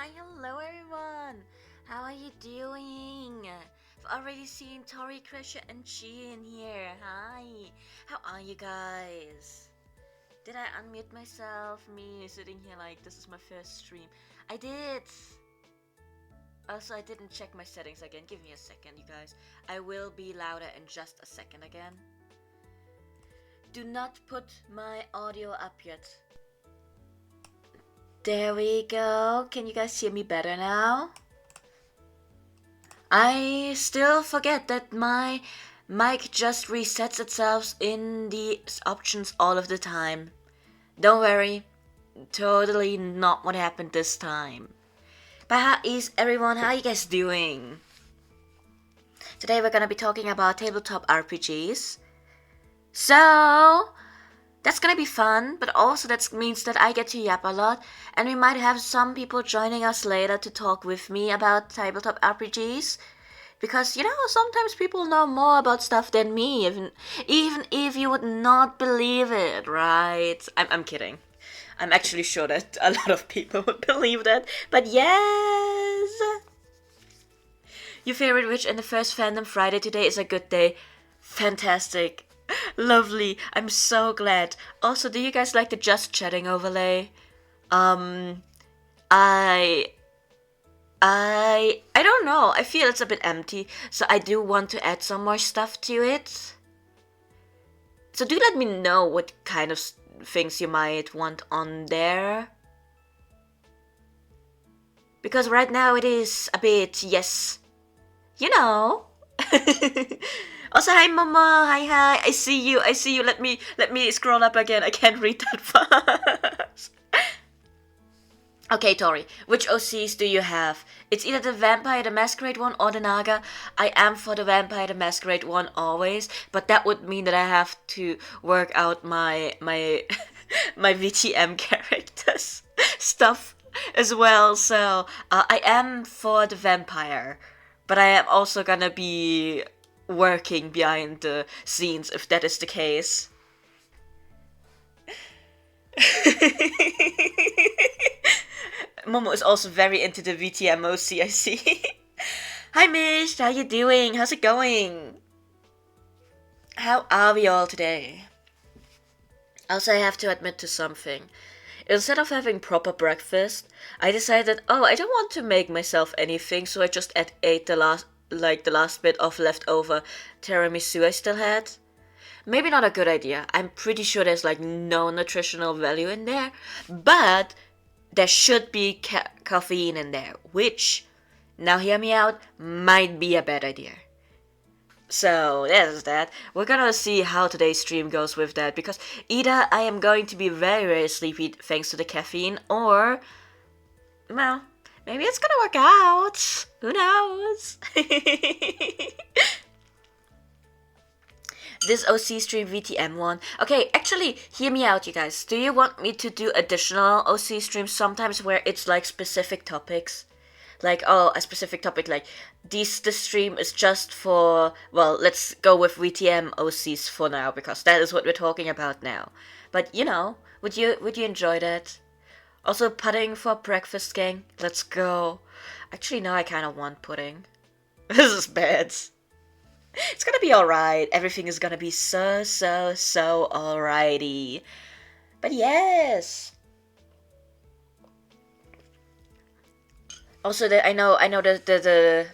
Hi, hello everyone. How are you doing? I've already seen Tori, Krisha, and Chi in here. Hi. How are you guys? Did I unmute myself? Me sitting here like this is my first stream. I did. Also, I didn't check my settings again. Give me a second, you guys. I will be louder in just a second again. Do not put my audio up yet. There we go. Can you guys hear me better now? I still forget that my mic just resets itself in the options all of the time. Don't worry, totally not what happened this time. But how is everyone? How are you guys doing? Today we're gonna be talking about tabletop RPGs. So, that's gonna be fun, but also that means that I get to yap a lot, and we might have some people joining us later to talk with me about tabletop RPGs. Because, sometimes people know more about stuff than me, even if you would not believe it, right? I'm kidding. I'm actually sure that a lot of people would believe that, but yes! Your favorite witch and the first Fandom Friday today is a good day. Fantastic. Lovely. I'm so glad. Also, do you guys like the just chatting overlay? I I don't know. I feel it's a bit empty, so I do want to add some more stuff to it. So do let me know what kind of things you might want on there. Because right now it is a bit, yes, you know. Also, hi Momo, hi. I see you. Let me scroll up again. I can't read that fast. Okay, Tori, which OCs do you have? It's either the Vampire the Masquerade one or the Naga. I am for the Vampire the Masquerade one always, but that would mean that I have to work out my my VTM characters stuff as well. So I am for the Vampire, but I am also gonna be working behind the scenes if that is the case. Momo is also very into the VTMOC, I see. Hi Mish, how you doing? How's it going? How are we all today? Also, I have to admit to something. Instead of having proper breakfast, I decided, oh, I don't want to make myself anything, so I just ate the last bit of leftover tiramisu I still had. Maybe not a good idea. I'm pretty sure there's like no nutritional value in there, but there should be caffeine in there, which, now hear me out, might be a bad idea. So there's that. We're gonna see how today's stream goes with that, because either I am going to be very, very sleepy thanks to the caffeine, or, well, maybe it's gonna work out. Who knows? This OC stream VTM one. Okay, actually, hear me out, you guys. Do you want me to do additional OC streams sometimes where it's like specific topics? Like, oh, a specific topic, like, this stream is just for, well, let's go with VTM OCs for now, because that is what we're talking about now. But, would you enjoy that? Also, pudding for breakfast, gang. Let's go. Actually, now I kind of want pudding. This is bad. It's gonna be alright. Everything is gonna be so alrighty. But yes. Also, I know that the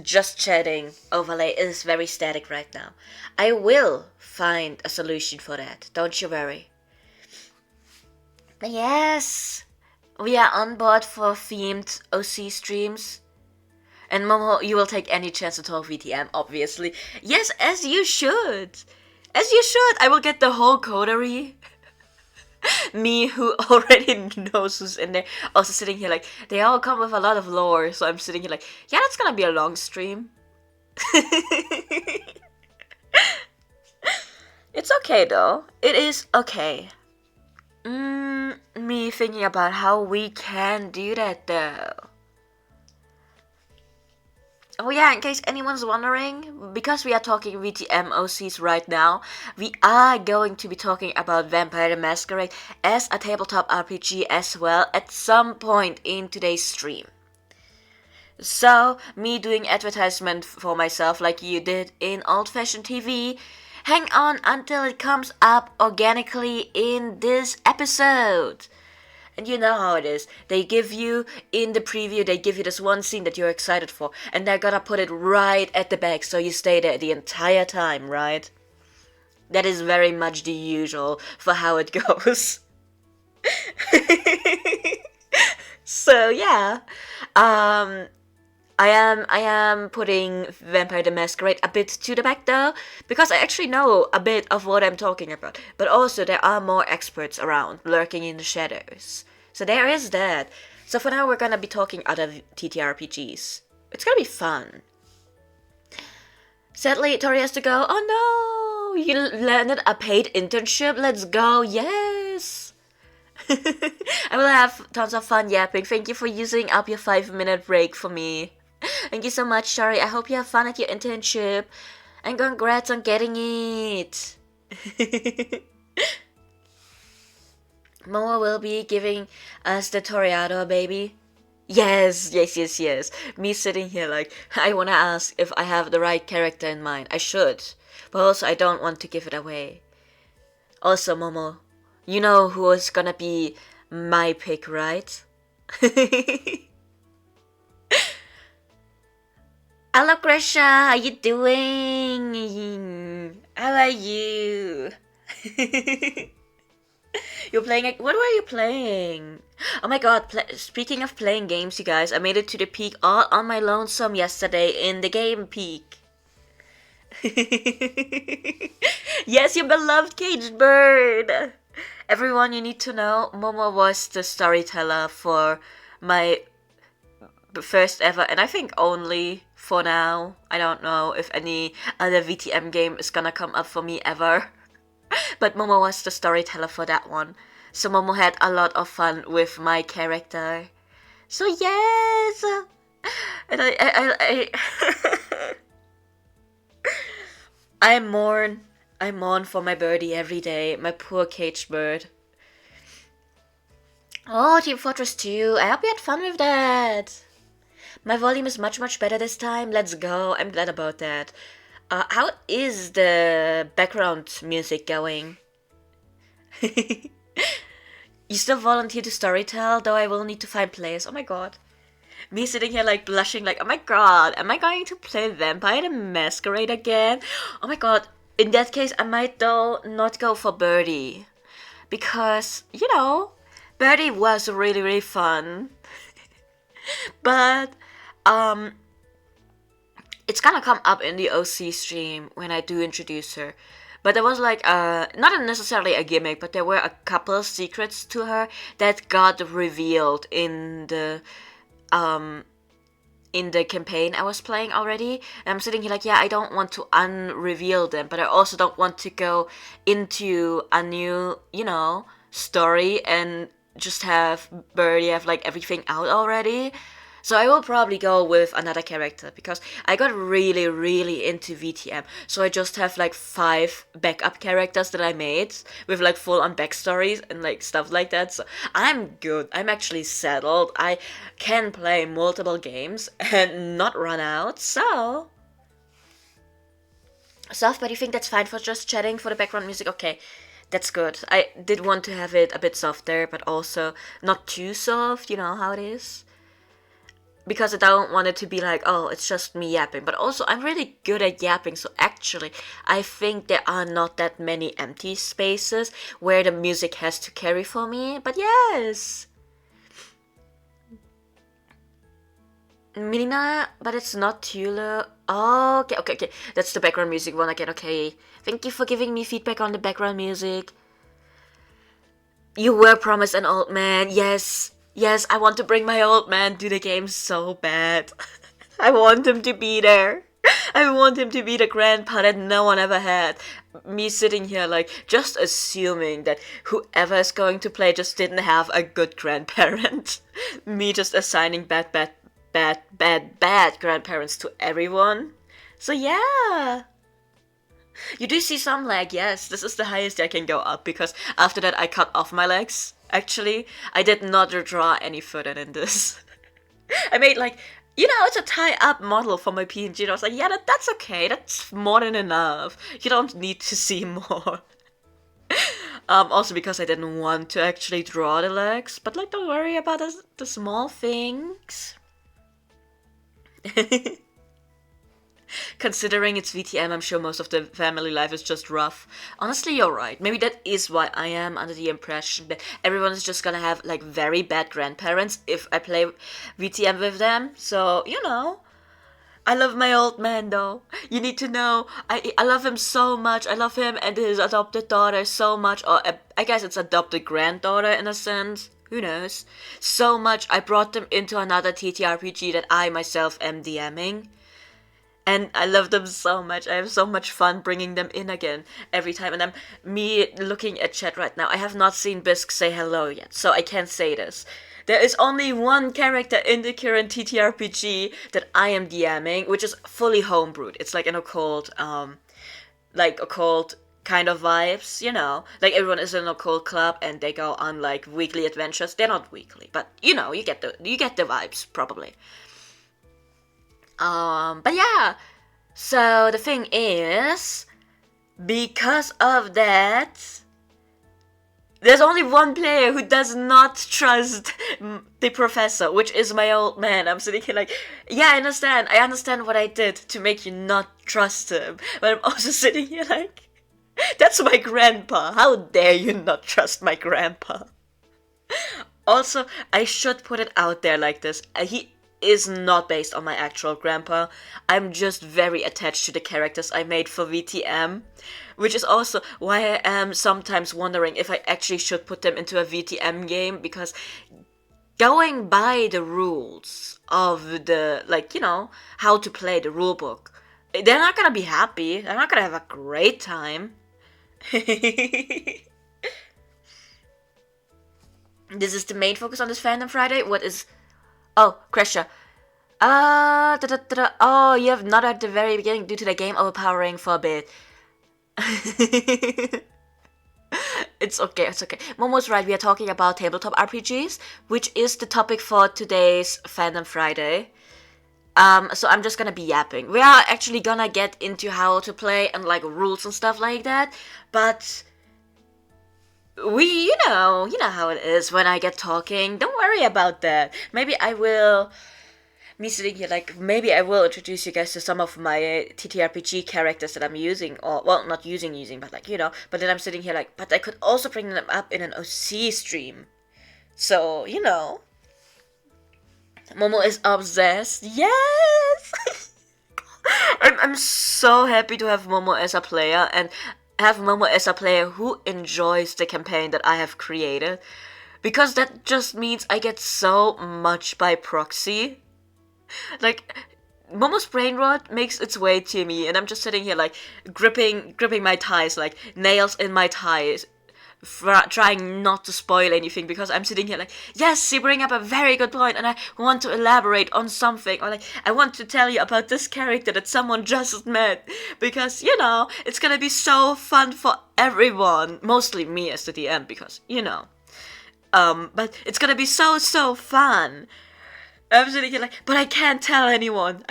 just chatting overlay is very static right now. I will find a solution for that. Don't you worry. But yes, we are on board for themed OC streams. And Momo, you will take any chance to talk VTM, obviously. Yes, as you should. As you should. I will get the whole coterie. Me, who already knows who's in there, also sitting here like, they all come with a lot of lore, so I'm sitting here like, yeah, that's gonna be a long stream. It's okay though. It is okay. Me thinking about how we can do that though. Oh yeah, in case anyone's wondering, because we are talking VTM OCs right now, we are going to be talking about Vampire the Masquerade as a tabletop RPG as well at some point in today's stream. So, me doing advertisement for myself like you did in old-fashioned TV, hang on until it comes up organically in this episode. And you know how it is. They give you, in the preview, they give you this one scene that you're excited for, and they're gonna put it right at the back so you stay there the entire time, right? That is very much the usual for how it goes. So yeah, I am putting Vampire the Masquerade a bit to the back though, because I actually know a bit of what I'm talking about. But also there are more experts around, lurking in the shadows. So there is that. So for now we're gonna be talking other TTRPGs. It's gonna be fun. Sadly, Tori has to go. Oh no! You landed a paid internship. Let's go. Yes! I will have tons of fun yapping. Thank you for using up your 5-minute break for me. Thank you so much, Shari. I hope you have fun at your internship. And congrats on getting it. Momo will be giving us the Toreador, baby. Yes, yes, yes, yes. Me sitting here like, I wanna ask if I have the right character in mind. I should. But also, I don't want to give it away. Also, Momo, you know who is gonna be my pick, right? Hello, Grisha. How you doing? How are you? You're playing. What were you playing? Oh my god! Speaking of playing games, you guys, I made it to the peak all on my lonesome yesterday in the game peak. Yes, your beloved caged bird. Everyone, you need to know, Momo was the storyteller for my first ever, and I think only for now. I don't know if any other VTM game is gonna come up for me ever. But Momo was the storyteller for that one. So Momo had a lot of fun with my character. So yes! And I mourn for my birdie every day, my poor caged bird. Oh, Team Fortress 2, I hope you had fun with that. My volume is much better this time. Let's go. I'm glad about that. How is the background music going? You still volunteer to storytell, though I will need to find players. Oh my god. Me sitting here like blushing like, oh my god, am I going to play Vampire the Masquerade again? Oh my god, in that case I might though not go for Birdie. Because, you know, Birdie was really fun. But, it's gonna come up in the OC stream when I do introduce her. But there was like not necessarily a gimmick, but there were a couple of secrets to her that got revealed in the campaign I was playing already. And I'm sitting here like, yeah, I don't want to unreveal them, but I also don't want to go into a new, you know, story and just have Birdie have like everything out already. So I will probably go with another character because I got really into VTM. So I just have like 5 backup characters that I made with like full on backstories and like stuff like that. So I'm good. I'm actually settled. I can play multiple games and not run out. So soft, but you think that's fine for just chatting for the background music? Okay. That's good. I did want to have it a bit softer, but also not too soft, you know how it is. Because I don't want it to be like, oh, it's just me yapping. But also, I'm really good at yapping, so actually, I think there are not that many empty spaces where the music has to carry for me. But yes! Melina, but it's not Tula. Oh, okay. That's the background music one again, okay. Thank you for giving me feedback on the background music. You were promised an old man, yes. Yes, I want to bring my old man to the game so bad. I want him to be there. I want him to be the grandpa that no one ever had. Me sitting here like just assuming that whoever is going to play just didn't have a good grandparent. Me just assigning bad bad grandparents to everyone. So yeah. You do see some lag, yes. This is the highest I can go up because after that I cut off my legs. Actually, I did not draw any further than this. I made like, it's a tie-up model for my PNG. And I was like, yeah, that's okay. That's more than enough. You don't need to see more. Also because I didn't want to actually draw the legs. But like, don't worry about the small things. Considering it's VTM, I'm sure most of the family life is just rough. Honestly, you're right. Maybe that is why I am under the impression that everyone is just gonna have like very bad grandparents if I play VTM with them. So, I love my old man though. You need to know, I love him so much. I love him and his adopted daughter so much. Or I guess it's adopted granddaughter in a sense. Who knows? So much I brought them into another TTRPG that I myself am DMing. And I love them so much. I have so much fun bringing them in again every time. And me looking at chat right now. I have not seen Bisque say hello yet, so I can't say this. There is only one character in the current TTRPG that I am DMing, which is fully homebrewed. It's like an occult, occult kind of vibes, Like everyone is in an occult club and they go on like weekly adventures. They're not weekly, but you get the vibes probably. But yeah, so the thing is, because of that, there's only one player who does not trust the professor, which is my old man. I'm sitting here like, yeah, I understand what I did to make you not trust him, but I'm also sitting here like, that's my grandpa, how dare you not trust my grandpa? Also, I should put it out there like this, he is not based on my actual grandpa. I'm just very attached to the characters I made for VTM, which is also why I am sometimes wondering if I actually should put them into a VTM game, because going by the rules of the, how to play the rulebook, they're not gonna be happy. They're not gonna have a great time. This is the main focus on this Fandom Friday. What is... Oh, Kresha. Oh, you have not at the very beginning due to the game overpowering for a bit. It's okay. Momo's right, we are talking about tabletop RPGs, which is the topic for today's Fandom Friday. So I'm just gonna be yapping. We are actually gonna get into how to play and like rules and stuff like that, but... you know how it is when I get talking. Don't worry about that. Maybe I will introduce you guys to some of my TTRPG characters that I'm using, or, well, not using, but like, but then I'm sitting here like, but I could also bring them up in an OC stream. So, Momo is obsessed. Yes! I'm so happy to have Momo as a player, and have Momo as a player who enjoys the campaign that I have created, because that just means I get so much by proxy. Like, Momo's brain rot makes its way to me, and I'm just sitting here like gripping my thighs, like nails in my thighs, trying not to spoil anything, because I'm sitting here like, yes, you bring up a very good point and I want to elaborate on something, or like, I want to tell you about this character that someone just met, because, it's gonna be so fun for everyone, mostly me as the DM, because, but it's gonna be so fun. I'm sitting here like, but I can't tell anyone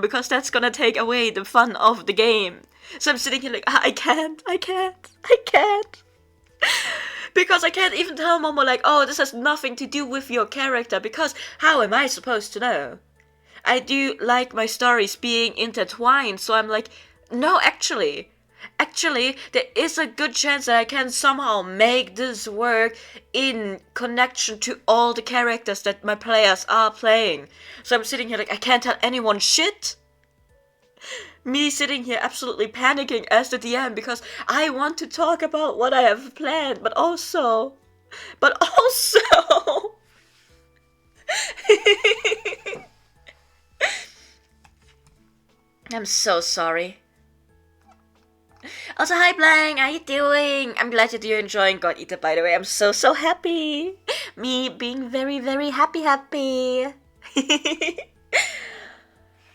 because that's gonna take away the fun of the game. So I'm sitting here like, I can't. Because I can't even tell Momo like, oh, this has nothing to do with your character, because how am I supposed to know? I do like my stories being intertwined, so I'm like, no, actually, there is a good chance that I can somehow make this work in connection to all the characters that my players are playing. So I'm sitting here like, I can't tell anyone shit. Me sitting here absolutely panicking as the DM because I want to talk about what I have planned, but also... I'm so sorry. Also, hi Blank, how you doing? I'm glad that you're enjoying God Eater, by the way. I'm so happy. Me being very, very happy.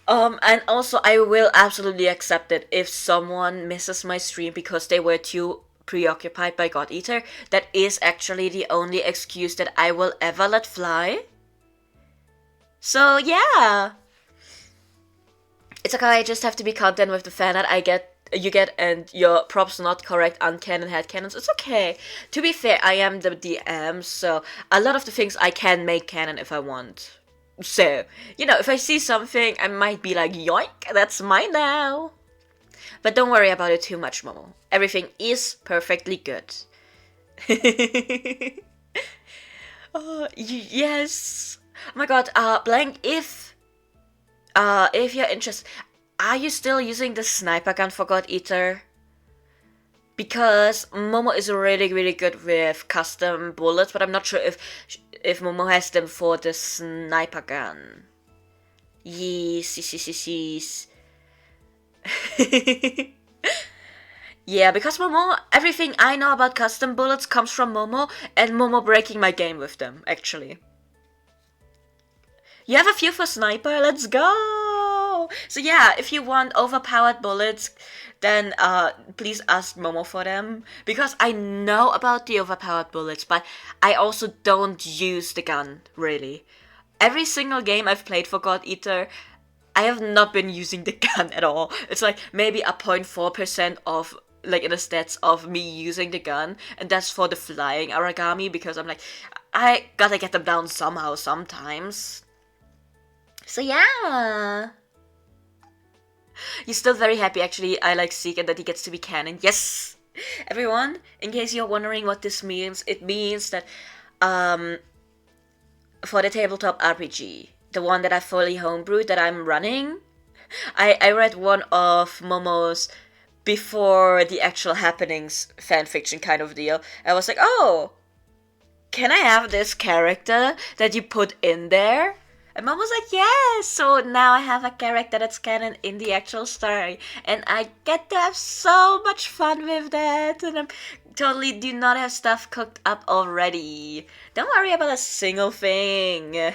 And also I will absolutely accept it if someone misses my stream because they were too preoccupied by God Eater. That is actually the only excuse that I will ever let fly. So yeah. It's okay, I just have to be content with the fan that you get and your props not correct uncanon headcanons. It's okay. To be fair, I am the DM, so a lot of the things I can make canon if I want. So, if I see something, I might be like, yoink, that's mine now. But don't worry about it too much, Momo. Everything is perfectly good. Oh, yes. Oh my god, Blank, if you're interested, are you still using the sniper gun for God Eater? Because Momo is really, really good with custom bullets, but I'm not sure if Momo has them for the sniper gun. Yes. Yeah, because Momo, everything I know about custom bullets comes from Momo, and Momo breaking my game with them, actually. You have a few for sniper? Let's go! So yeah, if you want overpowered bullets, then please ask Momo for them. Because I know about the overpowered bullets, but I also don't use the gun, really. Every single game I've played for God Eater, I have not been using the gun at all. It's like maybe a 0.4% of, like, in the stats of me using the gun, and that's for the flying origami, because I'm like, I gotta get them down somehow sometimes. So yeah. You're still very happy, actually. I like Seek and that he gets to be canon. Yes! Everyone, in case you're wondering what this means, it means that for the tabletop RPG, the one that I fully homebrewed that I'm running, I read one of Momo's before the actual happenings fanfiction kind of deal. I was like, oh, can I have this character that you put in there? And Mom was like, yes! So now I have a character that's canon in the actual story. And I get to have so much fun with that. And I totally do not have stuff cooked up already. Don't worry about a single thing.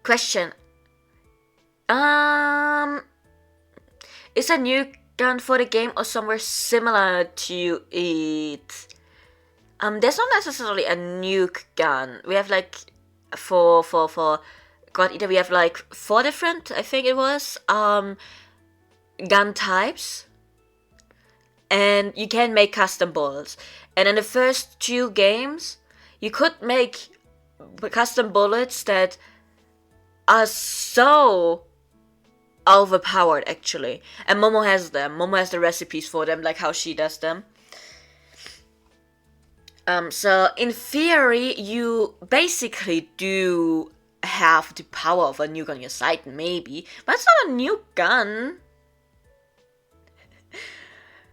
Question. Is a new gun for the game or somewhere similar to it? There's not necessarily a nuke gun. We have like for God Eater, we have like 4 different, I think it was, gun types. And you can make custom bullets. And in the first 2 games, you could make custom bullets that are so overpowered, actually. And Momo has them. Momo has the recipes for them, like how she does them. So in theory, you basically do have the power of a nuke on your side, maybe, but it's not a nuke gun.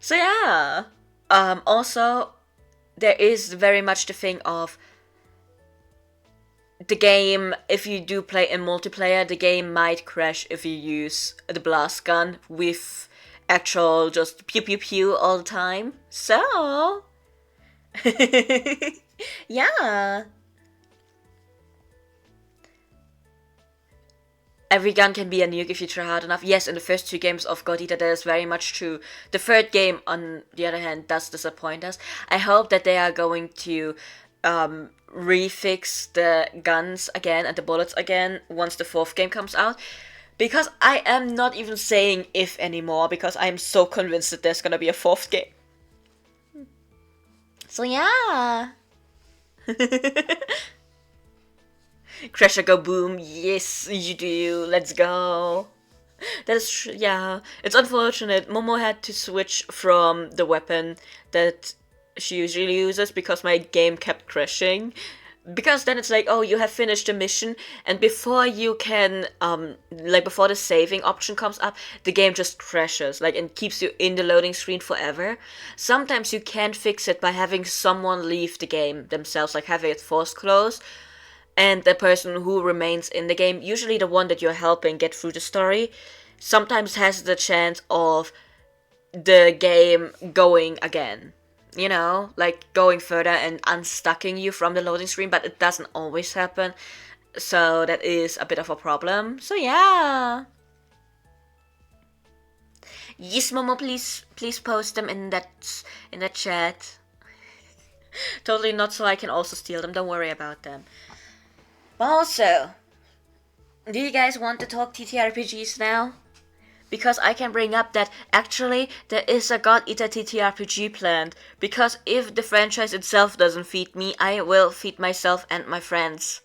So yeah. Also, there is very much the thing of the game, if you do play in multiplayer, the game might crash if you use the blast gun with actual just pew pew pew all the time. So yeah. Every gun can be a nuke if you try hard enough. Yes, in the first 2 games of God Eater, that is very much true. The 3rd game, on the other hand, does disappoint us. I hope that they are going to refix the guns again and the bullets again once the 4th game comes out. Because I am not even saying if anymore, because I am so convinced that there's gonna be a 4th game. So yeah. Crasher go boom. Yes, you do. Let's go. That is yeah. It's unfortunate. Momo had to switch from the weapon that she usually uses because my game kept crashing. Because then it's like, oh, you have finished the mission, and before you can, before the saving option comes up, the game just crashes, and keeps you in the loading screen forever. Sometimes you can fix it by having someone leave the game themselves, like having it force close, and the person who remains in the game, usually the one that you're helping get through the story, sometimes has the chance of the game going again. you know, like going further and unstucking you from the loading screen, but it doesn't always happen. So that is a bit of a problem. So yeah. Yes, Momo, please post them in that chat. Totally not so I can also steal them. Don't worry about them. Also, do you guys want to talk TTRPGs now? Because I can bring up that actually there is a God Eater TTRPG planned. Because if the franchise itself doesn't feed me, I will feed myself and my friends.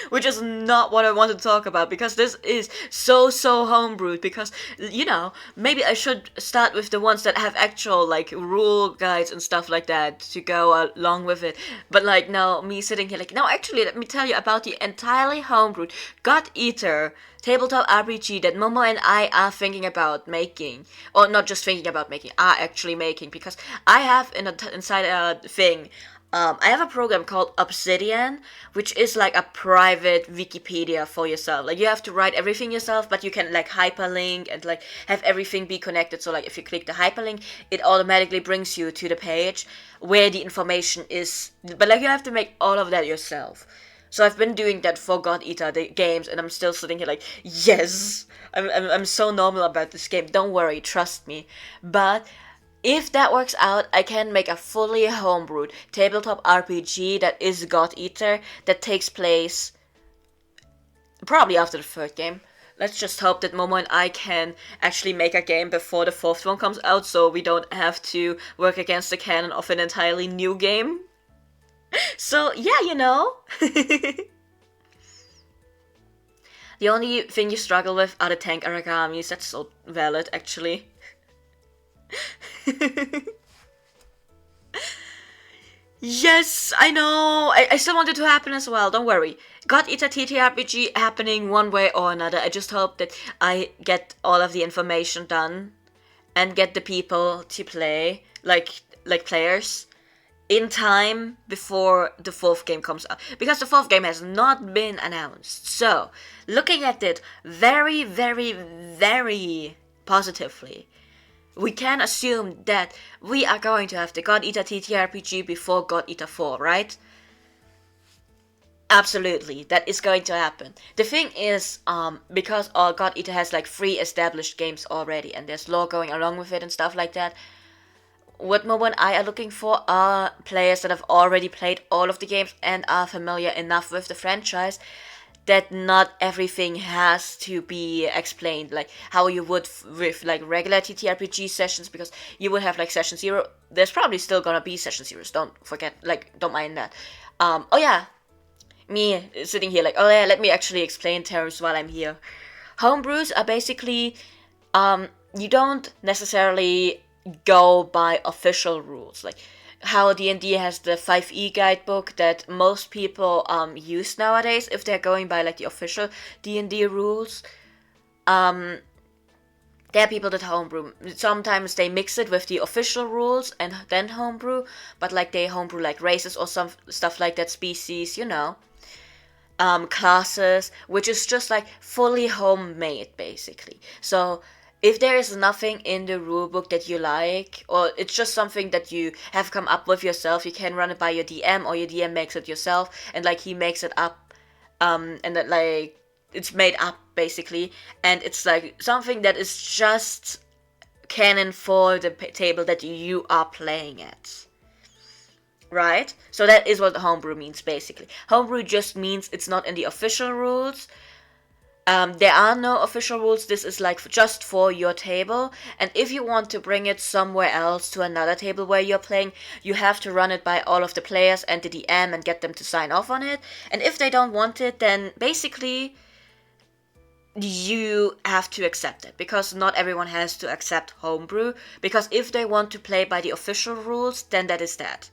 Which is not what I want to talk about, because this is so homebrewed. Because, you know, maybe I should start with the ones that have actual like rule guides and stuff like that to go along with it. But like, no, me sitting here like, no, actually, let me tell you about the entirely homebrewed God Eater tabletop RPG that Momo and I are thinking about making, or not just thinking about making, are actually making. Because I have inside a thing, I have a program called Obsidian, which is like a private Wikipedia for yourself. Like, you have to write everything yourself, but you can like hyperlink and like have everything be connected. So like, if you click the hyperlink, it automatically brings you to the page where the information is. But like, you have to make all of that yourself. So I've been doing that for God Eater the games, and I'm still sitting here like, yes, I'm so normal about this game. Don't worry, trust me. But if that works out, I can make a fully homebrewed tabletop RPG that is God Eater, that takes place probably after the third game. Let's just hope that Momo and I can actually make a game before the fourth one comes out, so we don't have to work against the canon of an entirely new game. So yeah, you know. The only thing you struggle with are the tank origamis. That's so valid, actually. Yes, I know. I still want it to happen as well. Don't worry. God Eater TTRPG happening one way or another. I just hope that I get all of the information done and get the people to play, like players, in time before the fourth game comes out. Because the fourth game has not been announced. So, looking at it very, very, very positively, we can assume that we are going to have the God Eater TTRPG before God Eater 4, right? Absolutely, that is going to happen. The thing is, because God Eater has like 3 established games already, and there's lore going along with it and stuff like that, what Momo and I are looking for are players that have already played all of the games and are familiar enough with the franchise that not everything has to be explained, like how you would with like regular TTRPG sessions, because you would have like session 0. There's probably still gonna be session 0s, don't forget, like, don't mind that. Oh yeah, me sitting here like, oh yeah, let me actually explain terms while I'm here. Homebrews are basically, you don't necessarily go by official rules, like how D&D has the 5e guidebook that most people use nowadays if they're going by like the official D&D rules. There are people that homebrew. Sometimes they mix it with the official rules and then homebrew, but like they homebrew like races or some stuff like that, species, you know. Classes, which is just like fully homemade basically. So if there is nothing in the rulebook that you like, or it's just something that you have come up with yourself, you can run it by your DM, or your DM makes it yourself, and like he makes it up, and that like it's made up basically, and it's like something that is just canon for the table that you are playing at. Right? So that is what homebrew means basically. Homebrew just means it's not in the official rules. There are no official rules. This is like just for your table, and if you want to bring it somewhere else to another table where you're playing, you have to run it by all of the players and the DM and get them to sign off on it. And if they don't want it, then basically you have to accept it, because not everyone has to accept homebrew, because if they want to play by the official rules, then that is that.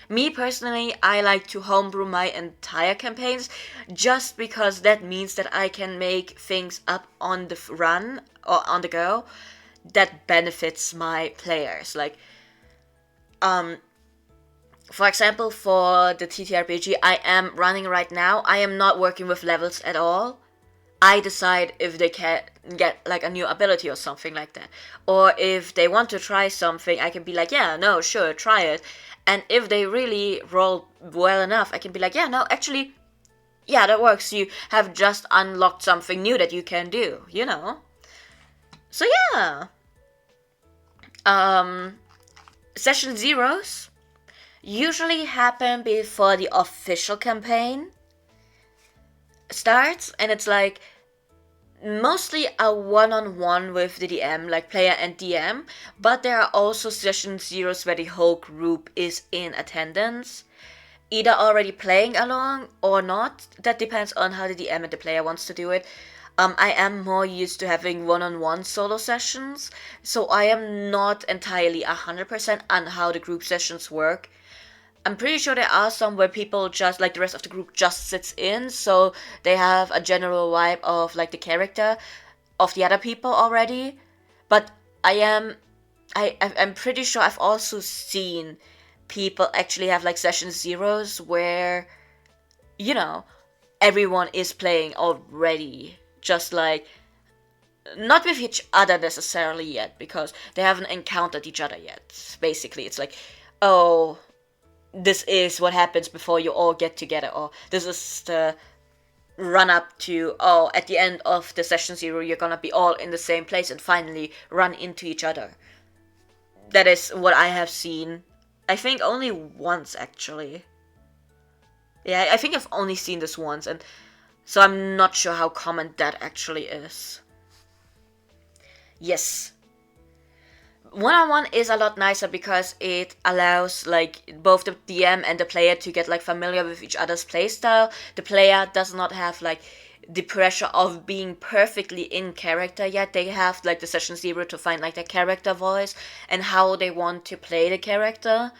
Me personally, I like to homebrew my entire campaigns, just because that means that I can make things up on the run or on the go that benefits my players. Like, for example, for the TTRPG I am running right now, I am not working with levels at all. I decide if they can get like a new ability or something like that. Or if they want to try something, I can be like, yeah, no, sure, try it. And if they really roll well enough, I can be like, yeah, no, actually, yeah, that works. You have just unlocked something new that you can do, you know? So yeah. Session zeros usually happen before the official campaign starts, and it's like mostly a one-on-one with the DM, like player and DM, but there are also session zeros where the whole group is in attendance, either already playing along or not. That depends on how the DM and the player wants to do it. I am more used to having one-on-one solo sessions, so I am not entirely 100% on how the group sessions work. I'm pretty sure there are some where people just, like the rest of the group just sits in, so they have a general vibe of like the character of the other people already. But I'm pretty sure I've also seen people actually have like session zeros where, you know, everyone is playing already. Just like, not with each other necessarily yet, because they haven't encountered each other yet. Basically, it's like, oh, this is what happens before you all get together, or this is the run up to, oh, at the end of the session zero, you're gonna be all in the same place and finally run into each other. That is what I have seen. I think only once, actually. Yeah, I think I've only seen this once, and so I'm not sure how common that actually is. Yes. One-on-one is a lot nicer because it allows like both the DM and the player to get like familiar with each other's playstyle. The player does not have like the pressure of being perfectly in character yet. They have like the session zero to find like their character voice and how they want to play the character.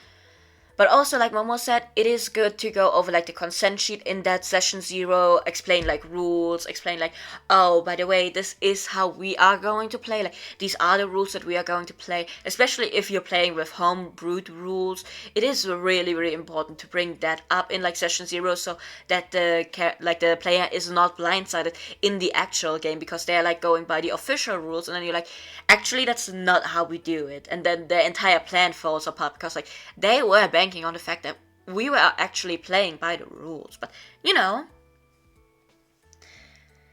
But also, like Momo said, it is good to go over like the consent sheet in that session zero, explain like rules, explain like, oh, by the way, this is how we are going to play. Like, these are the rules that we are going to play. Especially if you're playing with home-brewed rules, it is really, really important to bring that up in like session zero, so that the player is not blindsided in the actual game, because they're like going by the official rules, and then you're like, actually, that's not how we do it, and then the entire plan falls apart because like they were banking on the fact that we were actually playing by the rules. But you know,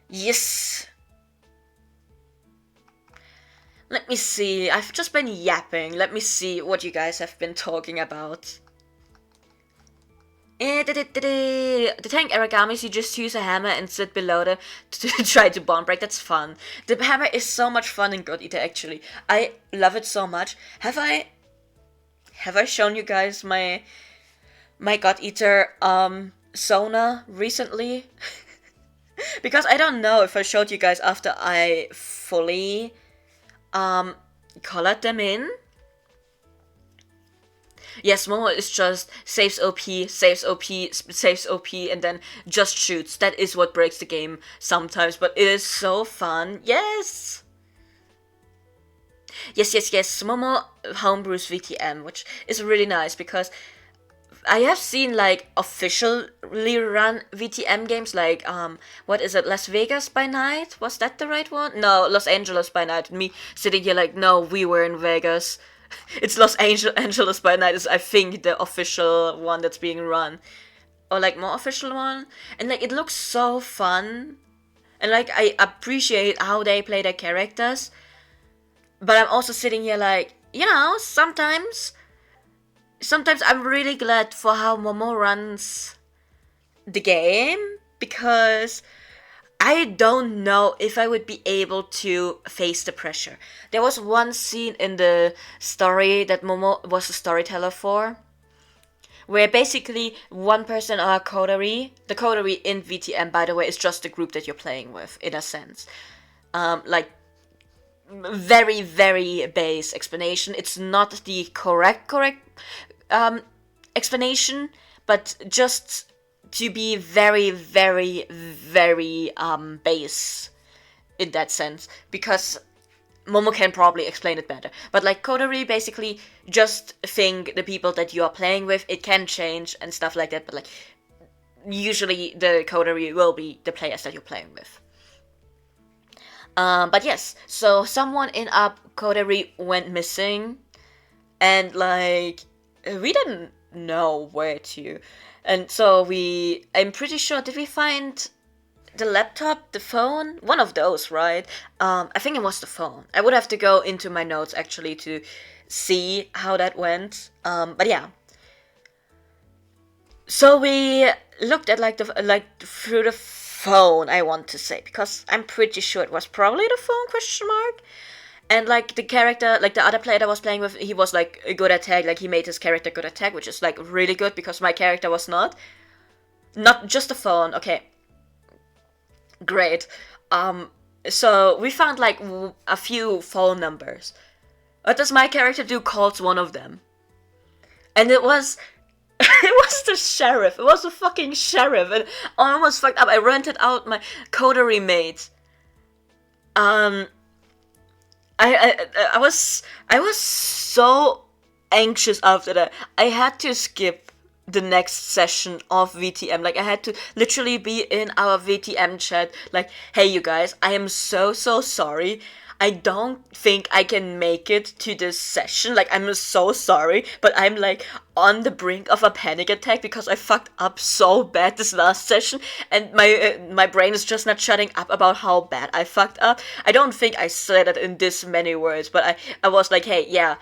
yes. Let me see. I've just been yapping. Let me see what you guys have been talking about. The tank origamis, you just use a hammer and sit below them to try to bond break. That's fun. The hammer is so much fun in God Eater, actually. I love it so much. Have I shown you guys my God Eater Sona recently? Because I don't know if I showed you guys after I fully colored them in. Yes, Momo is just saves OP, saves OP, saves OP, and then just shoots. That is what breaks the game sometimes, but it is so fun. Yes! Yes. Momo homebrews VTM, which is really nice because I have seen like officially run VTM games like what is it, Las Vegas by Night? Was that the right one? No, Los Angeles by Night. Me sitting here like, no, we were in Vegas. It's Los Angeles by Night is, I think, the official one that's being run, or like more official one, and like it looks so fun, and like I appreciate how they play their characters. But I'm also sitting here like, you know, sometimes I'm really glad for how Momo runs the game, because I don't know if I would be able to face the pressure. There was one scene in the story that Momo was a storyteller for, where basically one person or a coterie, the coterie in VTM, by the way, is just the group that you're playing with, in a sense. Like, very, very base explanation. It's not the correct explanation, but just to be very, very, very base in that sense, because Momo can probably explain it better. But like coterie, basically just think the people that you are playing with, it can change and stuff like that, but like usually the coterie will be the players that you're playing with. But yes, so someone in our coterie went missing, and like we didn't know where to, and so I'm pretty sure, did we find the laptop, the phone, one of those, right? I think it was the phone. I would have to go into my notes actually to see how that went. But yeah. So we looked at like through the phone, I want to say, because I'm pretty sure it was probably the phone, question mark. And like the character, like the other player that I was playing with, he was like a good at tag, like he made his character good at tag, which is like really good because my character was not. Not just the phone, okay. Great. So we found like a few phone numbers. What does my character do? Calls one of them. And it was it was the sheriff. It was the fucking sheriff, and I almost fucked up. I rented out my coterie mate. Um, I was so anxious after that. I had to skip the next session of VTM. Like I had to literally be in our VTM chat. Like, hey, you guys, I am so sorry. I don't think I can make it to this session. Like, I'm so sorry, but I'm like on the brink of a panic attack because I fucked up so bad this last session, and my brain is just not shutting up about how bad I fucked up. I don't think I said it in this many words, but I was like, hey, yeah,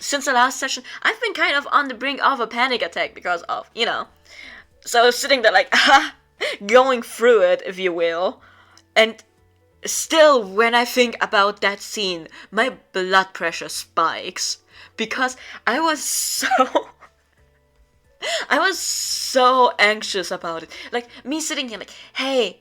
since the last session, I've been kind of on the brink of a panic attack because of, you know. So I was sitting there like, going through it, if you will, and still, when I think about that scene, my blood pressure spikes because I was so I was so anxious about it. Like me sitting here like, "Hey,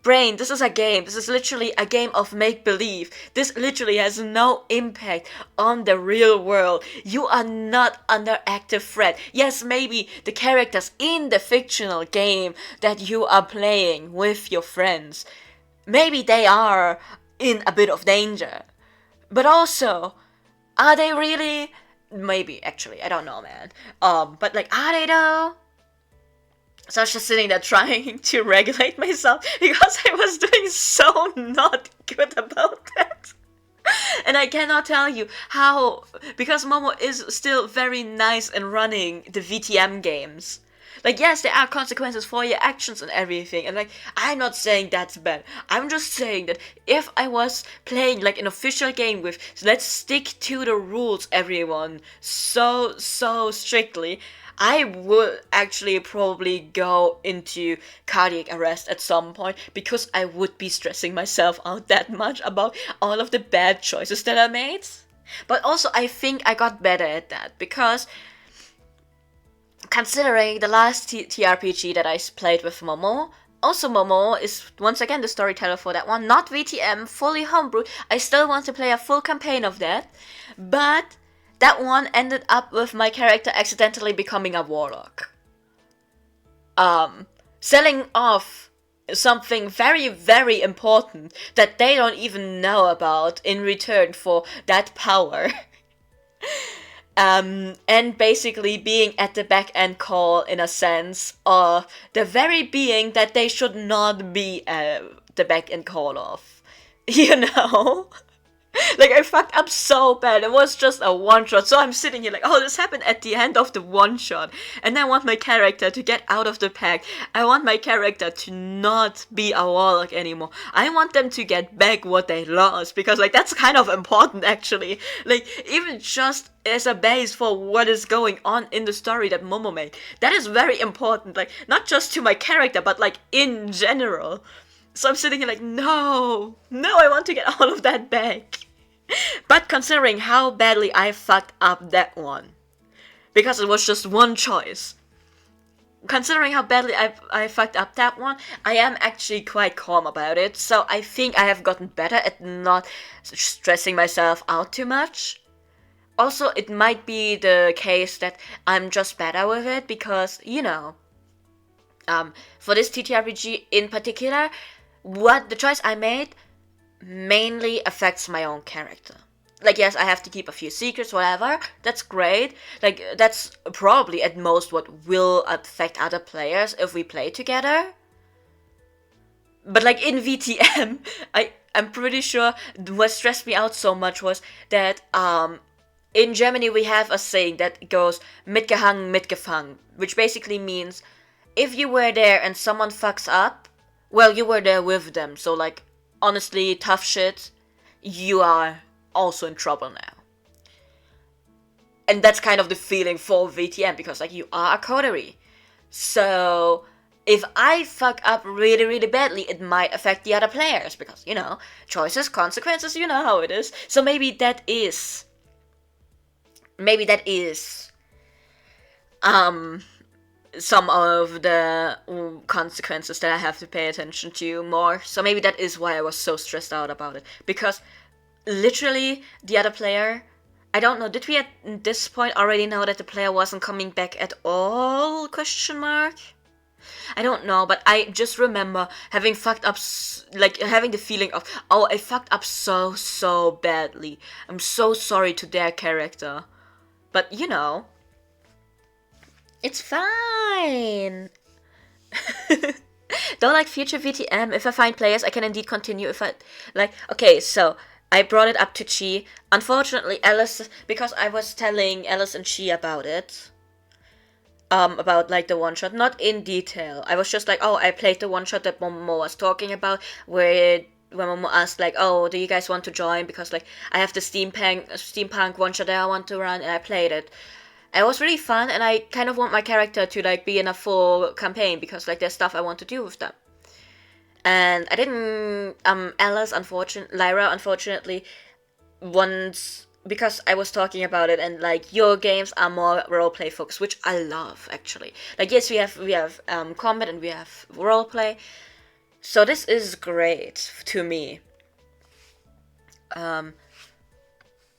brain, this is a game. This is literally a game of make believe. This literally has no impact on the real world. You are not under active threat. Yes, maybe the characters in the fictional game that you are playing with your friends, maybe they are in a bit of danger. But also, are they really? Maybe, actually, I don't know, man. But like, are they though? So I was just sitting there trying to regulate myself because I was doing so not good about that. And I cannot tell you how, because Momo is still very nice in running the VTM games. Like, yes, there are consequences for your actions and everything, and like, I'm not saying that's bad. I'm just saying that if I was playing like an official game with, let's stick to the rules, everyone, so strictly, I would actually probably go into cardiac arrest at some point because I would be stressing myself out that much about all of the bad choices that I made. But also, I think I got better at that because considering the last TTRPG that I played with Momo, also Momo is once again the storyteller for that one, not VTM, fully homebrew. I still want to play a full campaign of that, but that one ended up with my character accidentally becoming a warlock. Selling off something very important that they don't even know about in return for that power. And basically being at the back end call in a sense of the very being that they should not be the back end call of. You know? Like, I fucked up so bad. It was just a one-shot. So I'm sitting here like, oh, this happened at the end of the one-shot. And I want my character to get out of the pack. I want my character to not be a warlock anymore. I want them to get back what they lost. Because, like, that's kind of important, actually. Like, even just as a base for what is going on in the story that Momo made. That is very important. Like, not just to my character, but, like, in general. So I'm sitting here like, no, I want to get all of that back. But considering how badly I fucked up that one, because it was just one choice, considering how badly I fucked up that one, I am actually quite calm about it. So I think I have gotten better at not stressing myself out too much. Also, it might be the case that I'm just better with it because, you know, for this TTRPG in particular, what the choice I made mainly affects my own character. Like, yes, I have to keep a few secrets, whatever. That's great. Like, that's probably at most what will affect other players if we play together. But like in VTM, I I'm pretty sure what stressed me out so much was that in Germany we have a saying that goes mitgehangen, mitgefangen, which basically means if you were there and someone fucks up, well, you were there with them. So like, honestly, tough shit, you are also in trouble now. And that's kind of the feeling for VTM, because like you are a coterie. So if I fuck up really, really badly, it might affect the other players, because, you know, choices, consequences, you know how it is. So maybe that is some of the consequences that I have to pay attention to more. So maybe that is why I was so stressed out about it. Because literally the other player, I don't know, did we at this point already know that the player wasn't coming back at all? Question mark? I don't know, but I just remember having fucked up, like having the feeling of, oh, I fucked up so badly. I'm so sorry to their character. But, you know, it's fine. Don't like future VTM. If I find players, I can indeed continue. If I, like, okay, so I brought it up to Chi. Unfortunately, Alice, because I was telling Alice and Chi about it. About like the one shot, not in detail. I was just like, oh, I played the one shot that Momo was talking about, where when Momo asked like, oh, do you guys want to join? Because like I have the steampunk one shot that I want to run, and I played it. It was really fun, and I kind of want my character to like be in a full campaign, because like there's stuff I want to do with them. And I didn't. Lyra, unfortunately, once. Because I was talking about it, and like your games are more roleplay focused, which I love actually. Like yes, we have combat and we have roleplay, so this is great to me.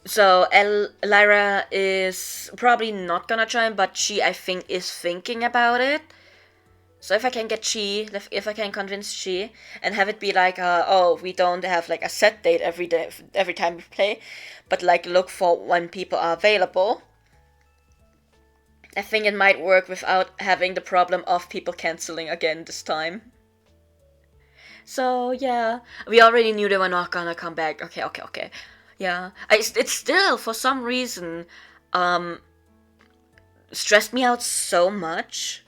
So Lyra is probably not gonna join, but she, I think, is thinking about it. So if I can get if I can convince Chi and have it be like, oh, we don't have like a set date every time we play, but like look for when people are available, I think it might work without having the problem of people canceling again this time. So yeah, we already knew they were not gonna come back. Okay. Yeah, it's still for some reason stressed me out so much.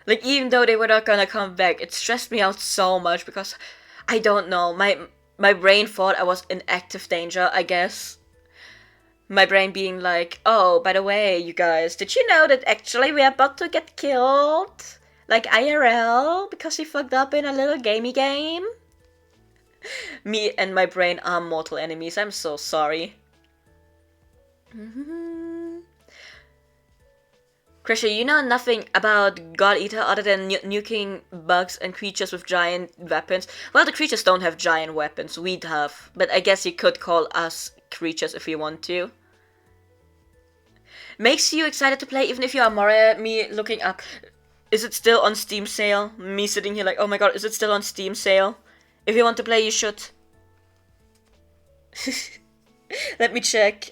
Like, even though they were not gonna come back, it stressed me out so much because, I don't know, my brain thought I was in active danger, I guess. My brain being like, oh, by the way, you guys, did you know that actually we're about to get killed? Like IRL, because we fucked up in a little gamey game? Me and my brain are mortal enemies, I'm so sorry. Krisha, you know nothing about God Eater other than nuking bugs and creatures with giant weapons. Well, the creatures don't have giant weapons, we'd have. But I guess you could call us creatures if you want to. Makes you excited to play even if you are more me looking up. Is it still on Steam sale? Me sitting here like, oh my god, is it still on Steam sale? If you want to play, you should. Let me check.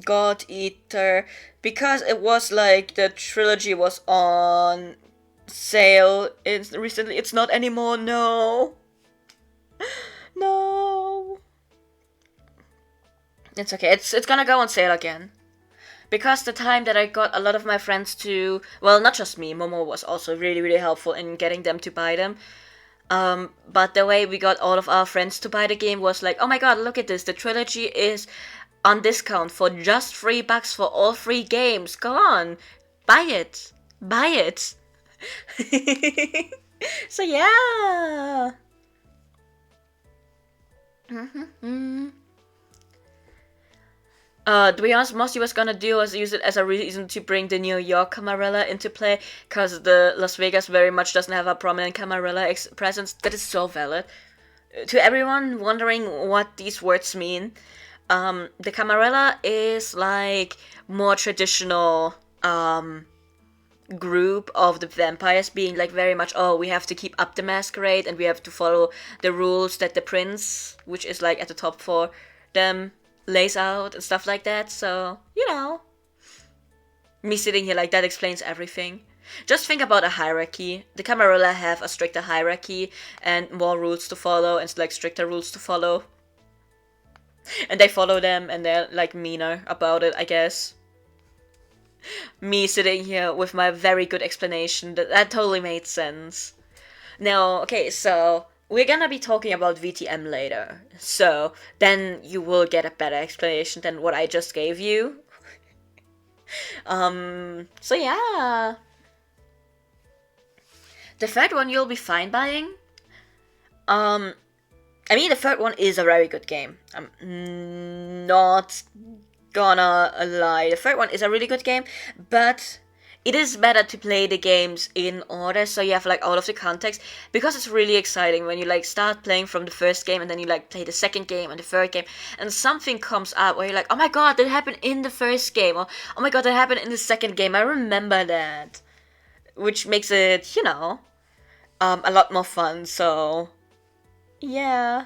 God Eater, because it was like the trilogy was on sale recently. It's not anymore. No. It's okay. It's gonna go on sale again. Because the time that I got a lot of my friends to, well, not just me, Momo was also really, really helpful in getting them to buy them. But the way we got all of our friends to buy the game was like, oh my god, look at this. The trilogy is on discount for just $3 for all 3 games. Go on, buy it. So yeah. To be honest, most you was gonna do was use it as a reason to bring the New York Camarilla into play, because the Las Vegas very much doesn't have a prominent Camarilla presence. That is so valid. To everyone wondering what these words mean, the Camarilla is like more traditional group of the vampires, being like very much, oh, we have to keep up the masquerade and we have to follow the rules that the prince, which is like at the top for them, lays out and stuff like that. So, you know, me sitting here like that explains everything. Just think about a hierarchy. The Camarilla have a stricter hierarchy and more rules to follow and like stricter rules to follow. And they follow them and they're like meaner about it, I guess. Me sitting here with my very good explanation, that totally made sense. Now, okay, so we're gonna be talking about VTM later. So then you will get a better explanation than what I just gave you. So yeah. The third one you'll be fine buying. I mean, the third one is a very good game. I'm not gonna lie. The third one is a really good game, but it is better to play the games in order so you have like all of the context, because it's really exciting when you like start playing from the first game and then you like play the second game and the third game and something comes up where you're like, oh my god, that happened in the first game, or oh my god, that happened in the second game, I remember that. Which makes it, a lot more fun, so yeah.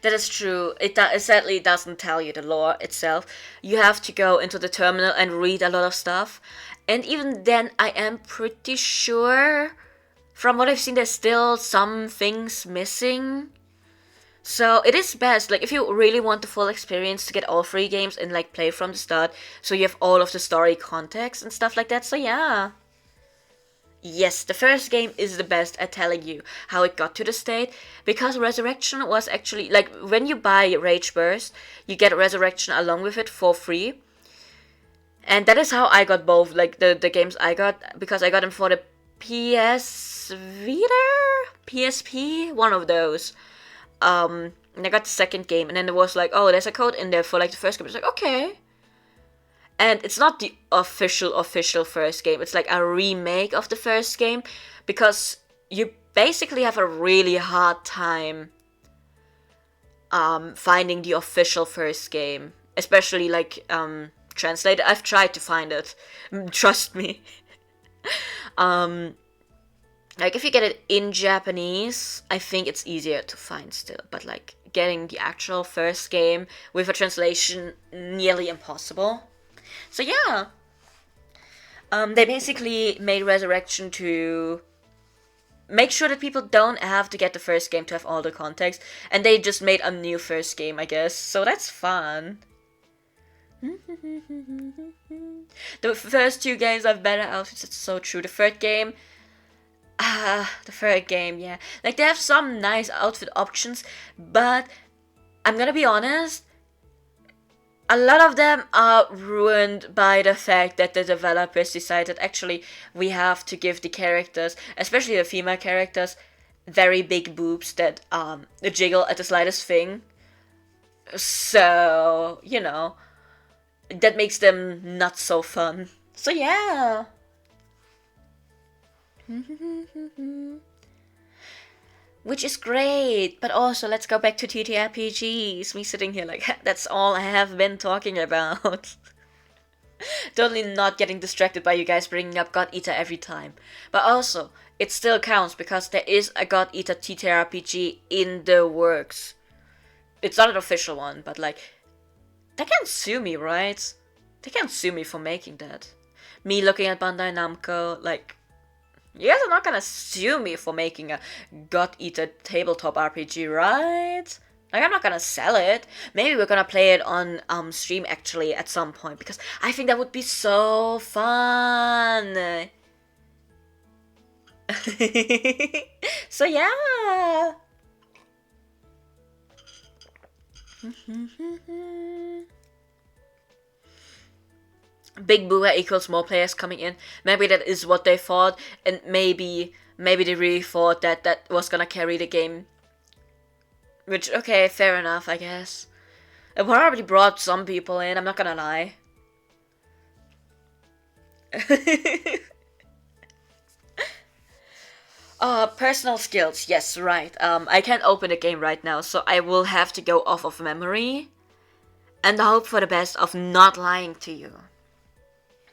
That is true. It sadly doesn't tell you the lore itself. You have to go into the terminal and read a lot of stuff. And even then, I am pretty sure, from what I've seen, there's still some things missing. So it is best, like, if you really want the full experience, to get all three games and, like, play from the start, so you have all of the story context and stuff like that, so yeah. Yes, the first game is the best at telling you how it got to the state, because Resurrection was actually, like, when you buy Rage Burst, you get Resurrection along with it for free. And that is how I got both, like, the games I got, because I got them for the PS Vita? PSP? One of those. And I got the second game, and then there was like, oh, there's a code in there for, like, the first game. It's like, okay. And it's not the official first game. It's like a remake of the first game, because you basically have a really hard time finding the official first game, especially like translated. I've tried to find it. Trust me. Like, if you get it in Japanese, I think it's easier to find still. But like getting the actual first game with a translation, nearly impossible. So yeah, they basically made Resurrection to make sure that people don't have to get the first game to have all the context, and they just made a new first game, I guess. So that's fun. The first two games have better outfits. It's so true. The third game, yeah, like, they have some nice outfit options, but I'm gonna be honest, a lot of them are ruined by the fact that the developers decided, actually, we have to give the characters, especially the female characters, very big boobs that jiggle at the slightest thing. So, that makes them not so fun. So yeah. Which is great, but also let's go back to TTRPGs. Me sitting here like, that's all I have been talking about. Totally not getting distracted by you guys bringing up God Eater every time. But also, it still counts because there is a God Eater TTRPG in the works. It's not an official one, but like, they can't sue me, right? They can't sue me for making that. Me looking at Bandai Namco, like, you guys are not gonna sue me for making a God Eater tabletop RPG, right? Like, I'm not gonna sell it. Maybe we're gonna play it on stream actually at some point, because I think that would be so fun. So yeah. Big Booha equals more players coming in. Maybe that is what they thought, and maybe they really thought that was gonna carry the game. Which, okay, fair enough, I guess. It probably brought some people in, I'm not gonna lie. Personal skills, yes, right. I can't open the game right now, so I will have to go off of memory and hope for the best of not lying to you.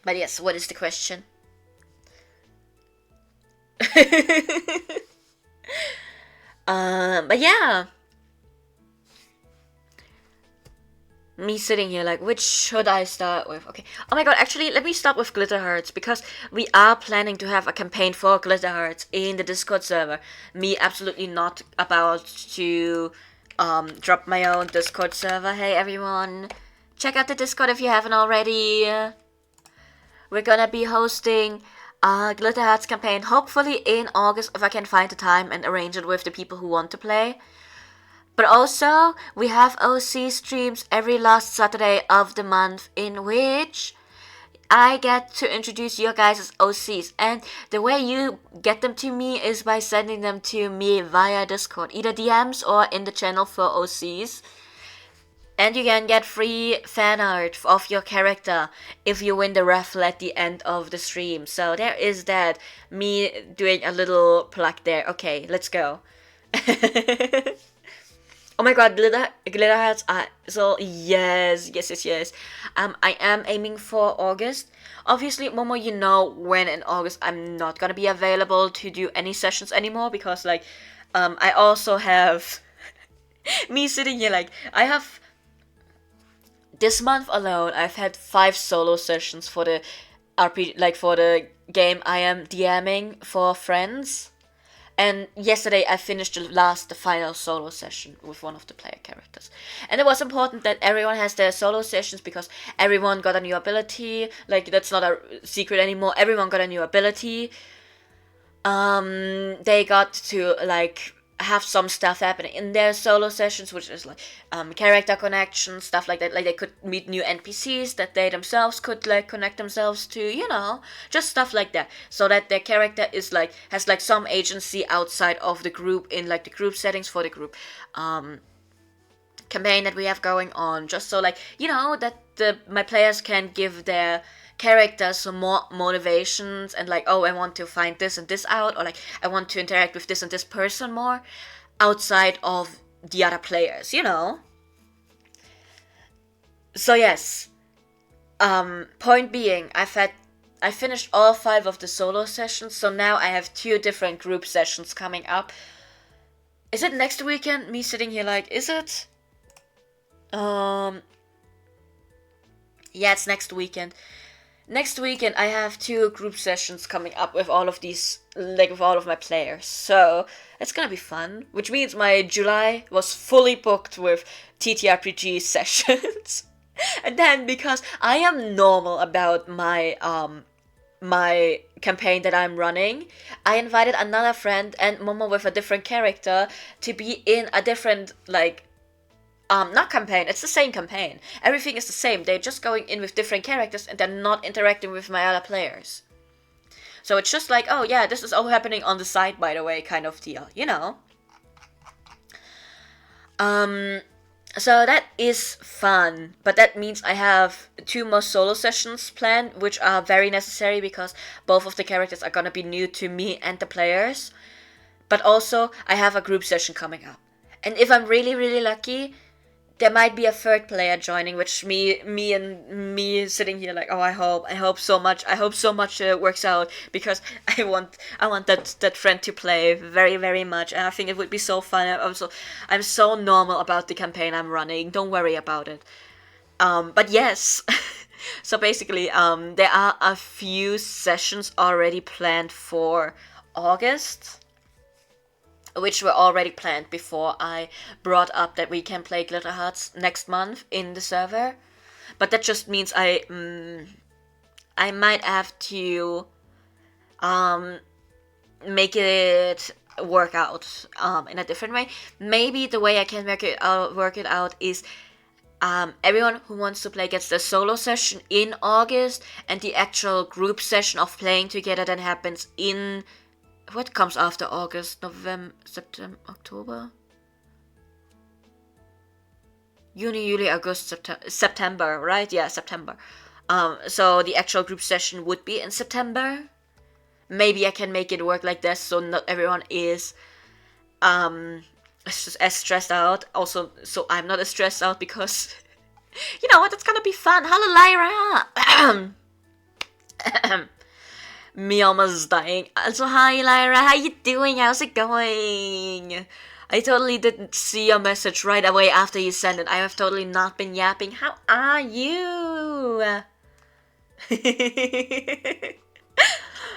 But yes, what is the question? But yeah. Me sitting here like, which should I start with? Okay. Oh my god, actually, let me start with Glitter Hearts, because we are planning to have a campaign for Glitter Hearts in the Discord server. Me absolutely not about to drop my own Discord server. Hey everyone, check out the Discord if you haven't already. We're gonna be hosting a Glitter Hearts campaign, hopefully in August, if I can find the time and arrange it with the people who want to play. But also, we have OC streams every last Saturday of the month, in which I get to introduce your guys as OCs. And the way you get them to me is by sending them to me via Discord, either DMs or in the channel for OCs. And you can get free fan art of your character if you win the raffle at the end of the stream. So there is that. Me doing a little plug there. Okay, let's go. Oh my god, glitter hats are so yes. I am aiming for August. Obviously, Momo, you know when in August I'm not gonna be available to do any sessions anymore, because like I also have me sitting here like I have this month alone I've had 5 solo sessions for the RPG, like for the game I am DMing for friends. And yesterday I finished the final solo session with one of the player characters. And it was important that everyone has their solo sessions, because everyone got a new ability. Like, that's not a secret anymore. Everyone got a new ability. They got to, like, have some stuff happening in their solo sessions, which is like character connection, stuff like that. Like, they could meet new NPCs that they themselves could like connect themselves to, you know, just stuff like that, so that their character is like has like some agency outside of the group, in like the group settings for the group campaign that we have going on, just so like, you know, that my players can give their characters some more motivations, and like, oh, I want to find this and this out, or like I want to interact with this and this person more outside of the other players, you know. So yes, point being, I finished all 5 of the solo sessions, so now I have 2 different group sessions coming up. Is it next weekend? Me sitting here like, is it? Yeah, it's next weekend. Next weekend I have 2 group sessions coming up with all of these, like with all of my players. So it's gonna be fun, which means my July was fully booked with TTRPG sessions. And then, because I am normal about my my campaign that I'm running, I invited another friend and Momo with a different character to be in a different, like, not campaign, it's the same campaign. Everything is the same, they're just going in with different characters and they're not interacting with my other players. So it's just like, oh yeah, this is all happening on the side, by the way, kind of deal, you know? So that is fun, but that means I have 2 more solo sessions planned, which are very necessary because both of the characters are gonna be new to me and the players. But also, I have a group session coming up. And if I'm really, really lucky, there might be a 3rd player joining, which me sitting here like, oh, I hope so much it works out, because I want that friend to play very, very much, and I think it would be so fun. I'm so normal about the campaign I'm running. Don't worry about it. But yes, so basically, there are a few sessions already planned for August, which were already planned before I brought up that we can play Glitter Hearts next month in the server. But that just means I might have to make it work out in a different way. Maybe the way I can work it out is everyone who wants to play gets the solo session in August, and the actual group session of playing together then happens in, what comes after August? November, September, October? Juni, July, August, September, right? Yeah, September. So the actual group session would be in September. Maybe I can make it work like this, so not everyone is as stressed out. Also, so I'm not as stressed out, because you know what? It's gonna be fun. Hello, Lyra. Me almost dying. Also, hi Lyra, how you doing? How's it going? I totally didn't see your message right away after you sent it. I have totally not been yapping. How are you?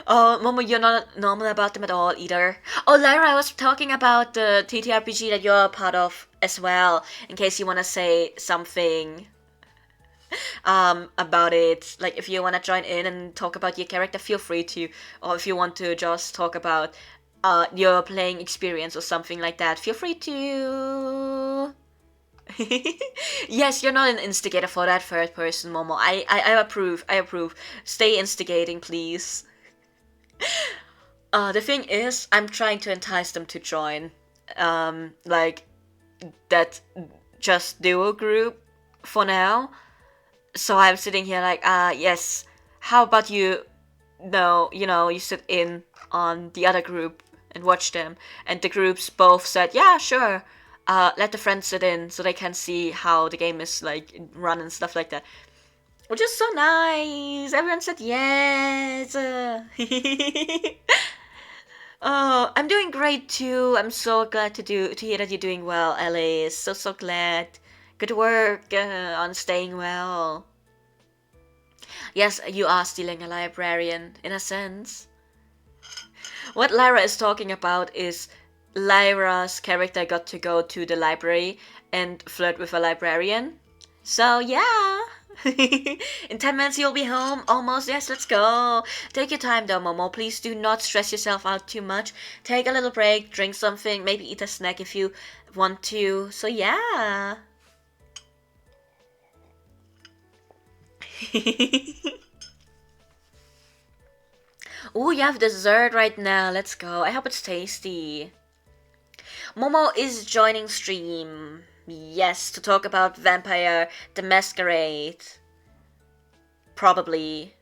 Oh, Momo, you're not normal about them at all either. Oh, Lyra, I was talking about the TTRPG that you're a part of as well, in case you want to say something about it. Like, if you want to join in and talk about your character, feel free to. Or if you want to just talk about your playing experience or something like that, feel free to. Yes, you're not an instigator for that third person, Momo. I approve. I approve. Stay instigating, please. The thing is, I'm trying to entice them to join. Like that just duo group for now. So I'm sitting here like, yes. How about you? No, you sit in on the other group and watch them. And the groups both said, yeah, sure. Let the friends sit in so they can see how the game is like run and stuff like that. Which is so nice. Everyone said yes. Oh, I'm doing great too. I'm so glad to hear that you're doing well, Alice. So glad. Good work on staying well. Yes, you are stealing a librarian, in a sense. What Lyra is talking about is Lyra's character got to go to the library and flirt with a librarian. So yeah. In 10 minutes you'll be home. Almost. Yes, let's go. Take your time though, Momo. Please do not stress yourself out too much. Take a little break, drink something, maybe eat a snack if you want to. So yeah. Ooh, you have dessert right now. Let's go. I hope it's tasty. Momo is joining stream. Yes, to talk about Vampire the Masquerade. Probably.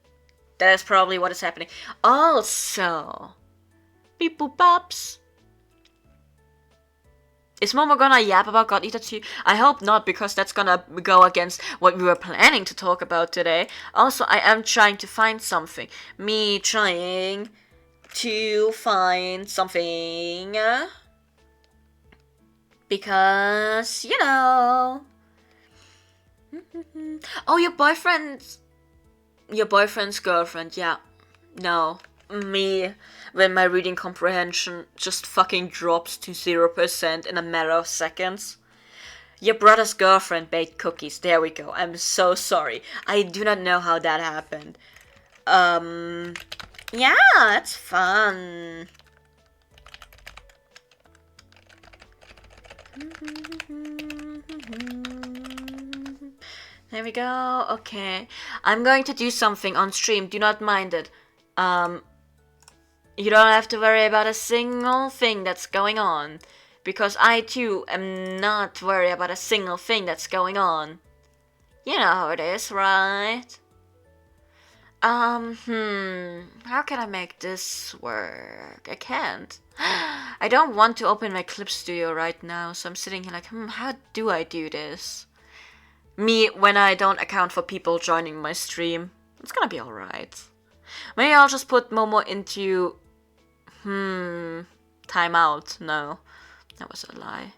That is probably what is happening. Also, beep boop bops. Is Momo gonna yap about God Eater 2? I hope not, because that's gonna go against what we were planning to talk about today. Also, I am trying to find something. Me trying to find something. Because, Oh, your boyfriend's girlfriend, yeah. No. Me, when my reading comprehension just fucking drops to 0% in a matter of seconds. Your brother's girlfriend baked cookies. There we go. I'm so sorry. I do not know how that happened. Yeah, it's fun. There we go. Okay. I'm going to do something on stream. Do not mind it. You don't have to worry about a single thing that's going on. Because I too am not worried about a single thing that's going on. You know how it is, right? How can I make this work? I can't. I don't want to open my clip studio right now, so I'm sitting here like, how do I do this? Me, when I don't account for people joining my stream. It's gonna be alright. Maybe I'll just put Momo into... timeout. No, that was a lie.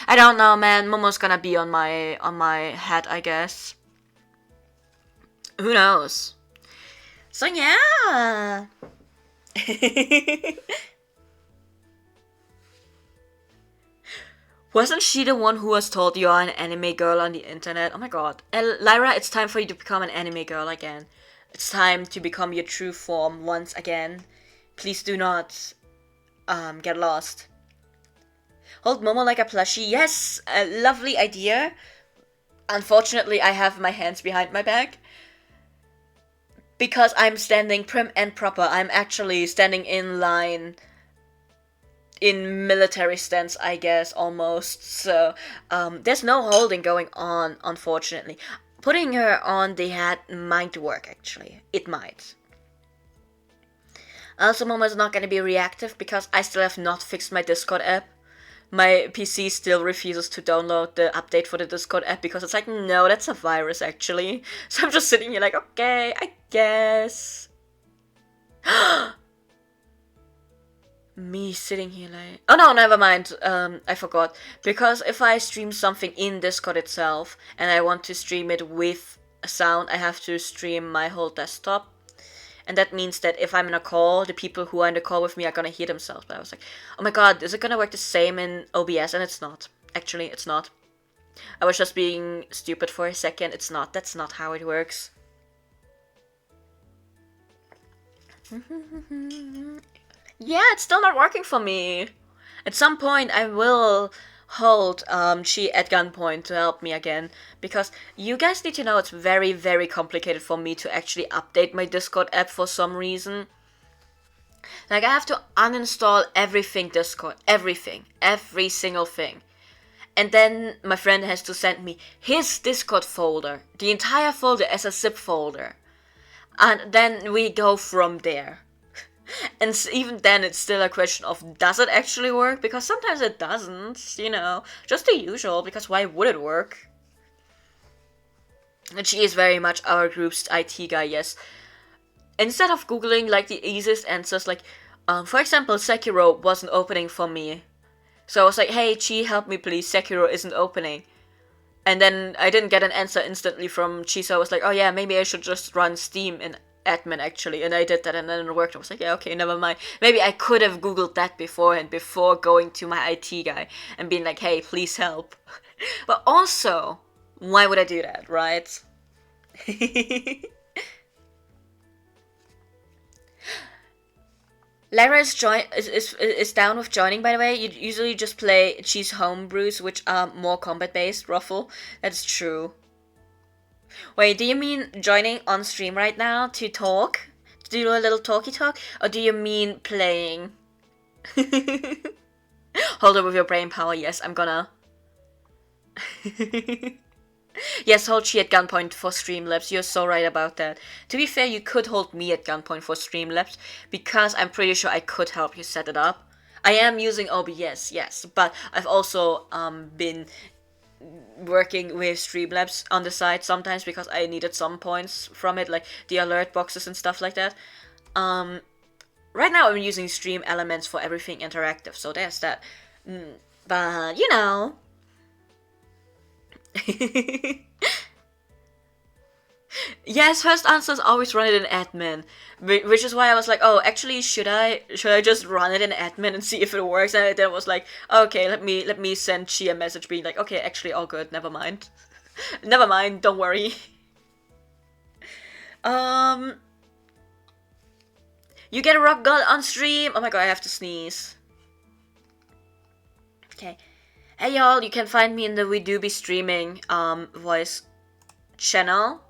I don't know, man. Momo's gonna be on my head, I guess. Who knows? So yeah. Wasn't she the one who was told you are an anime girl on the internet? Oh my god. Lyra, it's time for you to become an anime girl again. It's time to become your true form once again. Please do not get lost. Hold Momo like a plushie. Yes, a lovely idea. Unfortunately, I have my hands behind my back. Because I'm standing prim and proper. I'm actually standing in line. In military stance, I guess, almost. So, there's no holding going on, unfortunately. Putting her on the hat might work, actually. It might. Also, Momo is not going to be reactive because I still have not fixed my Discord app. My PC still refuses to download the update for the Discord app because it's like, no, that's a virus, actually. So I'm just sitting here like, okay, I guess. Me sitting here like... Oh no, never mind. I forgot. Because if I stream something in Discord itself and I want to stream it with sound, I have to stream my whole desktop. And that means that if I'm in a call, the people who are in the call with me are gonna hear themselves. But I was like, oh my god, is it gonna work the same in OBS? And it's not. Actually, it's not. I was just being stupid for a second. It's not. That's not how it works. Yeah, it's still not working for me. At some point, I will hold Chi at gunpoint to help me again, because you guys need to know it's very, very complicated for me to actually update my Discord app for some reason. Like, I have to uninstall everything Discord, everything, every single thing. And then my friend has to send me his Discord folder, the entire folder as a zip folder. And then we go from there. And even then, it's still a question of, does it actually work? Because sometimes it doesn't, you know. Just the usual, because why would it work? And she is very much our group's IT guy, yes. Instead of Googling, like, the easiest answers, like, for example, Sekiro wasn't opening for me. So I was like, hey, Chi, help me please, Sekiro isn't opening. And then I didn't get an answer instantly from Chi, so I was like, oh yeah, maybe I should just run Steam in admin actually, and I did that and then it worked. I was like, yeah, okay, never mind. Maybe I could have googled that beforehand, before going to my IT guy and being like, hey, please help. But also, why would I do that, right? Lara is down with joining, by the way. You usually just play Chi's homebrews, which are more combat based, Ruffle. That's true. Wait, do you mean joining on stream right now to talk? To do a little talky talk? Or do you mean playing? Hold up with your brain power, yes, I'm gonna. Yes, hold Chi at gunpoint for Streamlabs, you're so right about that. To be fair, you could hold me at gunpoint for Streamlabs, because I'm pretty sure I could help you set it up. I am using OBS, yes, but I've also been working with Streamlabs on the side sometimes because I needed some points from it, like the alert boxes and stuff like that. Right now I'm using Stream Elements for everything interactive, so there's that. But, you know. Yes, first answer is always run it in admin, which is why I was like, oh, actually, should I just run it in admin and see if it works? And then it was like, okay, let me send Chi a message being like, okay, actually, all good, never mind, never mind, don't worry. You get a rock god on stream. Oh my god, I have to sneeze. Okay. Hey y'all, you can find me in the We Do Be Streaming voice channel.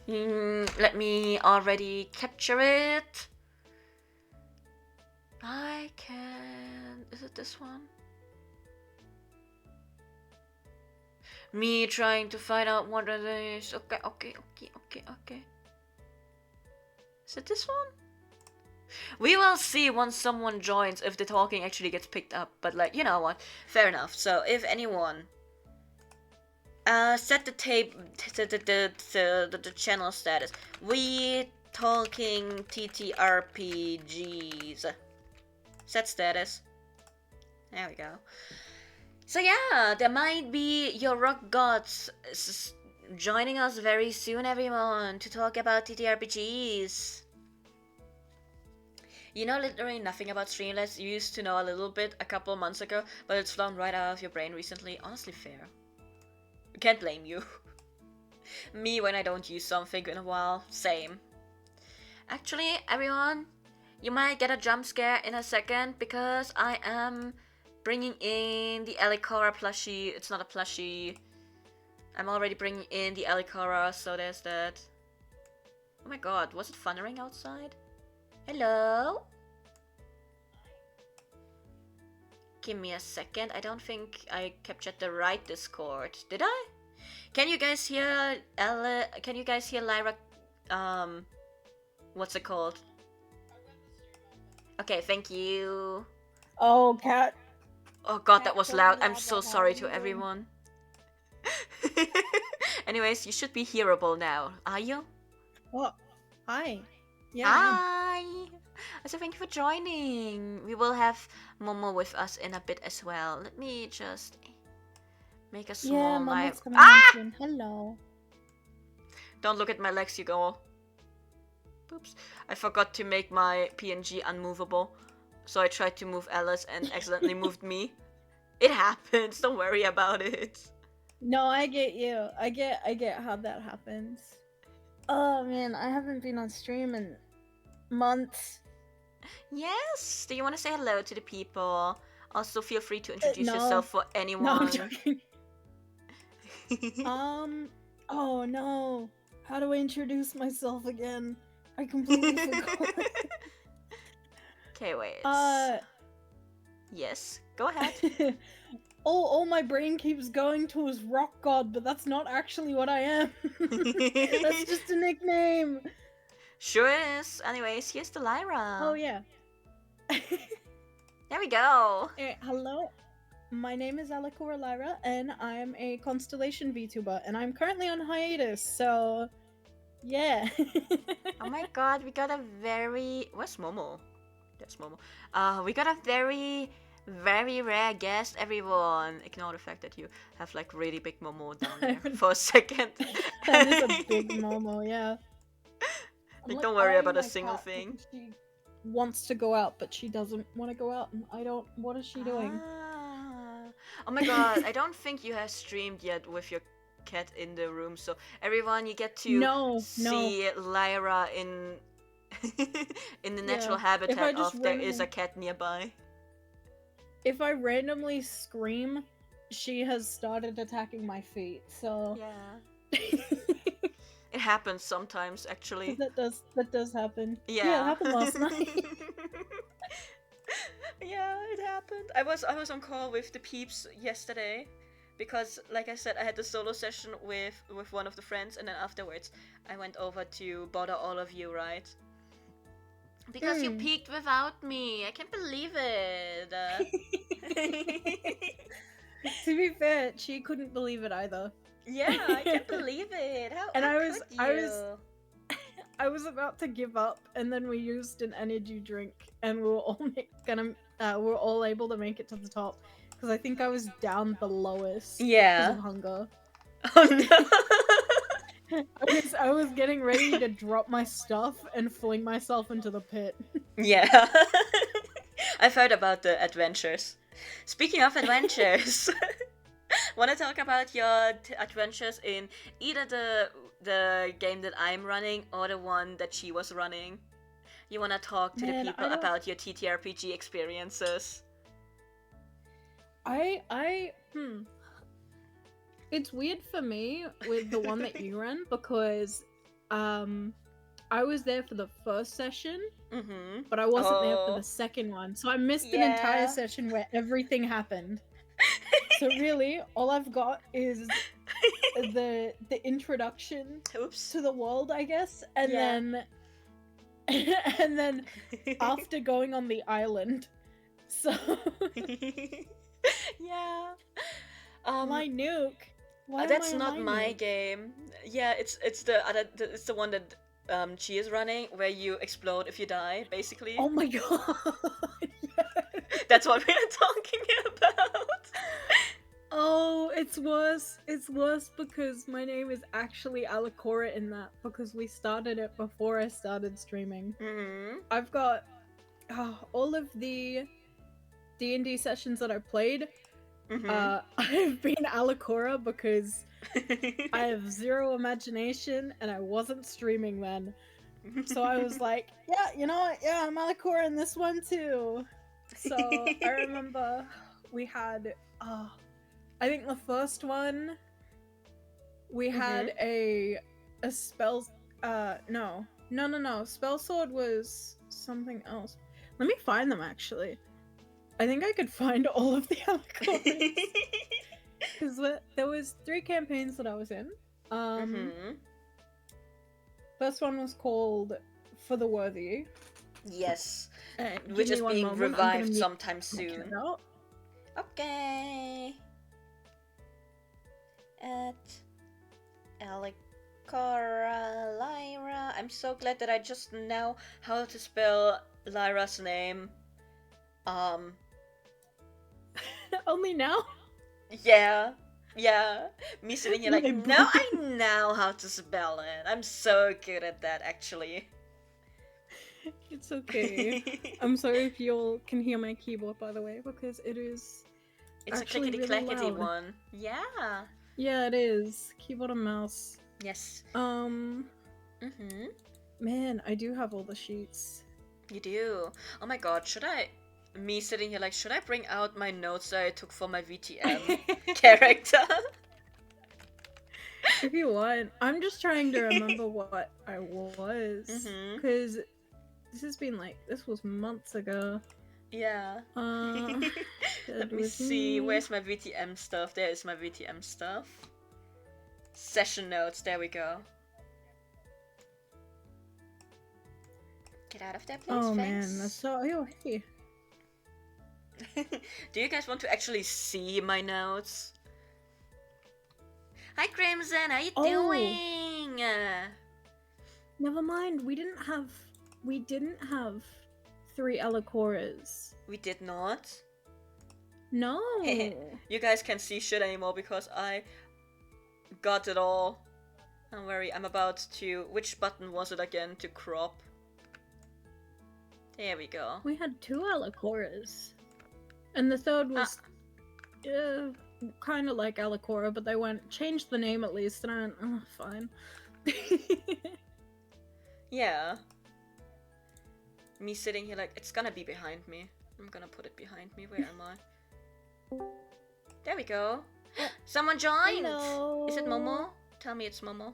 Let me already capture it. I can... Is it this one? Me trying to find out what it is. Okay. Is it this one? We will see once someone joins if the talking actually gets picked up. But like, you know what? Fair enough. So if anyone... set the the channel status. We talking TTRPGs. Set status. There we go. So yeah, there might be your rock gods joining us very soon, everyone, to talk about TTRPGs. You know literally nothing about Streamlabs. You used to know a little bit a couple months ago, but it's flown right out of your brain recently. Honestly, fair. Can't blame you. Me when I don't use something in a while. Same. Actually, everyone, you might get a jump scare in a second because I am bringing in the Alicora plushie. It's not a plushie. I'm already bringing in the Alicora, so there's that. Oh my god, was it thundering outside? Hello? Give me a second. I don't think I captured the right Discord. Did I? Can you guys hear can you guys hear Lyra? What's it called? Okay, thank you. Oh, cat. Oh god, that was loud. I'm so sorry to everyone. Anyways, you should be hearable now. Are you? What? Hi. Yeah. Hi. Hi! So thank you for joining. We will have Momo with us in a bit as well. Let me just make a small live. Momo's coming on soon. Hello. Don't look at my legs, you go. Oops. I forgot to make my PNG unmovable. So I tried to move Alice and accidentally moved me. It happens, don't worry about it. No, I get you. I get how that happens. Oh man, I haven't been on stream in months. Yes! Do you want to say hello to the people? Also, feel free to introduce No. yourself for anyone. No, I'm joking. Oh no. How do I introduce myself again? I completely forgot. Okay, wait. Yes, go ahead. Oh, my brain keeps going towards Rock God, but that's not actually what I am. That's just a nickname. Sure it is. Anyways, here's the Lyra. Oh yeah. There we go. Hello. My name is Alakora Lyra, and I'm a Constellation VTuber, and I'm currently on hiatus, so yeah. Oh my god, we got a very... Where's Momo? That's Momo. We got a very rare guest, everyone. Ignore the fact that you have like really big Momo down there for a second. That is a big Momo, yeah. Like, don't worry about a single thing. She wants to go out, but she doesn't want to go out, and I don't... What is she doing? Oh my god, I don't think you have streamed yet with your cat in the room, so everyone, you get to see Lyra in in the natural habitat of there is a cat nearby. If I randomly scream, she has started attacking my feet, so... Yeah. It happens sometimes, actually. That does happen. Yeah. Yeah, it happened last night. Yeah, it happened. I was on call with the peeps yesterday because, like I said, I had the solo session with one of the friends, and then afterwards I went over to bother all of you, right? Because you peeked without me. I can't believe it. To be fair, she couldn't believe it either. Yeah, I can't believe it. How could you? I was about to give up, and then we used an energy drink, and we were all able to make it to the top, because I think I was down the lowest because of hunger. Oh no! I was getting ready to drop my stuff and fling myself into the pit. Yeah. I've heard about the adventures. Speaking of adventures, want to talk about your adventures in either the game that I'm running or the one that she was running? You want to talk to the people about your TTRPG experiences? It's weird for me with the one that you ran because I was there for the first session, but I wasn't there for the second one, so I missed an entire session where everything happened. So really, all I've got is the introduction to the world, I guess, and then after going on the island. So yeah. My nuke. That's not my game. Yeah, it's the one that she is running, where you explode if you die, basically. Oh my god. That's what we are talking about. Oh, it's worse. It's worse because my name is actually Alakora in that, because we started it before I started streaming. I've got all of the D&D sessions that I played. I've been Alakora because I have zero imagination and I wasn't streaming then. So I was like, yeah, you know what? Yeah, I'm Alakora in this one too. So I remember we had, I think the first one, we had a spell, no. Spell sword was something else. Let me find them actually. I think I could find all of the Alakoras. Because there was 3 campaigns that I was in. First one was called For the Worthy. Yes. Which is being revived sometime soon. Okay. At Alec Cora, Lyra. I'm so glad that I just know how to spell Lyra's name. Only now? Yeah. Yeah. Me sitting here like, My now brain. I know how to spell it. I'm so good at that, actually. It's okay. I'm sorry if you can hear my keyboard, by the way, because it is It's actually a clickety really clackety loud. one. Yeah. Yeah, it is. Keyboard and mouse. Yes. Man, I do have all the sheets. You do. Oh my god, should I... Me sitting here like, should I bring out my notes that I took for my VTM character? If you want. I'm just trying to remember what I was. Because this has been like, this was months ago. Yeah. Let me see. Where's my VTM stuff? There is my VTM stuff. Session notes. There we go. Get out of there, please. Oh Thanks. man, that's so. Oh, hey. Do you guys want to actually see my notes? Hi, Crimson. How you doing? Never mind. We didn't have 3 Alacoras. We did not. No. You guys can't see shit anymore because I got it all. Don't worry, I'm about to... Which button was it again to crop? There we go. We had 2 Alacoras. And the third was kind of like Alacora, but they went, changed the name at least, and I went, oh, fine. Yeah. Me sitting here like, it's gonna be behind me. I'm gonna put it behind me. Where am I? There we go. Someone joined! Hello. Is it Momo? Tell me it's Momo.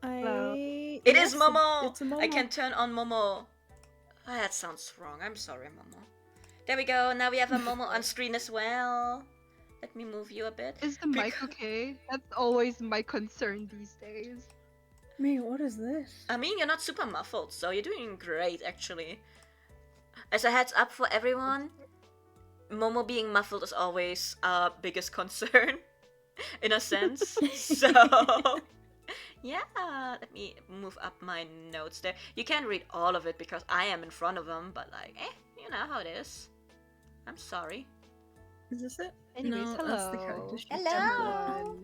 It is Momo! It's a Momo! I can turn on Momo. Oh, that sounds wrong. I'm sorry, Momo. There we go. Now we have a Momo on screen as well. Let me move you a bit. Is the mic okay? That's always my concern these days. Me, what is this? I mean, you're not super muffled, so you're doing great, actually. As a heads up for everyone, Momo being muffled is always our biggest concern, in a sense. So, yeah, let me move up my notes there. You can't read all of it because I am in front of them, but like, you know how it is. I'm sorry. Is this it? Anyways, No, hello. that's the character sheet. Hello.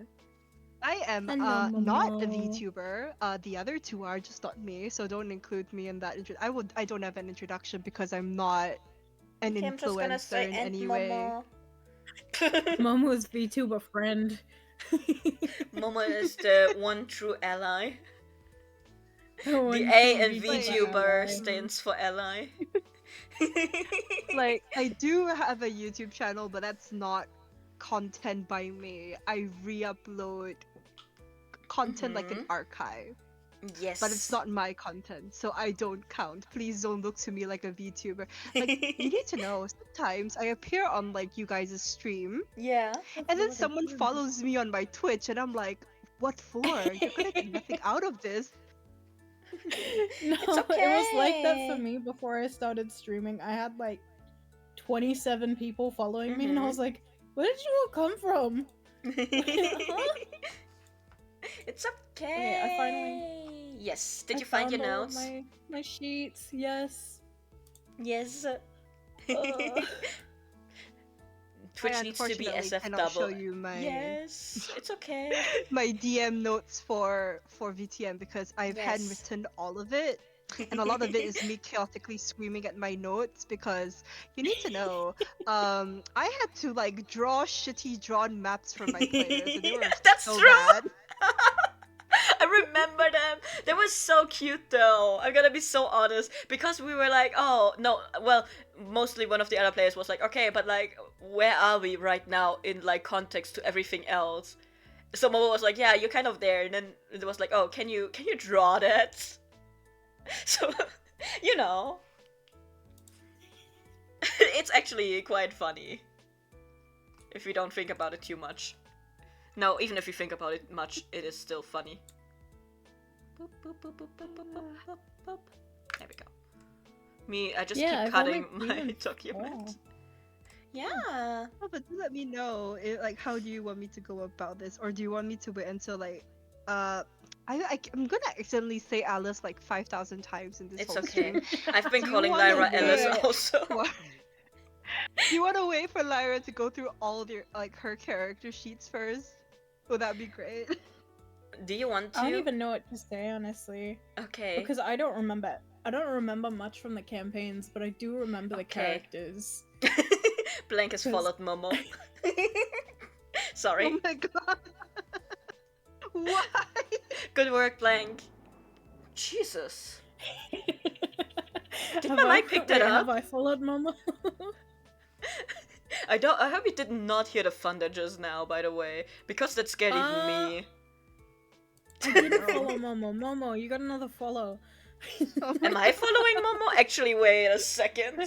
I am Hello, not a Momo. VTuber. The other 2 are, just not me. So don't include me in that. I don't have an introduction because I'm not an Okay, I'm just gonna influencer say in and any way. Momo. Momo's VTuber friend. Momo is the one true ally. One The A true in VTuber stands for ally. Like, I do have a YouTube channel, but that's not content by me. I re-upload content like an archive. Yes. But it's not my content, so I don't count. Please don't look to me like a VTuber. Like, you need to know, sometimes I appear on, like, you guys' stream, Yeah. and then someone follows me on my Twitch, and I'm like, what for? You're gonna get nothing out of this. No, It's okay. it was like that for me before I started streaming. I had like 27 people following me, and I was like, where did you all come from? It's okay. Okay, I finally... Yes. Did you find your found all of notes? My sheets, yes. Yes. Ugh. Twitch I needs to be unfortunately SF cannot double. show you my Yes, it's okay. my DM notes for VTM because I've handwritten all of it, and a lot of it is me chaotically screaming at my notes because you need to know, I had to like draw shitty drawn maps for my players, and they were That's so true. bad. I remember them. They were so cute though. I'm gonna be so honest. Because we were like, oh, no, well, mostly one of the other players was like, okay, but like, where are we right now in like context to everything else? So Momo was like, yeah, you're kind of there. And then it was like, oh, can you draw that? So, you know. It's actually quite funny. If you don't think about it too much. No, even if you think about it much, it is still funny. Boop, boop, boop, boop, boop, boop, boop, boop, boop. There we go. Me, I just keep cutting my document. Yeah. Oh, but do let me know, like, how do you want me to go about this, or do you want me to wait until like, I'm gonna accidentally say Alice like 5,000 times in this It's whole okay. stream. I've been Do you calling wanna Lyra Alice wait also. for Do you wanna wait for Lyra to go through all their like her character sheets first? Would that be great? Do you want to? I don't even know what to say, honestly. Okay. Because I don't remember. I don't remember much from the campaigns, but I do remember the characters. Blank has followed Momo. Sorry. Oh my god. Why? Good work, Blank. Jesus. Did Have my I- mic pick wait, that up? Have I followed Momo? I hope you did not hear the thunder just now, by the way, because that scared even me. I didn't follow Momo. Momo, you got another follow. Oh Am I following Momo? Actually, wait a second.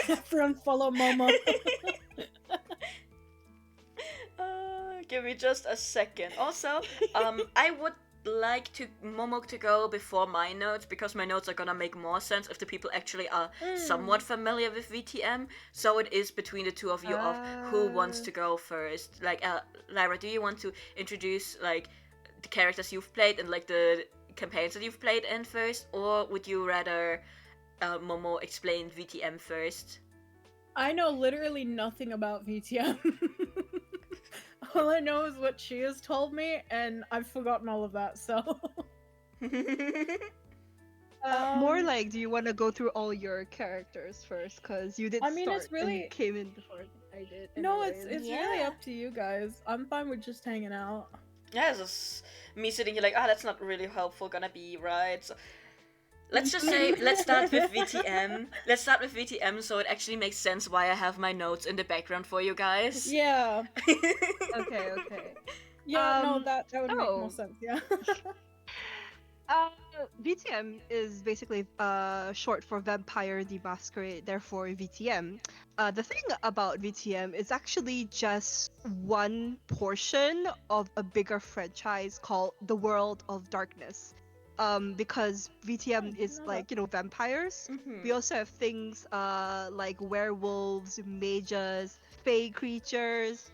Everyone follow Momo. Give me just a second. Also, I would like to Momo to go before my notes because my notes are gonna make more sense if the people actually are somewhat familiar with VTM. So it is between the two of you of who wants to go first. Like, Lyra, do you want to introduce like the characters you've played and like the campaigns that you've played in first, or would you rather Momo explain VTM first? I know literally nothing about VTM. All I know is what she has told me, and I've forgotten all of that, so. More like, do you want to go through all your characters first? Because you did I mean, start it's really... and you came in before I did. No, it's really up to you guys. I'm fine with just hanging out. Yeah, it's just me sitting here like, that's not really helpful gonna be, right? So, let's just say, let's start with VTM. Let's start with VTM so it actually makes sense why I have my notes in the background for you guys. Yeah. Okay. Yeah, no, that would make more sense, yeah. VTM is basically short for Vampire the Masquerade, therefore VTM. The thing about VTM is actually just one portion of a bigger franchise called the World of Darkness. Because VTM is like, vampires. We also have things like werewolves, mages, fey creatures,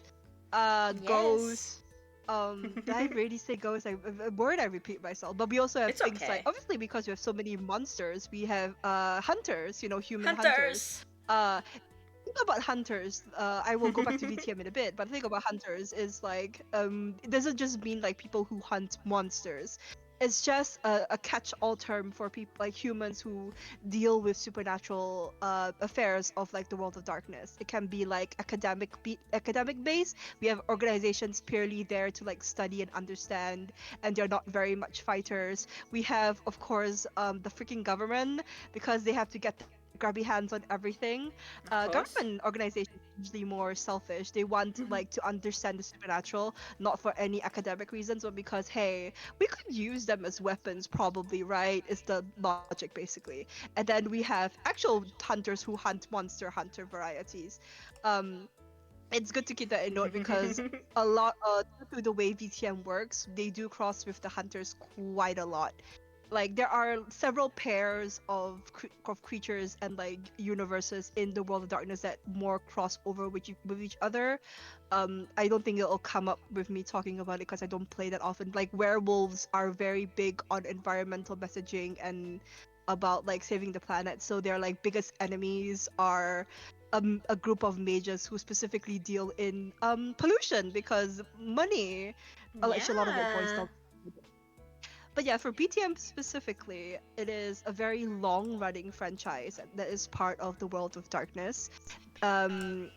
ghosts. Did I really say ghosts? A word I repeat myself. But we also have things like, obviously because we have so many monsters, we have hunters, human hunters. Think about hunters. I will go back to VTM in a bit, but the thing about hunters is like, it doesn't just mean like people who hunt monsters. It's just a catch-all term for people like humans who deal with supernatural affairs of like the world of darkness. It can be like academic based. We have organizations purely there to like study and understand, and they're not very much fighters. We have, of course, the freaking government because they have to get grabby hands on everything. Government organizations are usually more selfish. They want like to understand the supernatural, not for any academic reasons, but because hey, we could use them as weapons, probably, right? Is the logic basically. And then we have actual hunters who hunt monster hunter varieties. It's good to keep that in note because a lot due to the way VTM works, they do cross with the hunters quite a lot. Like there are several pairs of creatures and like universes in the world of darkness that more cross over with each other. I don't think it'll come up with me talking about it because I don't play that often. Like werewolves are very big on environmental messaging and about like saving the planet. So their like biggest enemies are a group of mages who specifically deal in pollution because money. Actually, a lot of it boils down. But yeah, for BTM specifically, it is a very long-running franchise that is part of the World of Darkness. I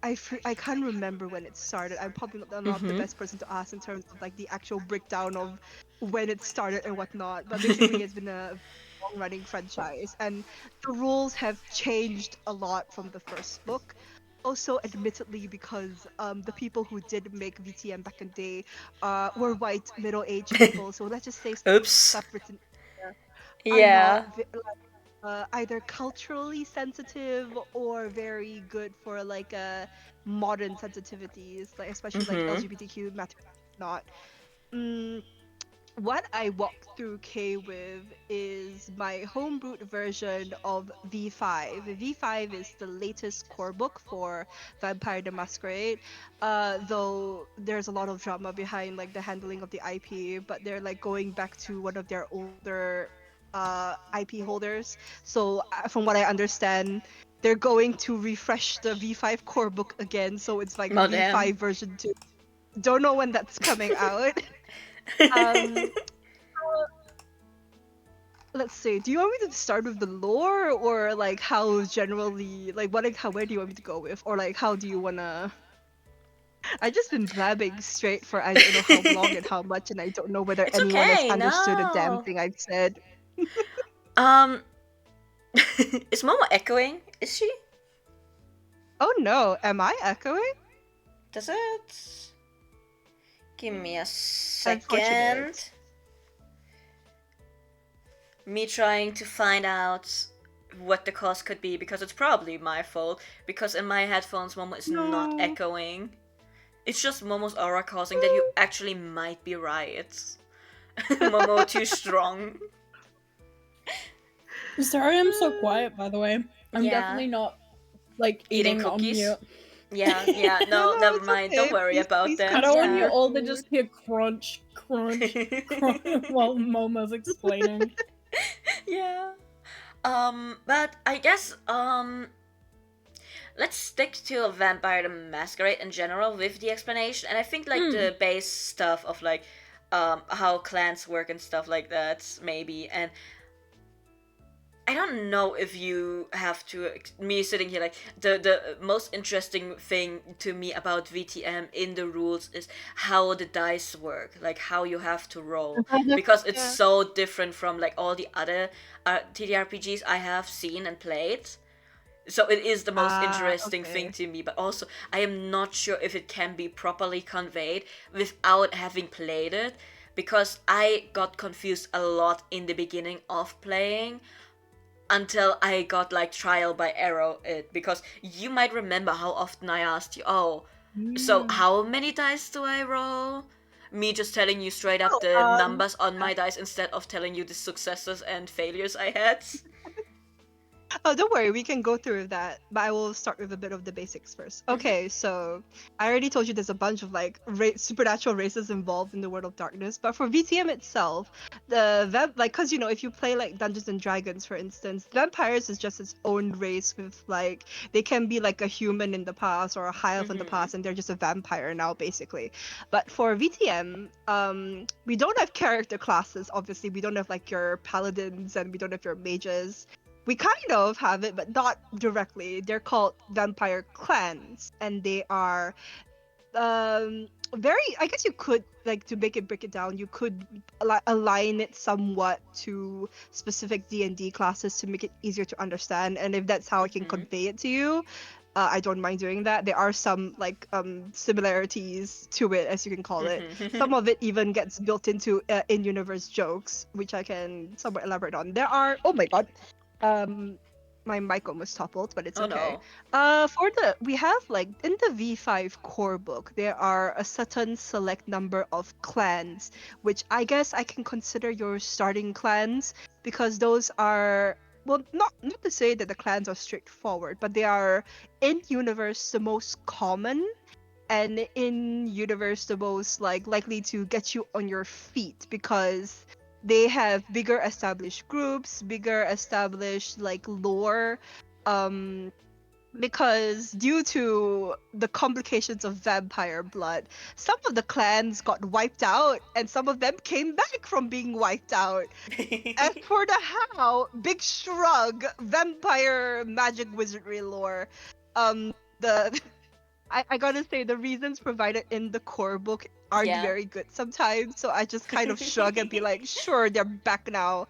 can't remember when it started. I'm probably not the best person to ask in terms of like the actual breakdown of when it started and whatnot. But basically, it's been a long-running franchise, and the rules have changed a lot from the first book. Also, admittedly, because the people who did make VTM back in the day were white middle-aged people. So let's just say stuff written there are not either culturally sensitive or very good for like modern sensitivities, like especially like LGBTQ matters. Not. what I walked through K with is my homebrewed version of V5. V5 is the latest core book for Vampire the Masquerade. Though there's a lot of drama behind like the handling of the IP, but they're like going back to one of their older IP holders. So from what I understand, they're going to refresh the V5 core book again. So it's like Oh, V5 damn. version 2. Don't know when that's coming out. um let's see. Do you want me to start with the lore or like how generally like what like how where do you want me to go with or like how do you wanna? I just been blabbing straight for I don't know how long and how much, and I don't know whether It's anyone has okay, understood a damn no. thing I've said. Um, is Momo echoing? Is she? Oh no, am I echoing? Does it? Give me a Unfortunate. second. Me trying to find out what the cause could be, because it's probably my fault, because in my headphones Momo is not No. echoing. It's just Momo's aura causing that. You actually might be right. Momo too strong. Sorry, I'm so quiet. By the way, I'm Yeah. definitely not like Eating eating on cookies? mute. Yeah, no, No, never it's mind. okay. Don't worry Please, about please that. I don't want consume you your all to food. just hear crunch, crunch, crunch while Momo's explaining. Yeah. But I guess, let's stick to a Vampire the Masquerade in general with the explanation, and I think like the base stuff of like how clans work and stuff like that, maybe. And I don't know if you have to, me sitting here, like the most interesting thing to me about VTM in the rules is how the dice work, like how you have to roll, because it's Yeah. so different from like all the other TTRPGs I have seen and played. So it is the most interesting thing Okay. to me, but also I am not sure if it can be properly conveyed without having played it, because I got confused a lot in the beginning of playing until I got like trial by error it, because you might remember how often I asked you, oh, so how many dice do I roll? Me just telling you straight up Oh, the numbers on my dice instead of telling you the successes and failures I had. Oh, don't worry, we can go through that, but I will start with a bit of the basics first. Okay, so I already told you there's a bunch of like supernatural races involved in the World of Darkness, but for VTM itself, like, cause you know, if you play like Dungeons and Dragons, for instance, vampires is just its own race with like they can be like a human in the past or a high elf in the past, and they're just a vampire now, basically. But for VTM, we don't have character classes. Obviously, we don't have like your paladins and we don't have your mages. We kind of have it, but not directly. They're called vampire clans, and they are very. I guess you could like to make it break it down. You could align it somewhat to specific D&D classes to make it easier to understand. And if that's how I can convey it to you, I don't mind doing that. There are some like similarities to it, as you can call it. Some of it even gets built into in-universe jokes, which I can somewhat elaborate on. There are. Oh my god. My mic almost toppled, but it's Oh okay. no. We have like in the V5 core book, there are a certain select number of clans, which I guess I can consider your starting clans, because those are, well, not to say that the clans are straightforward, but they are in universe the most common, and in universe the most like likely to get you on your feet, because they have bigger established groups, bigger established like lore, um because due to the complications of vampire blood, some of the clans got wiped out and some of them came back from being wiped out. As for the how, big shrug, vampire magic wizardry lore. The I gotta say, the reasons provided in the core book aren't Yeah. very good sometimes, so I just kind of shrug and be like, sure, they're back now.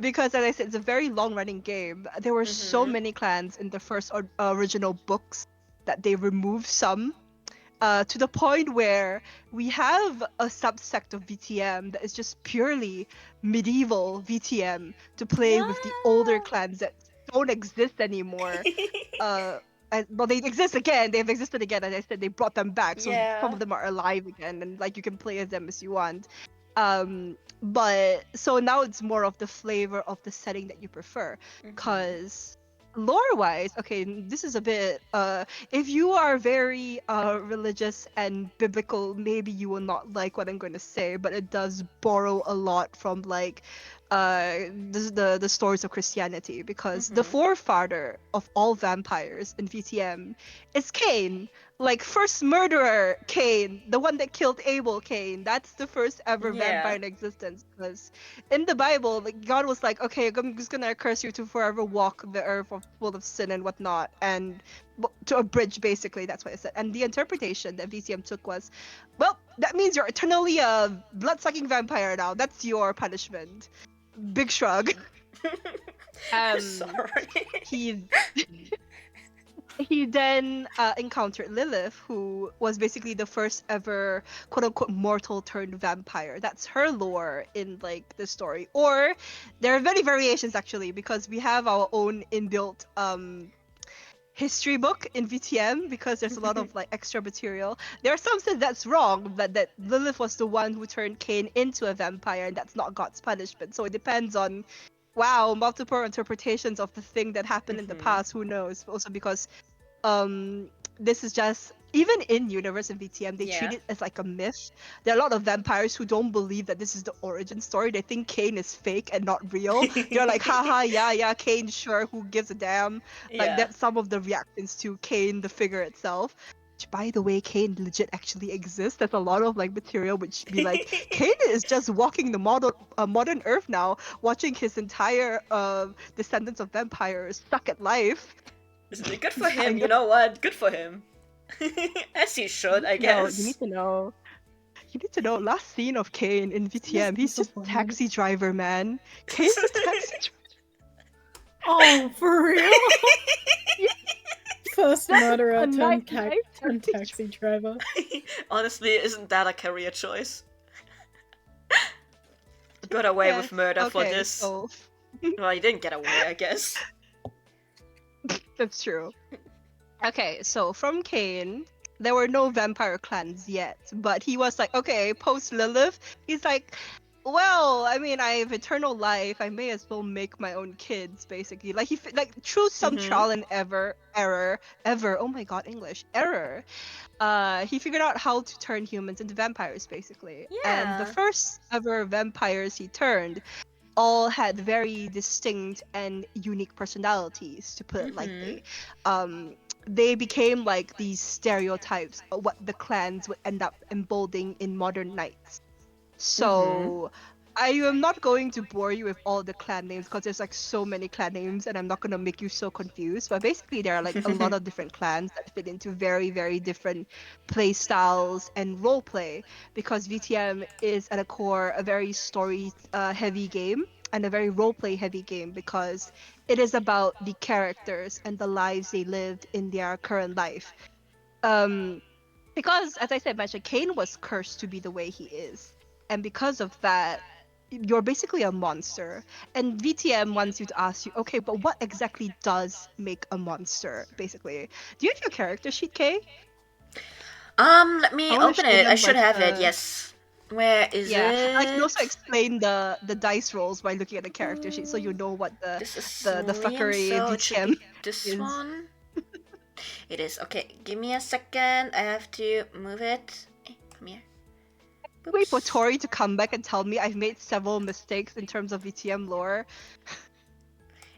Because, as I said, it's a very long running game. There were so many clans in the first original books that they removed some. To the point where we have a subsect of VTM that is just purely medieval VTM to play with the older clans that don't exist anymore. Well, they exist again. They've existed again. As I said, they brought them back, so some Yeah. of them are alive again, and like you can play as them as you want. But so now it's more of the flavor of the setting that you prefer, because lore wise, okay, this is a bit if you are very religious and biblical, maybe you will not like what I'm going to say, but it does borrow a lot from like the stories of Christianity, because the forefather of all vampires in VTM is Cain. Like, first murderer Cain, the one that killed Abel Cain. That's the first ever vampire in existence. Because in the Bible, like, God was like, okay, I'm just gonna curse you to forever walk the earth full of sin and whatnot, and to a bridge, basically. That's what it said. And the interpretation that VCM took was, well, that means you're eternally a blood-sucking vampire now. That's your punishment. Big shrug. Sorry. He then encountered Lilith, who was basically the first ever quote-unquote mortal turned vampire. That's her lore in like the story. Or there are many variations actually, because we have our own inbuilt history book in VTM, because there's a lot of like extra material. There are some says that's wrong, that Lilith was the one who turned Cain into a vampire, and that's not God's punishment. So it depends on multiple interpretations of the thing that happened in the past. Who knows? Also because this is just, even in universe and VTM, they treat it as like a myth. There are a lot of vampires who don't believe that this is the origin story. They think Cain is fake and not real. They're like, haha, yeah, Cain, sure, who gives a damn? Like, that's some of the reactions to Cain, the figure itself. Which, by the way, Cain legit actually exists. There's a lot of like material which be like, Cain is just walking the modern Earth now, watching his entire descendants of vampires suck at life. Good for him, you know what? Good for him. As he should, I guess. You need to know. Last scene of Cain in VTM, he's just a taxi driver, man. Cain's a taxi driver. Oh, for real? First murderer turned taxi driver. Honestly, isn't that a career choice? Got away with murder for this. So... Well, he didn't get away, I guess. That's true. Okay, so from Cain, there were no vampire clans yet, but he was like, okay, post Lilith, he's like, well, I mean, I have eternal life, I may as well make my own kids, basically. Like, he, like, through some trial and error, oh my god, English, error, he figured out how to turn humans into vampires, basically. And the first ever vampires he turned all had very distinct and unique personalities, to put it lightly. They became like these stereotypes of what the clans would end up embodying in modern knights. So I am not going to bore you with all the clan names, because there's like so many clan names, and I'm not going to make you so confused. But basically there are like a lot of different clans that fit into very, very different play styles and role play, because VTM is at a core a very story heavy game and a very roleplay heavy game, because it is about the characters and the lives they lived in their current life. Because, as I said, Cain was cursed to be the way he is. And because of that, you're basically a monster. And VTM wants you to ask you, okay, but what exactly does make a monster, basically? Do you have your character sheet, Kay? Let me open it. I should have it, yes. Where is it? I can also explain the dice rolls by looking at the character sheet, so you know what the fuckery VTM this is. One. It is. Okay, give me a second. I have to move it. Hey, come here. Wait for Tori to come back and tell me I've made several mistakes in terms of VTM lore.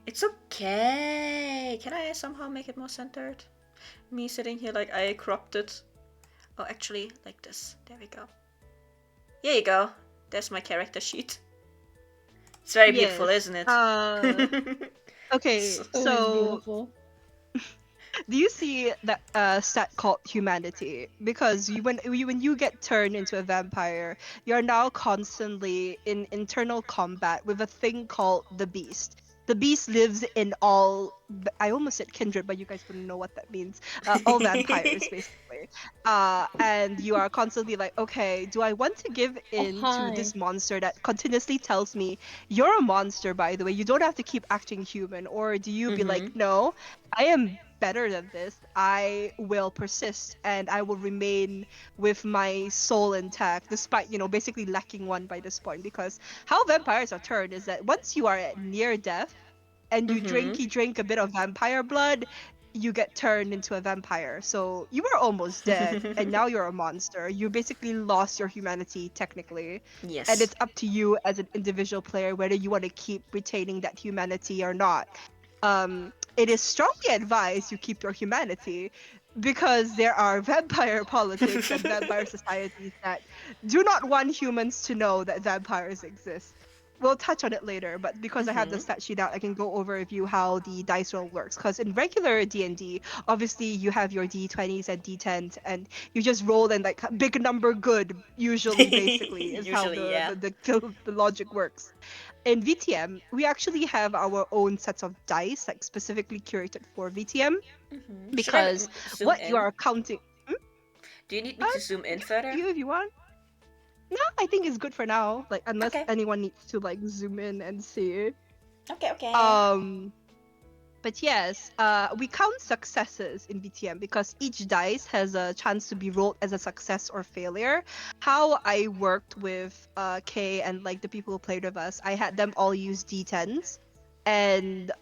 It's okay. Can I somehow make it more centered? Me sitting here like I cropped it. Oh, actually, like this. There we go. Here you go. There's my character sheet. It's very beautiful, isn't it? Okay, so do you see that stat called humanity? Because when you get turned into a vampire, you're now constantly in internal combat with a thing called the beast. The beast lives in all, I almost said kindred, but you guys wouldn't know what that means. All vampires, basically. And you are constantly like, okay, do I want to give in to this monster that continuously tells me, you're a monster, by the way, you don't have to keep acting human? Or do you be like, no, I am better than this, I will persist and I will remain with my soul intact, despite, basically lacking one by this point. Because how vampires are turned is that once you are at near death and you drink a bit of vampire blood, you get turned into a vampire. So you were almost dead, and now you're a monster. You basically lost your humanity, technically. And Yes. it's up to you as an individual player whether you want to keep retaining that humanity or not. It is strongly advised you keep your humanity because there are vampire politics and vampire societies that do not want humans to know that vampires exist. We'll touch on it later, but because I have the stat sheet out, I can go over with you how the dice roll works. Because in regular D&D, obviously you have your D20s and D10s, and you just roll and like big number good. Usually, basically, is how Usually, yeah. the logic works. In VTM, we actually have our own sets of dice, like specifically curated for VTM, Should I because zoom what you in? are counting. Do you need me to zoom in further? You if you want. No, I think it's good for now. Like unless Okay. anyone needs to like zoom in and see. Okay, okay. But yes, we count successes in VTM because each dice has a chance to be rolled as a success or failure. How I worked with Kay and like the people who played with us, I had them all use D10s, and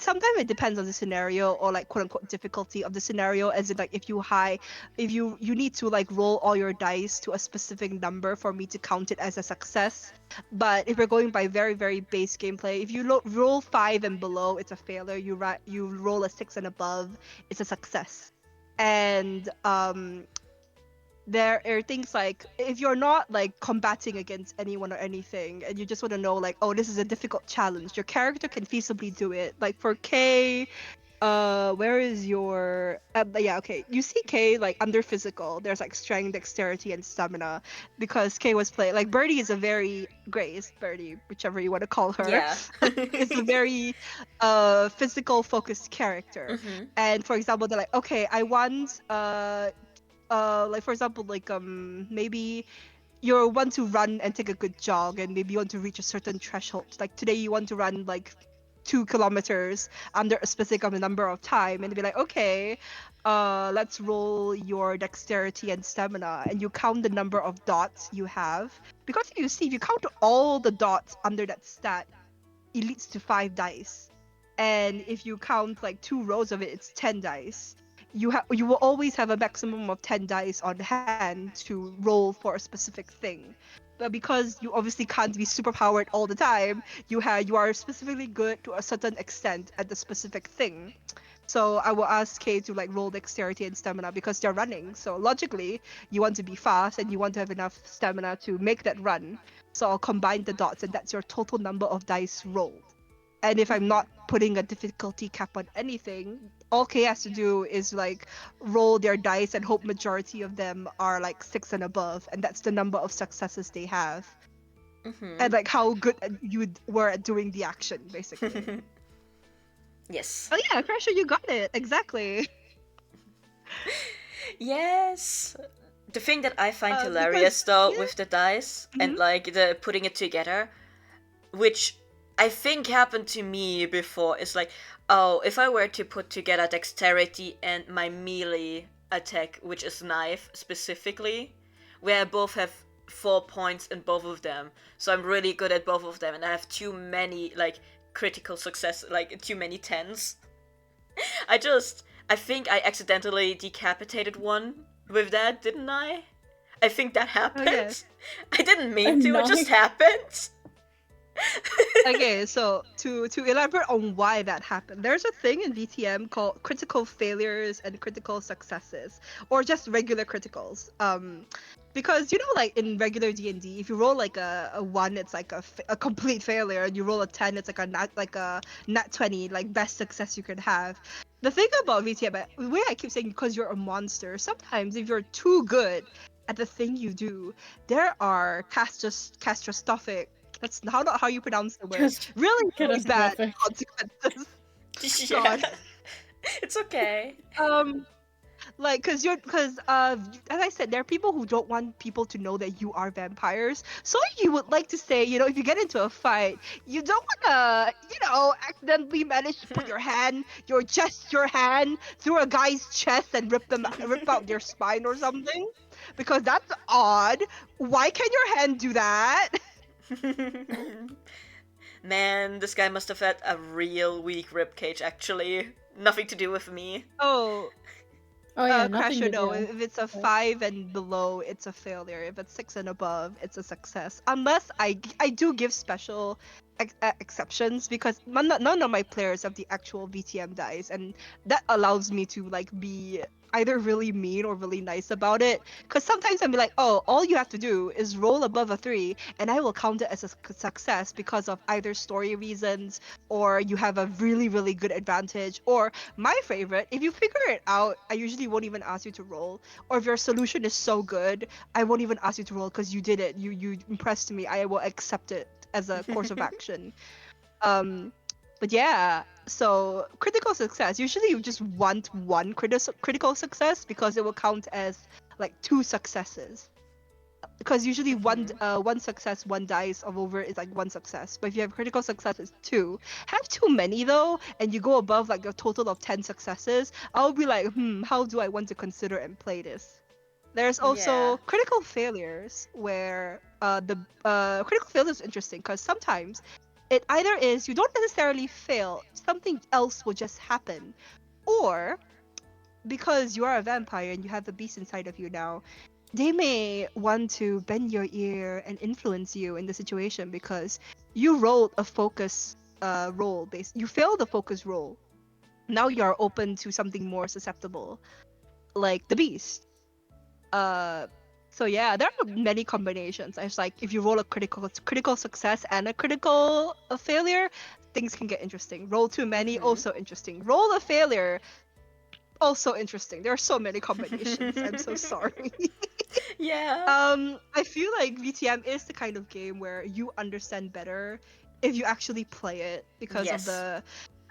sometimes it depends on the scenario or like quote unquote difficulty of the scenario, as in like if you need to like roll all your dice to a specific number for me to count it as a success. But if we're going by very very base gameplay, if you roll 5 and below, it's a failure. You roll a 6 and above, it's a success. And there are things like if you're not like combating against anyone or anything and you just want to know like, oh, this is a difficult challenge, your character can feasibly do it. Like for Kay, where is your yeah, okay, you see Kay like under physical, there's like strength, dexterity, and stamina, because Kay was playing like Birdie is a very Grace, Birdie, whichever you want to call her. Yeah. It's a very physical focused character. And for example, they're like, okay, I want like for example, like maybe you want to run and take a good jog, and maybe you want to reach a certain threshold. Like today you want to run like 2 kilometers under a specific number of time, and be like, okay, let's roll your dexterity and stamina, and you count the number of dots you have, because if you count all the dots under that stat, it leads to 5 dice. And if you count like 2 rows of it, it's 10 dice. You will always have a maximum of 10 dice on hand to roll for a specific thing. But because you obviously can't be super powered all the time, you are specifically good to a certain extent at the specific thing. So I will ask Kay to like roll dexterity and stamina because they're running. So logically, you want to be fast and you want to have enough stamina to make that run. So I'll combine the dots, and that's your total number of dice rolled. And if I'm not putting a difficulty cap on anything, all Kay has to do is like roll their dice and hope majority of them are like 6 and above, and that's the number of successes they have. And like how good you were at doing the action, basically. Yes. Oh yeah, Crasher, you got it. Exactly. Yes. The thing that I find hilarious though with the dice and like the putting it together, which I think happened to me before, is like, oh, if I were to put together dexterity and my melee attack, which is knife specifically, where I both have 4 points in both of them, so I'm really good at both of them, and I have too many like critical success, like too many 10s. I think I accidentally decapitated one with that, didn't I? I think that happened. Oh, yes. I didn't mean to, it just happened. Okay, so to elaborate on why that happened, there's a thing in VTM called critical failures and critical successes, or just regular criticals. Because like in regular D&D, if you roll like a 1, it's like a complete failure, and you roll a 10, it's like a nat 20, like best success you could have. The thing about VTM, the way I keep saying because you're a monster, sometimes if you're too good at the thing you do, there are catastrophic. That's not how you pronounce the word. Really, really bad consequences. Yeah. It's okay. Like, because as I said, there are people who don't want people to know that you are vampires. So you would like to say, if you get into a fight, you don't wanna, accidentally manage to put your hand through a guy's chest and rip out their spine or something, because that's odd. Why can your hand do that? Man, this guy must have had a real weak ribcage, actually. Nothing to do with me. Oh, Oh yeah, nothing Crasher, to no. do. If it's a 5 and below, it's a failure. If it's 6 and above, it's a success. Unless I do give special exceptions, because none of my players have the actual VTM dice, and that allows me to like be either really mean or really nice about it. Because sometimes I'm like, oh, all you have to do is roll above a 3, and I will count it as a success because of either story reasons, or you have a really really good advantage, or my favorite, if you figure it out, I usually won't even ask you to roll. Or if your solution is so good, I won't even ask you to roll because you did it. You impressed me. I will accept it as a course of action. Um, but yeah, so critical success. Usually you just want one critical success because it will count as like 2 successes. Because usually one success, one dice of over is like 1 success. But if you have critical success, it's 2. Have too many though, and you go above like a total of 10 successes, I'll be like, how do I want to consider and play this? There's Yeah. also critical failures, where the critical failure is interesting because sometimes it either is you don't necessarily fail, something else will just happen, or because you are a vampire and you have the beast inside of you now, they may want to bend your ear and influence you in the situation because you rolled a focus roll based. You failed the focus roll. Now you are open to something more susceptible, like the beast. Uh, so yeah, there are many combinations. It's like if you roll a critical success and a critical failure, things can get interesting. Roll too many, also interesting. Roll a failure, also interesting. There are so many combinations. I'm so sorry. Yeah. I feel like VTM is the kind of game where you understand better if you actually play it because of Yes. the,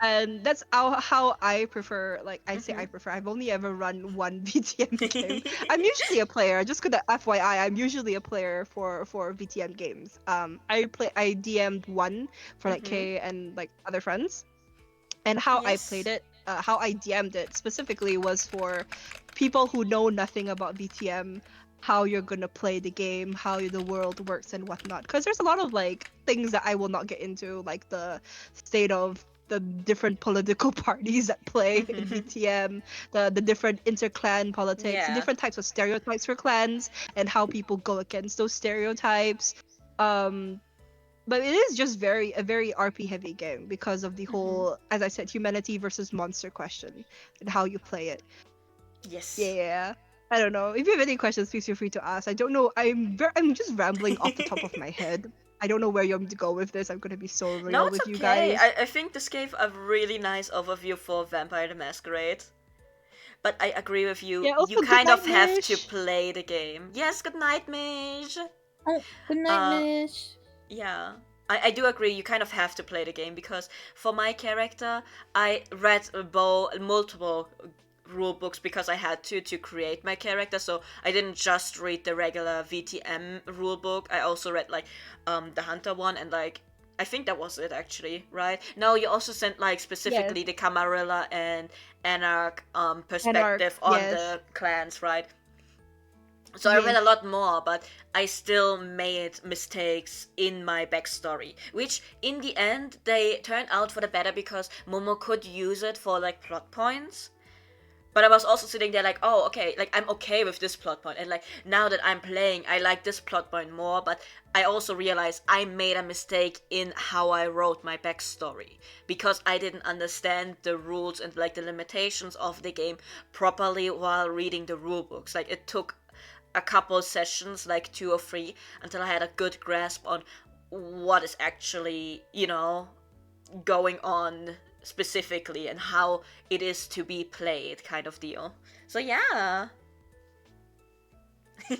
and that's how I prefer. Like I say, I prefer. I've only ever run one VTM game. I'm usually a player. Just gonna FYI, I'm usually a player for VTM games. I DM'd one for like Kay and like other friends, and how I played Yes. it, how I DM'd it specifically was for people who know nothing about VTM, how you're gonna play the game, how the world works and whatnot. Because there's a lot of like things that I will not get into, like the state of the different political parties that play in VTM, the different interclan politics, the Yeah. different types of stereotypes for clans, and how people go against those stereotypes. Um, but it is just a very RP heavy game because of the whole, as I said, humanity versus monster question and how you play it. Yes. Yeah. I don't know. If you have any questions, please feel free to ask. I don't know. I'm just rambling off the top of my head. I don't know where you want me to go with this. I'm gonna be so No, real it's with you okay. guys. I think this gave a really nice overview for Vampire the Masquerade. But I agree with you. Yeah. You Also, good kind night, of have to Mish. play the game. Yes, good night, Mish. Oh, good night, Uh, Mish. yeah. I do agree, you kind of have to play the game because for my character, I read multiple rule books because I had to create my character. So I didn't just read the regular VTM rule book. I also read like the Hunter one and like I think that was it actually, right? No, you also sent like Yes. specifically the Camarilla and Anarch Anarch. perspective on Yes. the clans, right? So I read Yes. a lot more, but I still made mistakes in my backstory, which in the end they turned out for the better because Momo could use it for like plot points. But I was also sitting there like, oh, okay, like I'm okay with this plot point, and like now that I'm playing, I like this plot point more. But I also realized I made a mistake in how I wrote my backstory because I didn't understand the rules and like the limitations of the game properly while reading the rule books. Like it took a couple sessions, like 2 or 3, until I had a good grasp on what is actually, going on specifically and how it is to be played, kind of deal. So, yeah.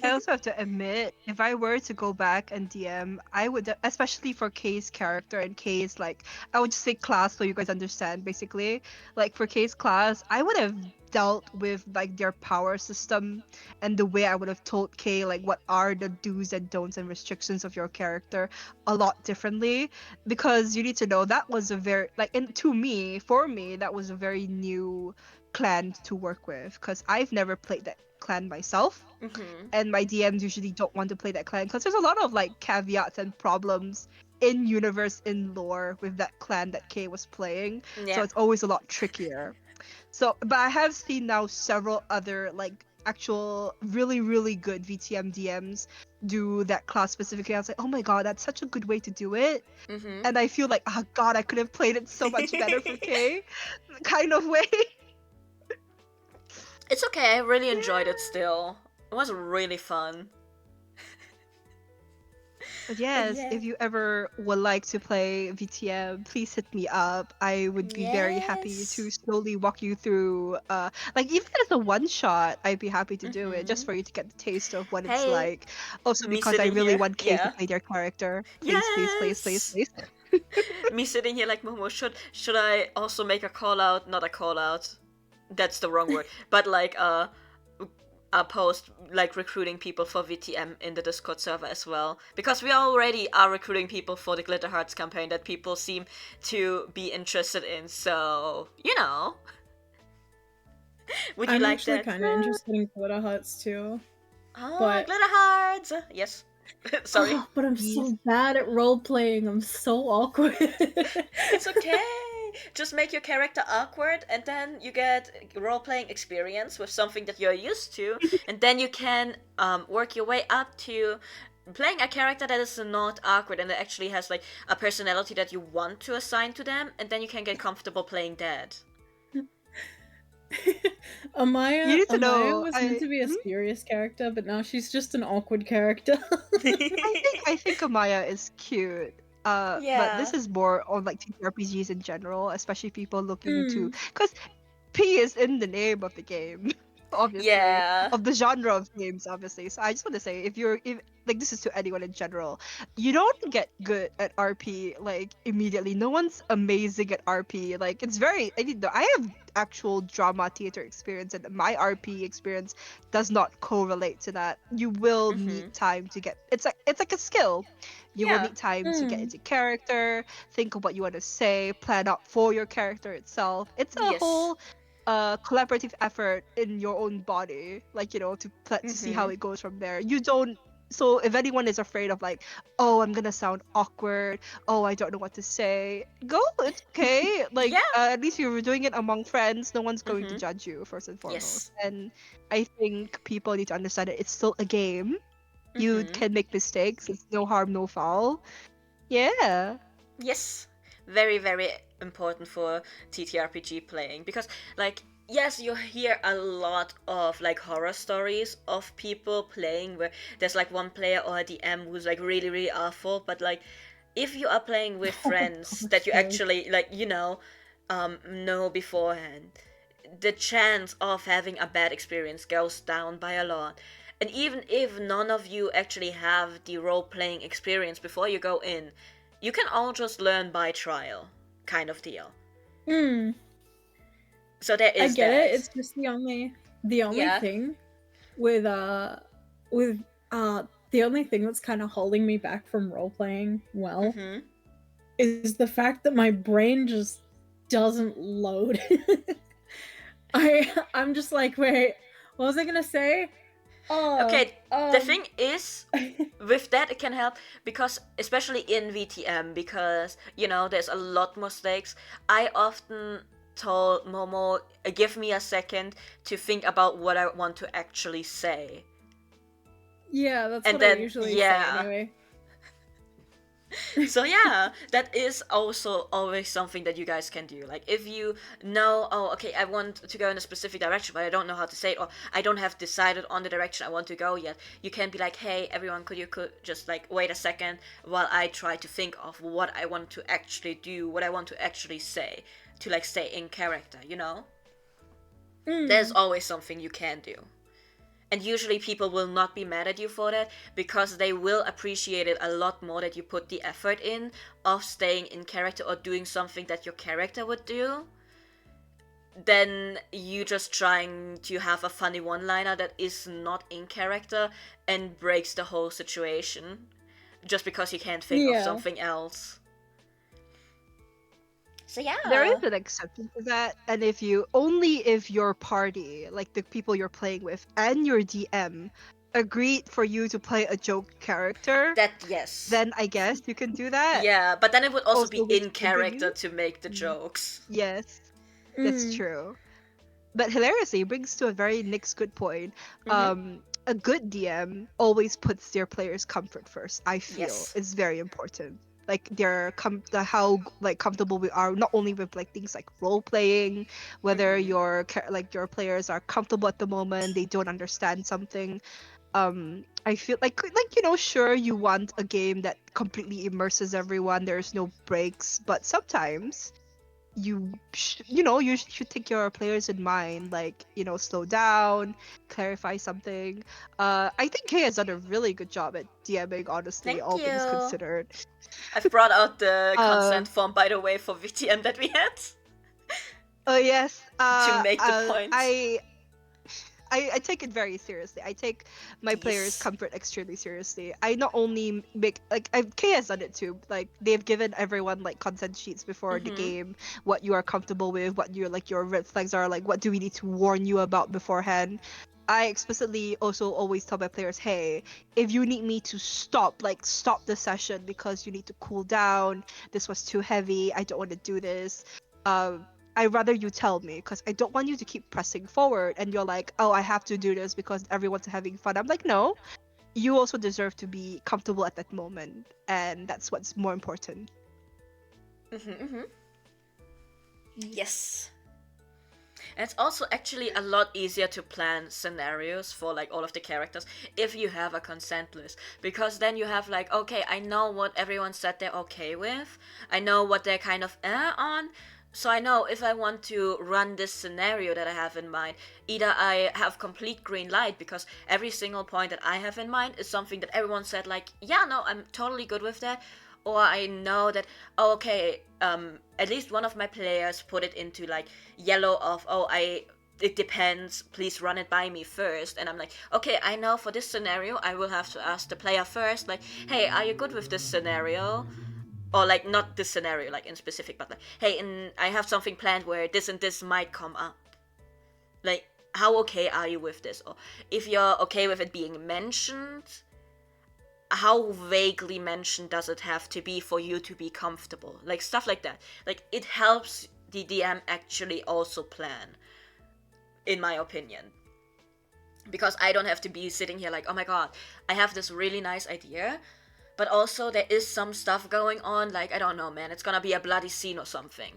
I also have to admit, if I were to go back and DM, I would, especially for Kay's character and Kay's, like, I would just say class so you guys understand, basically. Like, for Kay's class, I would have dealt with, like, their power system and the way I would have told Kay, like, what are the do's and don'ts and restrictions of your character a lot differently. Because you need to know that was a very, like, and to me, for me, that was a very new clan to work with. Because I've never played that clan myself and my DMs usually don't want to play that clan because there's a lot of like caveats and problems in universe in lore with that clan that Kay was playing. Yeah. So it's always a lot trickier. So, but I have seen now several other like actual really really good VTM DMs do that class specifically. I was like, oh my god, that's such a good way to do it. And I feel like, oh god, I could have played it so much better for Kay, kind of way. It's okay, I really enjoyed it still. It was really fun. But yes, Yeah. if you ever would like to play VTM, please hit me up. I would be very happy to slowly walk you through. Like even if it's a one shot, I'd be happy to do it just for you to get the taste of what it's Hey, like. Also me because I sitting really here, want Kay to yeah. play their character. Please, please, please, please, please. Me sitting here like Momo. Should I also make a call out? Not a call out. That's the wrong word. But like a post like recruiting people for VTM in the Discord server as well, because we already are recruiting people for the Glitter Hearts campaign that people seem to be interested in. So you know, would you I'm like actually that? kind of interested in Glitter Huts too. Oh, but- Glitter Hearts! Yes. Sorry. Oh, but I'm so bad at role playing. I'm so awkward. It's okay. Just make your character awkward, and then you get role-playing experience with something that you're used to, and then you can work your way up to playing a character that is not awkward and that actually has like a personality that you want to assign to them, and then you can get comfortable playing that. Amaya, You need to know, was meant to be a serious character, but now she's just an awkward character. I think Amaya is cute. But this is more on like TTRPGs in general, especially people looking to, because P is in the name of the game, obviously, of the genre of games, obviously. So I just want to say, if like this is to anyone in general, you don't get good at RP like immediately. No one's amazing at RP. Like it's very, I mean, I have actual drama theater experience, and my RP experience does not correlate to that. You will need time to get. It's like a skill. You will need time to get into character, think of what you want to say, plan out for your character itself. It's a whole collaborative effort in your own body, like, you know, to see how it goes from there. You don't. So if anyone is afraid of like, oh, I'm gonna sound awkward, oh, I don't know what to say, go. It's okay. Like at least you're doing it among friends. No one's going to judge you first and foremost. And I think people need to understand that it's still a game. You can make mistakes. It's no harm, no foul. Yeah. Yes. Very, very important for TTRPG playing, because like yes, you hear a lot of like horror stories of people playing where there's like one player or a DM who's like really, really awful, but like if you are playing with friends that you actually like, you know beforehand, the chance of having a bad experience goes down by a lot. And even if none of you actually have the role-playing experience before you go in, you can all just learn by trial, kind of deal. So there is I get that. it. It's just the only thing with the only thing that's kind of holding me back from role playing well is the fact that my brain just doesn't load. I'm just like, wait, what was I gonna say? Okay, the thing is, with that it can help, because especially in VTM, because you know there's a lot more stakes. I often told Momo, give me a second to think about what I want to actually say. Yeah, that's and what then, I usually say anyway. So yeah, that is also always something that you guys can do. Like if you know, oh okay, I want to go in a specific direction, but I don't know how to say it, or I don't have decided on the direction I want to go yet, you can be like, hey everyone, could just like wait a second while I try to think of what I want to actually do, what I want to actually say, to like stay in character, you know? There's always something you can do. And usually people will not be mad at you for that because they will appreciate it a lot more that you put the effort in of staying in character or doing something that your character would do than you just trying to have a funny one-liner that is not in character and breaks the whole situation just because you can't think of something else. So yeah. There is an exception to that, and if your party, like the people you're playing with, and your DM agreed for you to play a joke character, yes. Then I guess you can do that. Yeah, but then it would also be with in character to make the jokes. Yes, that's true. But hilariously, brings to a very next good point. A good DM always puts their players' comfort first. I feel is very important. Like how like comfortable we are, not only with like things like role playing, whether your players are comfortable at the moment, they don't understand something. I feel like sure, you want a game that completely immerses everyone. There's no breaks, but sometimes you should take your players in mind, like slow down, clarify something. I think Kay has done a really good job at DMing, honestly. Thank all you. things considered. I've brought out the consent form, by the way, for VTM that we had. Oh yes. To make the point. I take it very seriously. I take my players' comfort extremely seriously. I not only make Kay has done it too. Like they've given everyone like consent sheets before the game, what you are comfortable with, what your red flags are, like what do we need to warn you about beforehand. I explicitly also always tell my players, hey, if you need me to stop the session because you need to cool down, this was too heavy, I don't want to do this. I'd rather you tell me, because I don't want you to keep pressing forward and you're like, oh, I have to do this because everyone's having fun. I'm like, no, you also deserve to be comfortable at that moment, and that's what's more important. Yes. And it's also actually a lot easier to plan scenarios for like all of the characters if you have a consent list, because then you have like, okay, I know what everyone said they're okay with, I know what they're kind of on, so I know if I want to run this scenario that I have in mind, either I have complete green light because every single point that I have in mind is something that everyone said like, yeah, no, I'm totally good with that, or I know that, oh, okay, at least one of my players put it into like yellow of, oh, it depends, please run it by me first, and I'm like, okay, I know for this scenario I will have to ask the player first, like, hey, are you good with this scenario? Or like not this scenario like in specific, but like, hey, I have something planned where this and this might come up, like, how okay are you with this? Or if you're okay with it being mentioned, how vaguely mentioned does it have to be for you to be comfortable? Like stuff like that. Like it helps the DM actually also plan, in my opinion. Because I don't have to be sitting here like, oh my god, I have this really nice idea, but also there is some stuff going on, like, I don't know, man, it's gonna be a bloody scene or something.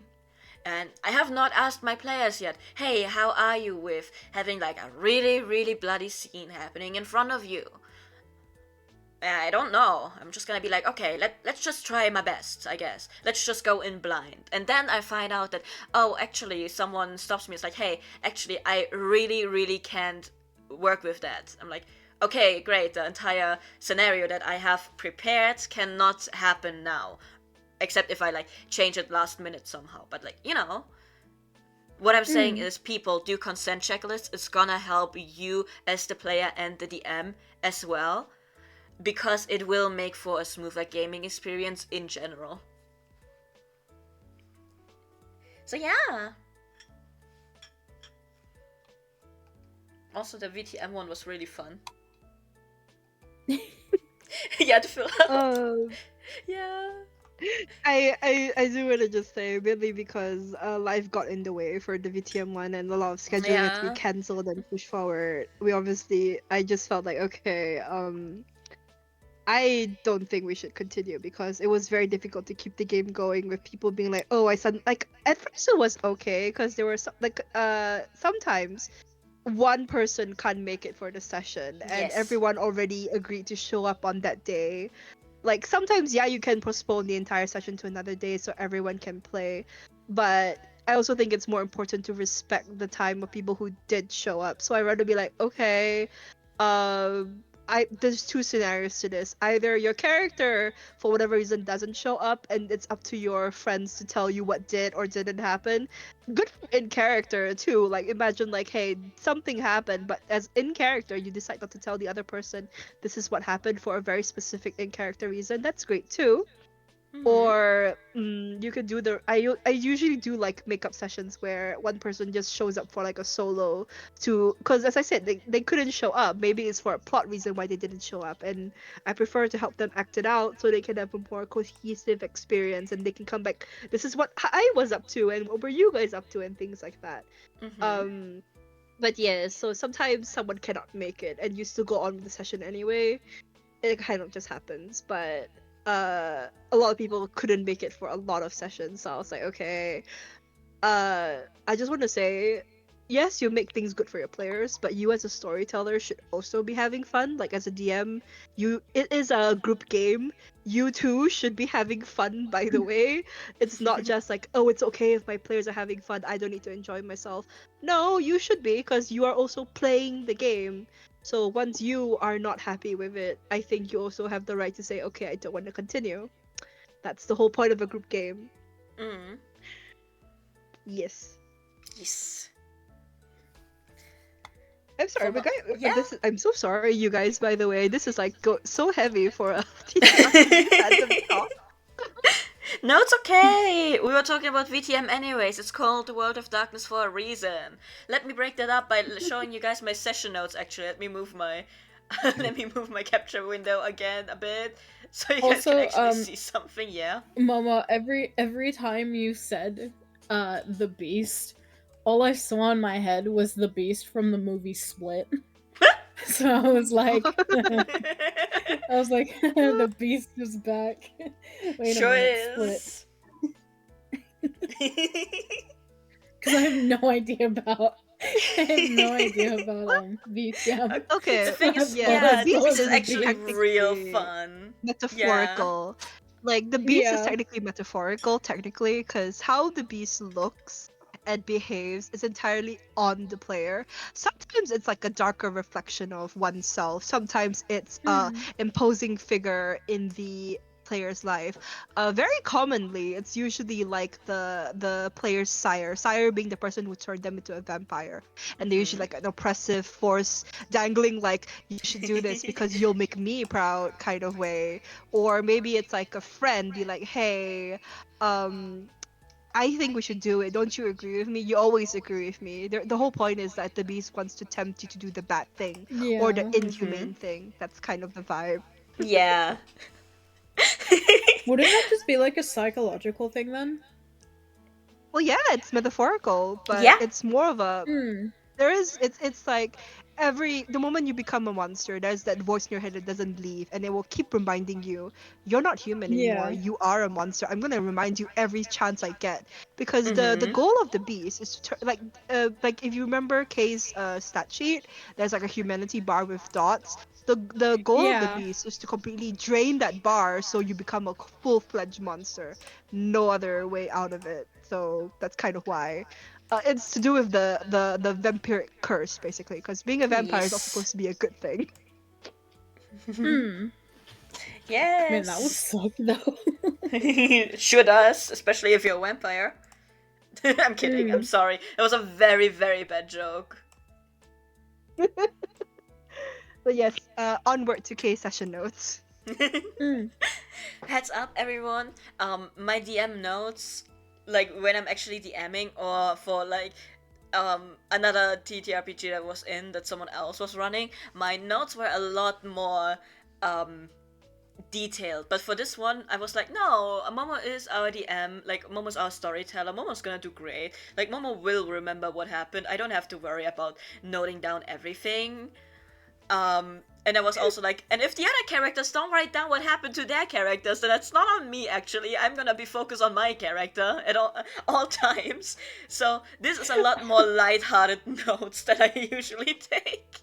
And I have not asked my players yet, hey, how are you with having like a really, really bloody scene happening in front of you? I don't know. I'm just gonna be like, okay, let's just try my best, I guess. Let's just go in blind. And then I find out that, oh, actually, someone stops me. It's like, hey, actually, I really, really can't work with that. I'm like, okay, great, the entire scenario that I have prepared cannot happen now. Except if I, like, change it last minute somehow. But, like, what I'm saying is, people do consent checklists. It's gonna help you as the player and the DM as well, because it will make for a smoother gaming experience in general. So yeah. Also, the VTM one was really fun. Yeah, to fill out. Yeah. I do want to just say, mainly because life got in the way for the VTM one, and a lot of scheduling had to be cancelled and pushed forward. I just felt like, okay, I don't think we should continue, because it was very difficult to keep the game going with people being like, oh, like at first it was okay, because there were sometimes one person can't make it for the session and everyone already agreed to show up on that day. Like sometimes, yeah, you can postpone the entire session to another day so everyone can play, but I also think it's more important to respect the time of people who did show up. So I'd rather be like, okay, There's two scenarios to this. Either your character, for whatever reason, doesn't show up, and it's up to your friends to tell you what did or didn't happen. Good in character too. Like imagine like, hey, something happened, but as in character, you decide not to tell the other person this is what happened for a very specific in character reason. That's great too. Or you could do I usually do like makeup sessions where one person just shows up for like a solo to, because as I said, they couldn't show up. Maybe it's for a plot reason why they didn't show up, and I prefer to help them act it out so they can have a more cohesive experience and they can come back. This is what I was up to and what were you guys up to and things like that. But yeah, so sometimes someone cannot make it and you still go on with the session anyway. It kind of just happens, but a lot of people couldn't make it for a lot of sessions, so I was like, okay. I just want to say, yes, you make things good for your players, but you as a storyteller should also be having fun. Like as a DM, it is a group game. You too should be having fun, by the way. It's not just like, oh, it's okay if my players are having fun, I don't need to enjoy myself. No, you should be, because you are also playing the game. So once you are not happy with it, I think you also have the right to say, okay, I don't want to continue. That's the whole point of a group game. Yes. Yes. I'm sorry, but I'm so sorry, you guys. By the way, this is like so heavy for a TTRPG talk. No, it's okay. We were talking about VTM anyways. It's called The World of Darkness for a reason. Let me break that up by showing you guys my session notes. Actually, let me move my capture window again a bit so you guys can actually see something. Yeah. Momo, every time you said the Beast, all I saw in my head was the Beast from the movie Split. So I was like, the Beast is back. Wait sure a minute, is. Because I have no idea about VTM. Okay, the thing is, the Beast is is actually real fun. Metaphorical. Yeah. Like the Beast is technically metaphorical, because how the Beast looks and behaves is entirely on the player. Sometimes it's like a darker reflection of oneself. Sometimes it's imposing figure in the player's life. Very commonly, it's usually like the player's sire being the person who turned them into a vampire, and they're usually like an oppressive force dangling like, you should do this because you'll make me proud kind of way. Or maybe it's like a friend be like, hey, I think we should do it. Don't you agree with me? You always agree with me. The whole point is that the Beast wants to tempt you to do the bad thing or the inhumane thing. That's kind of the vibe. Yeah. Wouldn't that just be like a psychological thing then? Well, yeah, it's metaphorical, but it's more of a it's like the moment you become a monster, there's that voice in your head that doesn't leave, and it will keep reminding you, you're not human anymore. You are a monster. I'm gonna remind you every chance I get, because the goal of the Beast is to like if you remember Kay's stat sheet, there's like a humanity bar with dots. The goal of the Beast is to completely drain that bar so you become a full-fledged monster. No other way out of it. So that's kind of why. It's to do with the vampiric curse, basically, because being a vampire is not supposed to be a good thing. Yes. Man, that would suck though. Sure does, especially if you're a vampire. I'm kidding. I'm sorry. It was a very, very bad joke. But yes, onward to K session notes. Heads up, everyone. My DM notes, like when I'm actually DMing or for like another TTRPG that was in that someone else was running, my notes were a lot more detailed. But for this one, I was like, no, Momo is our DM, like Momo's our storyteller, Momo's gonna do great. Like Momo will remember what happened. I don't have to worry about noting down everything. And I was also like, and if the other characters don't write down what happened to their characters, then that's not on me, actually. I'm gonna be focused on my character at all times. So this is a lot more lighthearted notes than I usually take.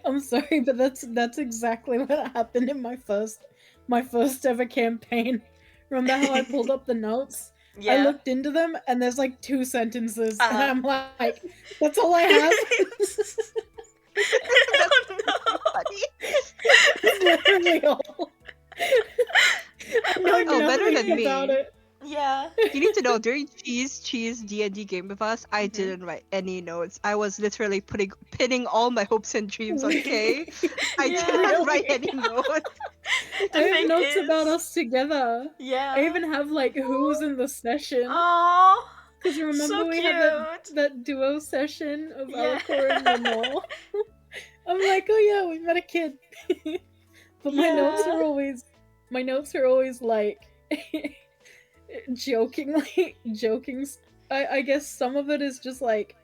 I'm sorry, but that's exactly what happened in my first ever campaign. Remember how I pulled up the notes? Yeah. I looked into them, and there's like 2 sentences, and I'm like, that's all I have? Oh no! Funny. That's literally all. I know Oh, better nothing than about me. it. Yeah. You need to know, during Cheese D&D game with us, I Mhm. didn't write any notes. I was literally pinning all my hopes and dreams on Kay. I Yeah. didn't Really? write any notes. The I have thing notes about is- us together. Yeah. I even have like who's in the session. Oh, Because you remember so we cute. had that duo session of Yeah. Alacor and Momo? I'm like, oh yeah, we met a kid. But my notes Yeah. are always like joking. I guess some of it is just like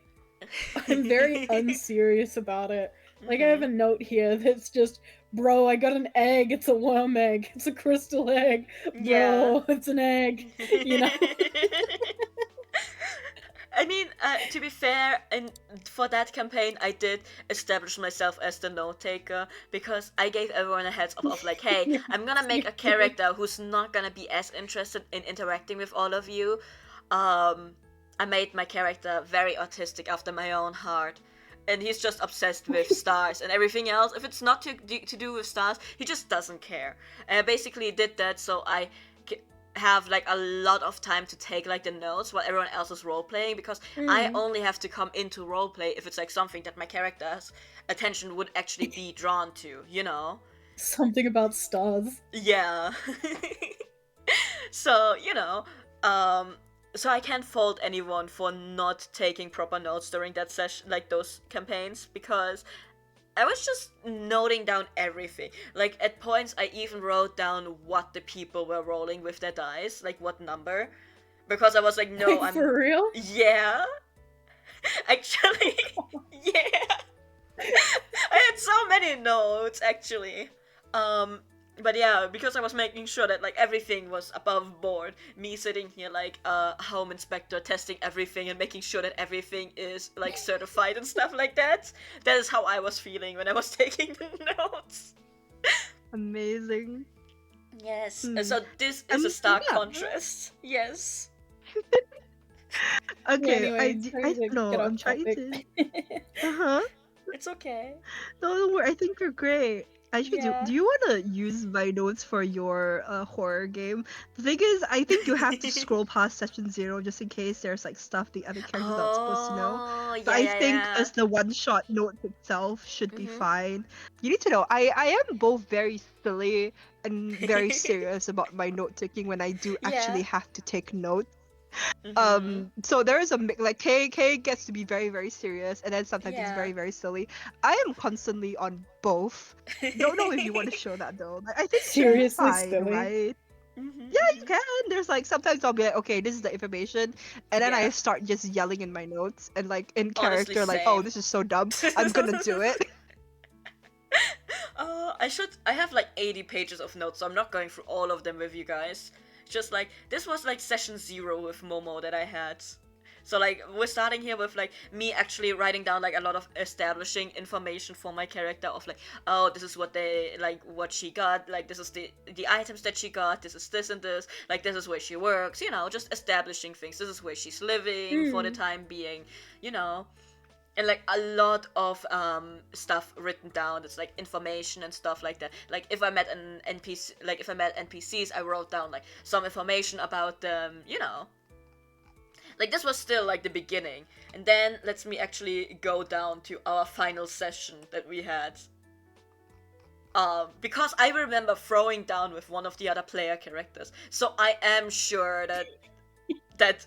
I'm very unserious about it. Like I have a note here that's just, bro, I got an egg. It's a worm egg. It's a crystal egg. Bro, Yeah. it's an egg. You know? I mean, to be fair, and for that campaign, I did establish myself as the note taker because I gave everyone a heads up of like, hey, Yes, I'm gonna make you a character who's not gonna be as interested in interacting with all of you. I made my character very autistic after my own heart. And he's just obsessed with stars and everything else. If it's not to do with stars, he just doesn't care. And I basically did that so I have like a lot of time to take like the notes while everyone else is role playing, because I only have to come into role play if it's like something that my character's attention would actually be drawn to, you know? Something about stars. Yeah. So, so I can't fault anyone for not taking proper notes during that session, like those campaigns, because I was just noting down everything. Like, at points, I even wrote down what the people were rolling with their dice, like what number. Because I was like, no, Like, for real? Yeah. Actually, yeah. I had so many notes, actually. But yeah, because I was making sure that like everything was above board. Me sitting here like a home inspector, testing everything and making sure that everything is like certified and stuff like that. That is how I was feeling when I was taking the notes. Amazing. Yes. So this is a stark contrast. Yes. Okay, Anyway, I don't know. I'm trying to. Uh-huh. It's okay. No, don't worry. I think you're great. Actually, Yeah. do you want to use my notes for your horror game? The thing is, I think you have to scroll past session 0 just in case there's like stuff the other characters aren't supposed to know. Oh, But I think as the one-shot notes itself should be fine. You need to know, I am both very silly and very serious about my note taking when I do actually have to take notes. So there is like Kay gets to be very, very serious, and then sometimes it's very, very silly. I am constantly on both. Don't know if you want to show that though. Like, I think it should be Seriously fine, silly? right? Yeah, you can. There's like sometimes I'll be like, okay, this is the information, and then I start just yelling in my notes and like in Honestly, character, like, oh, same. this is so dumb. I'm gonna do it. I have like 80 pages of notes, so I'm not going through all of them with you guys. Just like, this was like session 0 with Momo that I had. So like, we're starting here with like me actually writing down like a lot of establishing information for my character of like, oh, this is what they, like what she got, like this is the items that she got, this is this and this, like this is where she works, just establishing things. This is where she's living for the time being, and like a lot of stuff written down that's like information and stuff like that. Like if I met an NPC, like if I met NPCs, I wrote down like some information about them, like this was still like the beginning. And then let's me actually go down to our final session that we had, because I remember throwing down with one of the other player characters, so I am sure that that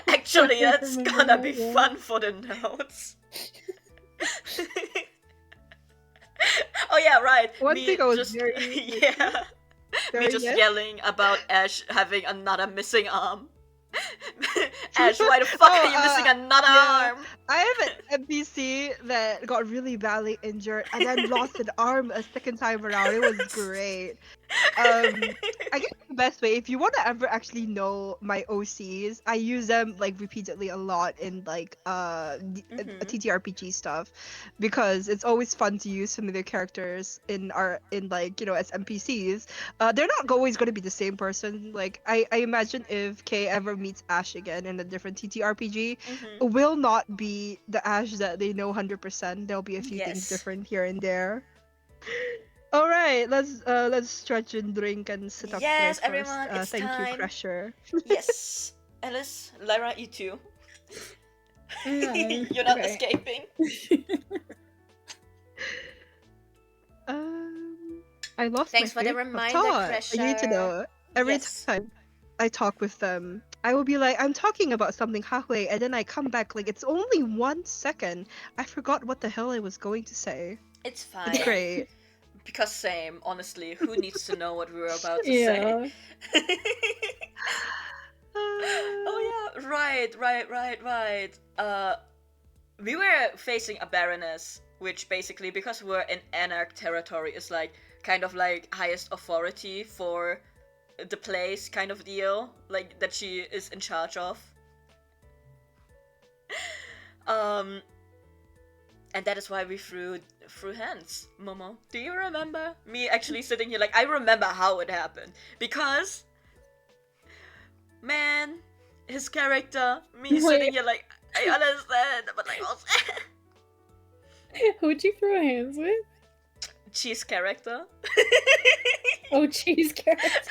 actually that's gonna be fun for the notes. Oh yeah, right. One me thing I was just very yeah, me just yes? yelling about Ash having another missing arm. Ash, why the fuck are you missing another arm? I have an NPC that got really badly injured and then lost an arm a second time around. It was great. I guess the best way, if you want to ever actually know my OCs, I use them like repeatedly a lot in like TTRPG stuff, because it's always fun to use familiar characters in like as NPCs. They're not always going to be the same person. Like I imagine if Kay ever meets Ash again in a different TTRPG, it will not be the Ash that they know 100%. There'll be a few things different here and there. All right, let's stretch and drink and sit up straight Yes, first. everyone, it's Thank you, time. Crusher. Yes. Alice, Lyra, you too. Yeah, You're not okay. escaping. I lost Thanks my for the train of reminder, thought. You need to Crusher. know. Every Yes. time I talk with them, I will be like, I'm talking about something halfway, and then I come back like it's only 1 second. I forgot what the hell I was going to say. It's fine. It's great. Because same, honestly, who needs to know what we were about to Yeah. say? Oh yeah, right. We were facing a Baroness, which basically, because we're in Anarch territory, is like kind of like highest authority for the place kind of deal, like that she is in charge of. And that is why we threw hands, Momo. Do you remember me actually sitting here like I remember how it happened? Because man, his character, me sitting here like I understand, but like also Who'd you throw hands with? Cheese character. Oh, cheese character.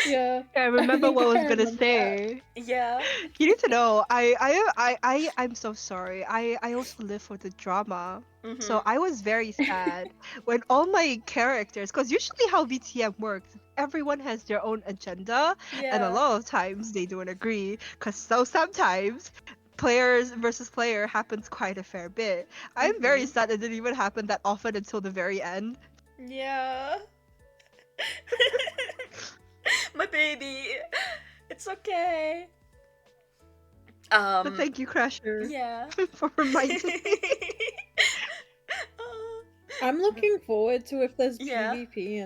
Yeah. I remember what I was gonna remember say. Yeah. You need to know. I'm so sorry. I also live for the drama. So I was very sad when all my characters, because usually how VTM works, everyone has their own agenda, and a lot of times they don't agree. Because sometimes players versus player happens quite a fair bit. I'm very sad it didn't even happen that often until the very end. Yeah. My baby. It's okay. But thank you, Crasher. Yeah. For reminding me. I'm looking forward to if there's Yeah. PvP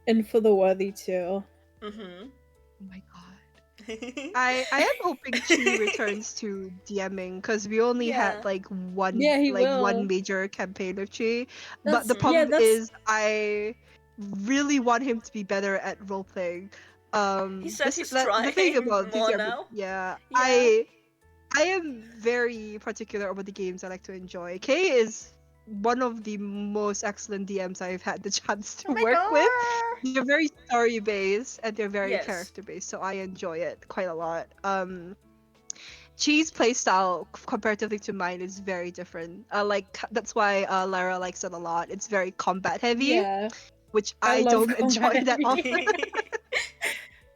and for the worthy too. Oh my god. I am hoping Chi returns to DMing because we only had like one one major campaign with Chi. But the problem is I really want him to be better at role playing. He said he's the thing trying about more TTRPG, now. I am very particular about the games I like to enjoy. Kay is one of the most excellent DMs I've had the chance to work with. They're very story based and they're very character based, so I enjoy it quite a lot. Chi's playstyle comparatively to mine is very different. That's why Lara likes it a lot. It's very combat heavy, which I don't enjoy that often.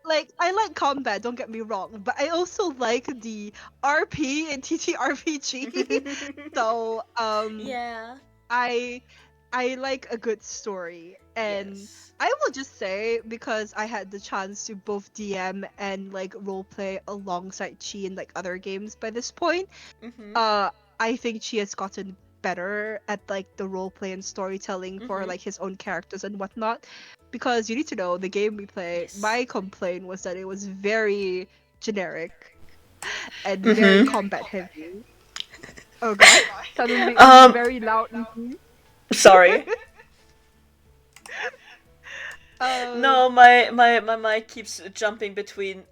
Like I like combat, don't get me wrong, but I also like the RP and TTRPG. So I like a good story, and I will just say, because I had the chance to both DM and like roleplay alongside Chi in like other games by this point, I think Chi has gotten better at like the roleplay and storytelling for like his own characters and whatnot. Because you need to know, the game we play, my complaint was that it was very generic and very combat heavy. Oh god, suddenly very loud. Sorry. No, my mic keeps jumping between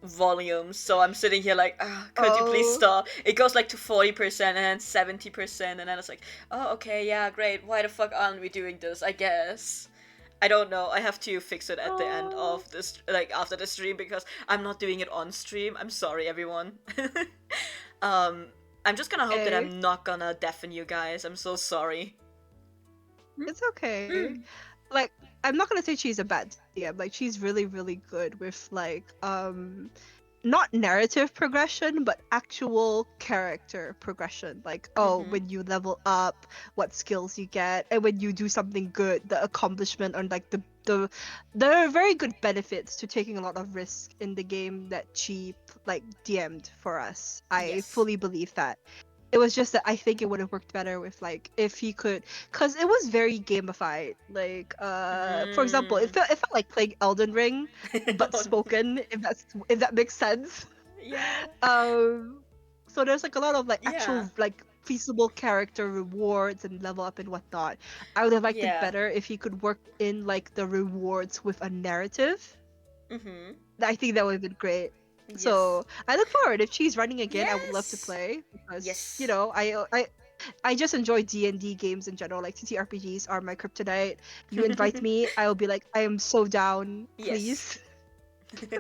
volumes, so I'm sitting here like, could you please stop? It goes like to 40% and then 70%, and then it's like, oh okay, yeah, great. Why the fuck aren't we doing this? I guess. I don't know. I have to fix it at the end of this, like after the stream, because I'm not doing it on stream. I'm sorry, everyone. I'm just gonna hope that I'm not gonna deafen you guys. I'm so sorry. It's okay. Like, I'm not gonna say she's a bad DM. Like, she's really, really good with like not narrative progression, but actual character progression. Like, when you level up, what skills you get, and when you do something good, the accomplishment, or like there are very good benefits to taking a lot of risk in the game that she like DM'd for us. I fully believe that. It was just that I think it would have worked better with like if he could, because it was very gamified. Like for example, it felt like playing Elden Ring, but spoken. If that makes sense. Yeah. So there's like a lot of like actual like feasible character rewards and level up and whatnot. I would have liked it better if he could work in like the rewards with a narrative. I think that would have been great. So I look forward. If she's running again, I would love to Yes. play because Yes. you know I just enjoy D&D games in general. Like TTRPGs are my kryptonite. You invite me, I'll be like, I am so down. Yes. Please.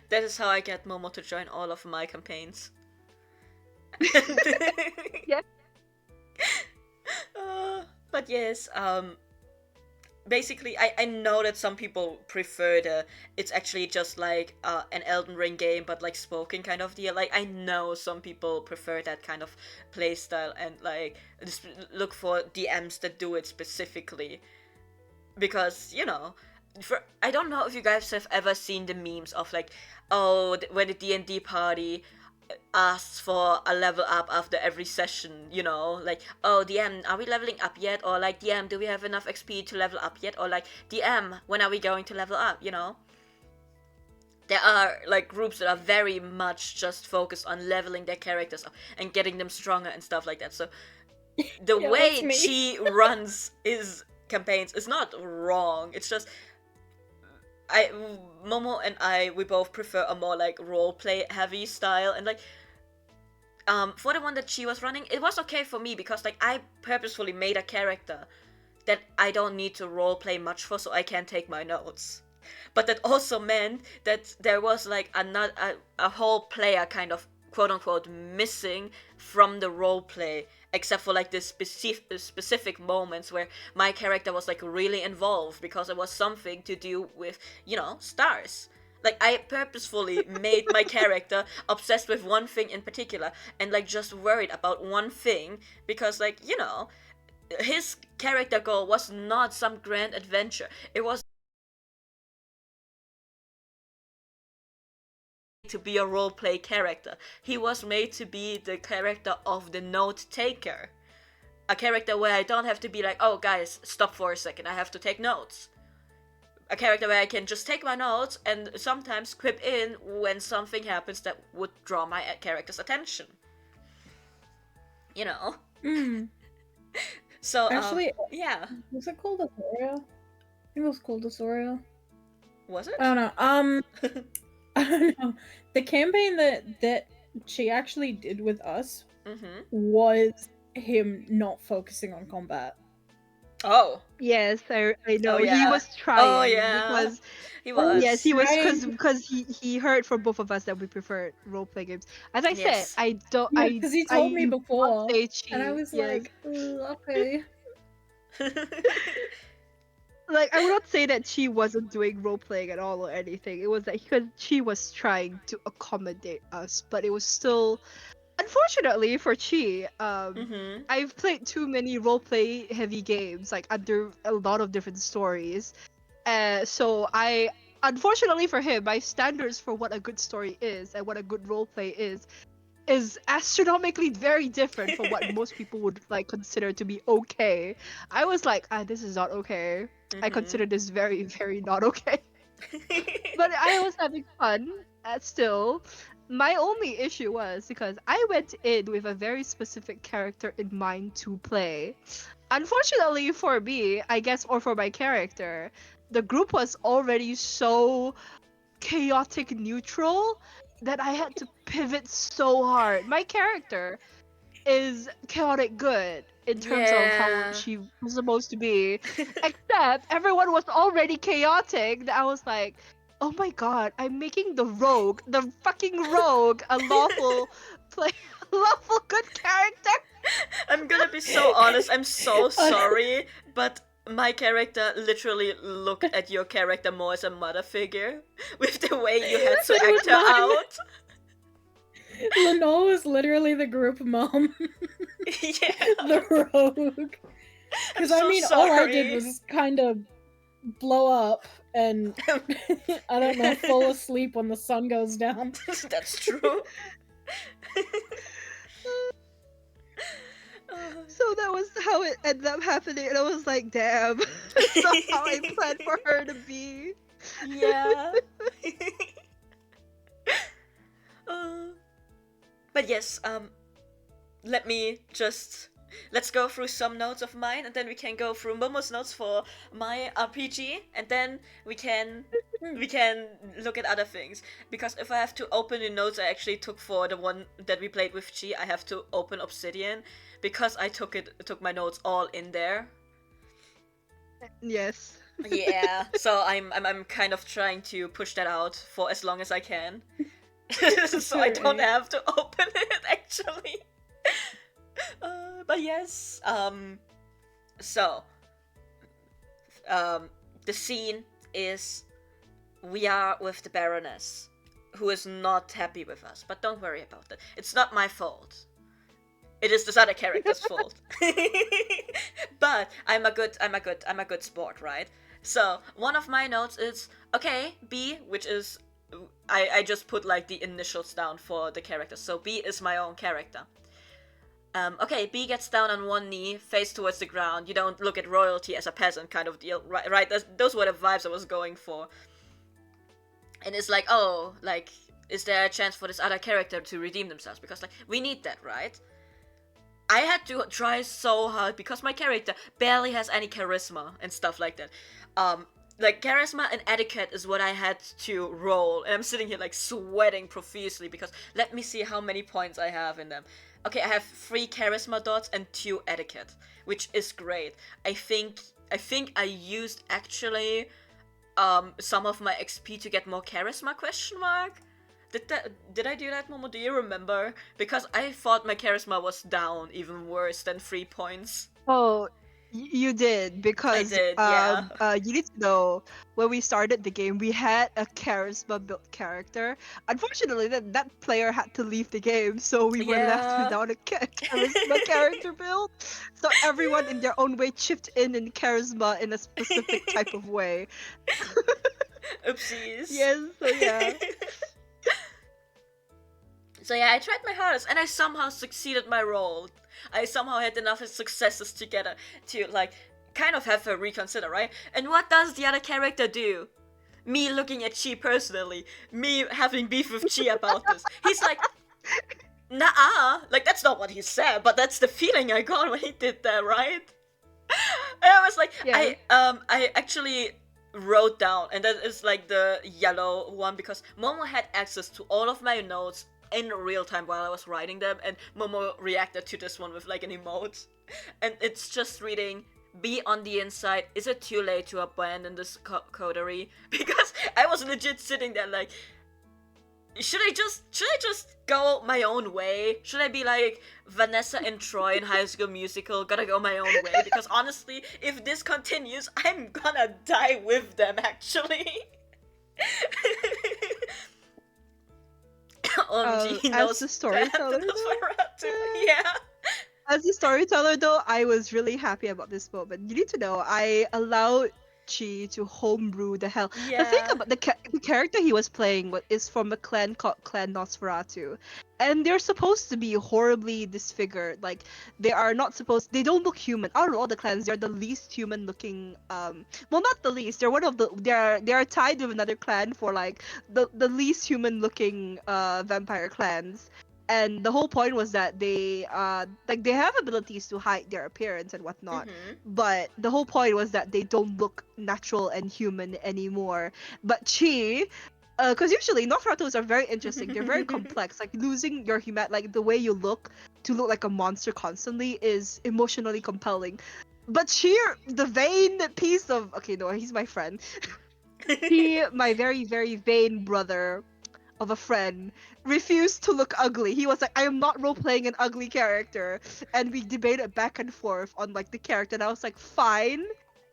That is how I get Momo to join all of my campaigns. Yeah. But yes, basically, I know that some people prefer it's actually just like an Elden Ring game, but like spoken kind of deal. Like, I know some people prefer that kind of playstyle and like just look for DMs that do it specifically. Because, I don't know if you guys have ever seen the memes of like, oh, when the D&D party asks for a level up after every session, like, oh, DM, are we leveling up yet? Or like, DM, do we have enough XP to level up yet? Or like, DM, when are we going to level up? There are like groups that are very much just focused on leveling their characters up and getting them stronger and stuff like that. So the Yeah, way that's me. she runs his campaigns is not wrong. It's just Momo and we both prefer a more like roleplay heavy style, and like for the one that she was running, it was okay for me because like I purposefully made a character that I don't need to roleplay much for, so I can take my notes. But that also meant that there was like a whole player kind of quote unquote missing from the roleplay, except for like this specific moments where my character was like really involved because it was something to do with stars. Like, I purposefully made my character obsessed with one thing in particular and like just worried about one thing because like his character goal was not some grand adventure. It was to be a roleplay character. He was made to be the character of the note taker. A character where I don't have to be like, oh guys, stop for a second, I have to take notes. A character where I can just take my notes and sometimes quip in when something happens that would draw my character's attention. So, Actually, yeah. was it called Asoria? I think it was called Asoria. Was it? I don't know. I don't know. The campaign that she actually did with us was him not focusing on combat. Oh. Yes, I know. Oh, yeah. He was trying. Oh, yeah. Because he was. yes, he was trying. because he heard from both of us that we prefer role play games. As I said, Yes. I don't. Yeah, because he told me before, say and I was yes. like, okay. Like, I would not say that she wasn't doing role playing at all or anything. It was that because she was trying to accommodate us, but it was still, unfortunately for Chi, I've played too many role play heavy games, like under a lot of different stories. So unfortunately for him, my standards for what a good story is and what a good role play is astronomically very different from what most people would like consider to be okay. I was like, this is not okay. I consider this very, very not okay. But I was having fun. Still, my only issue was because I went in with a very specific character in mind to play. Unfortunately for me, I guess, or for my character, the group was already so chaotic neutral that I had to pivot so hard. My character is chaotic good in terms of how she was supposed to be, except everyone was already chaotic that I was like, oh my god, I'm making the fucking rogue, a lawful good character. I'm gonna be so honest, I'm so sorry, but my character literally looked at your character more as a mother figure with the way you had to act her out. Lenore was literally the group mom. Yeah. The rogue. Because so I mean, sorry. all I did was kind of blow up and I don't know, fall asleep when the sun goes down. That's true. So that was how it ended up happening, and I was like, damn, that's not how I planned for her to be. Yeah. But yes, let me just let's go through some notes of mine, and then we can go through Momo's notes for my RPG, and then we can look at other things. Because if I have to open the notes I actually took for the one that we played with Chi, I have to open Obsidian because I took my notes all in there. Yes. Yeah, so I'm kind of trying to push that out for as long as I can. So I don't have to open it actually. But yes, so the scene is we are with the Baroness, who is not happy with us. But don't worry about that. It's not my fault. It is this other character's fault. But I'm a good sport, right? So one of my notes is okay, B, which is I just put like the initials down for the character. So B is my own character. Okay, B gets down on one knee, face towards the ground. You don't look at royalty as a peasant kind of deal, right? Those were the vibes I was going for. And it's like, oh, like, is there a chance for this other character to redeem themselves? Because, like, we need that, right? I had to try so hard because my character barely has any charisma and stuff like that. Like, charisma and etiquette is what I had to roll. And I'm sitting here, like, sweating profusely because let me see how many points I have in them. Okay, I have 3 charisma dots and 2 etiquette, which is great. I think I used, actually, some of my XP to get more charisma, question mark? Did I do that, Momo? Do you remember? Because I thought my charisma was down even worse than 3 points. Oh, you did, because I did, yeah. you need to know, when we started the game, we had a charisma built character. Unfortunately, that player had to leave the game, so we were left Yeah. without a charisma character build. So everyone in their own way chipped in charisma in a specific type of way. Oopsies. Yes, so yeah. So yeah, I tried my hardest and I somehow succeeded my role. I somehow had enough successes together to, like, kind of have her reconsider, right? And what does the other character do? Me looking at Chi personally, me having beef with Chi about this. He's like, nah, like, that's not what he said, but that's the feeling I got when he did that, right? And I was like, Yeah. I actually wrote down, and that is like the yellow one, because Momo had access to all of my notes in real time while I was writing them, and Momo reacted to this one with like an emote. And it's just reading, be on the inside, is it too late to abandon this coterie? Because I was legit sitting there like, should I just go my own way? Should I be like Vanessa and Troy in High School Musical, gotta go my own way? Because honestly, if this continues, I'm gonna die with them, actually. OMG, as a storyteller, yeah. As a storyteller, though, I was really happy about this moment. You need to know, I allowed Chi to homebrew the hell. The thing about the character he was playing is from a clan called Clan Nosferatu, and they're supposed to be horribly disfigured. Like, they don't look human. Out of all the clans, they're the least human looking. Well, not the least. They're one of the. They are tied with another clan for like the least human looking vampire clans. And the whole point was that they have abilities to hide their appearance and whatnot, but the whole point was that they don't look natural and human anymore. But Chi, because usually Nosferatus are very interesting. They're very complex. Like, losing your like the way you look to look like a monster constantly is emotionally compelling. But Chi, the vain piece of, okay, no, he's my friend. He, my very, very vain brother of a friend, refused to look ugly. He was like, I am not role-playing an ugly character. And we debated back and forth on like the character, and I was like, fine,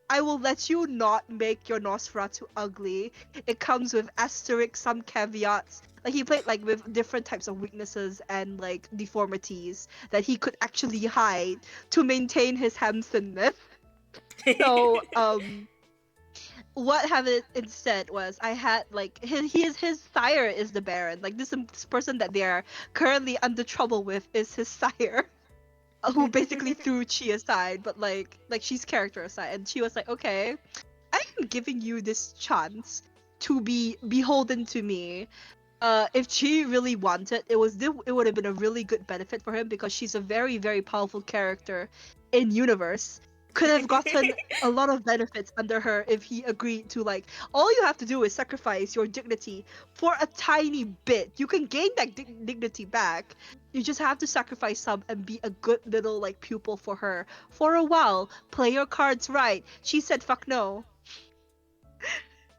I will let you not make your Nosferatu ugly. It comes with asterisks, some caveats. Like, he played like with different types of weaknesses and like deformities that he could actually hide to maintain his handsomness. So what happened instead was, I had like his sire is the Baron. Like, this person that they are currently under trouble with is his sire, who basically threw Chi aside, but like she's character aside, and she was like, okay, I am giving you this chance to be beholden to me. if she really wanted, it would have been a really good benefit for him because she's a very, very powerful character in universe. Could have gotten a lot of benefits under her if he agreed to, like, all you have to do is sacrifice your dignity for a tiny bit. You can gain that dignity back. You just have to sacrifice some and be a good little like pupil for her for a while. Play your cards right. She said fuck no.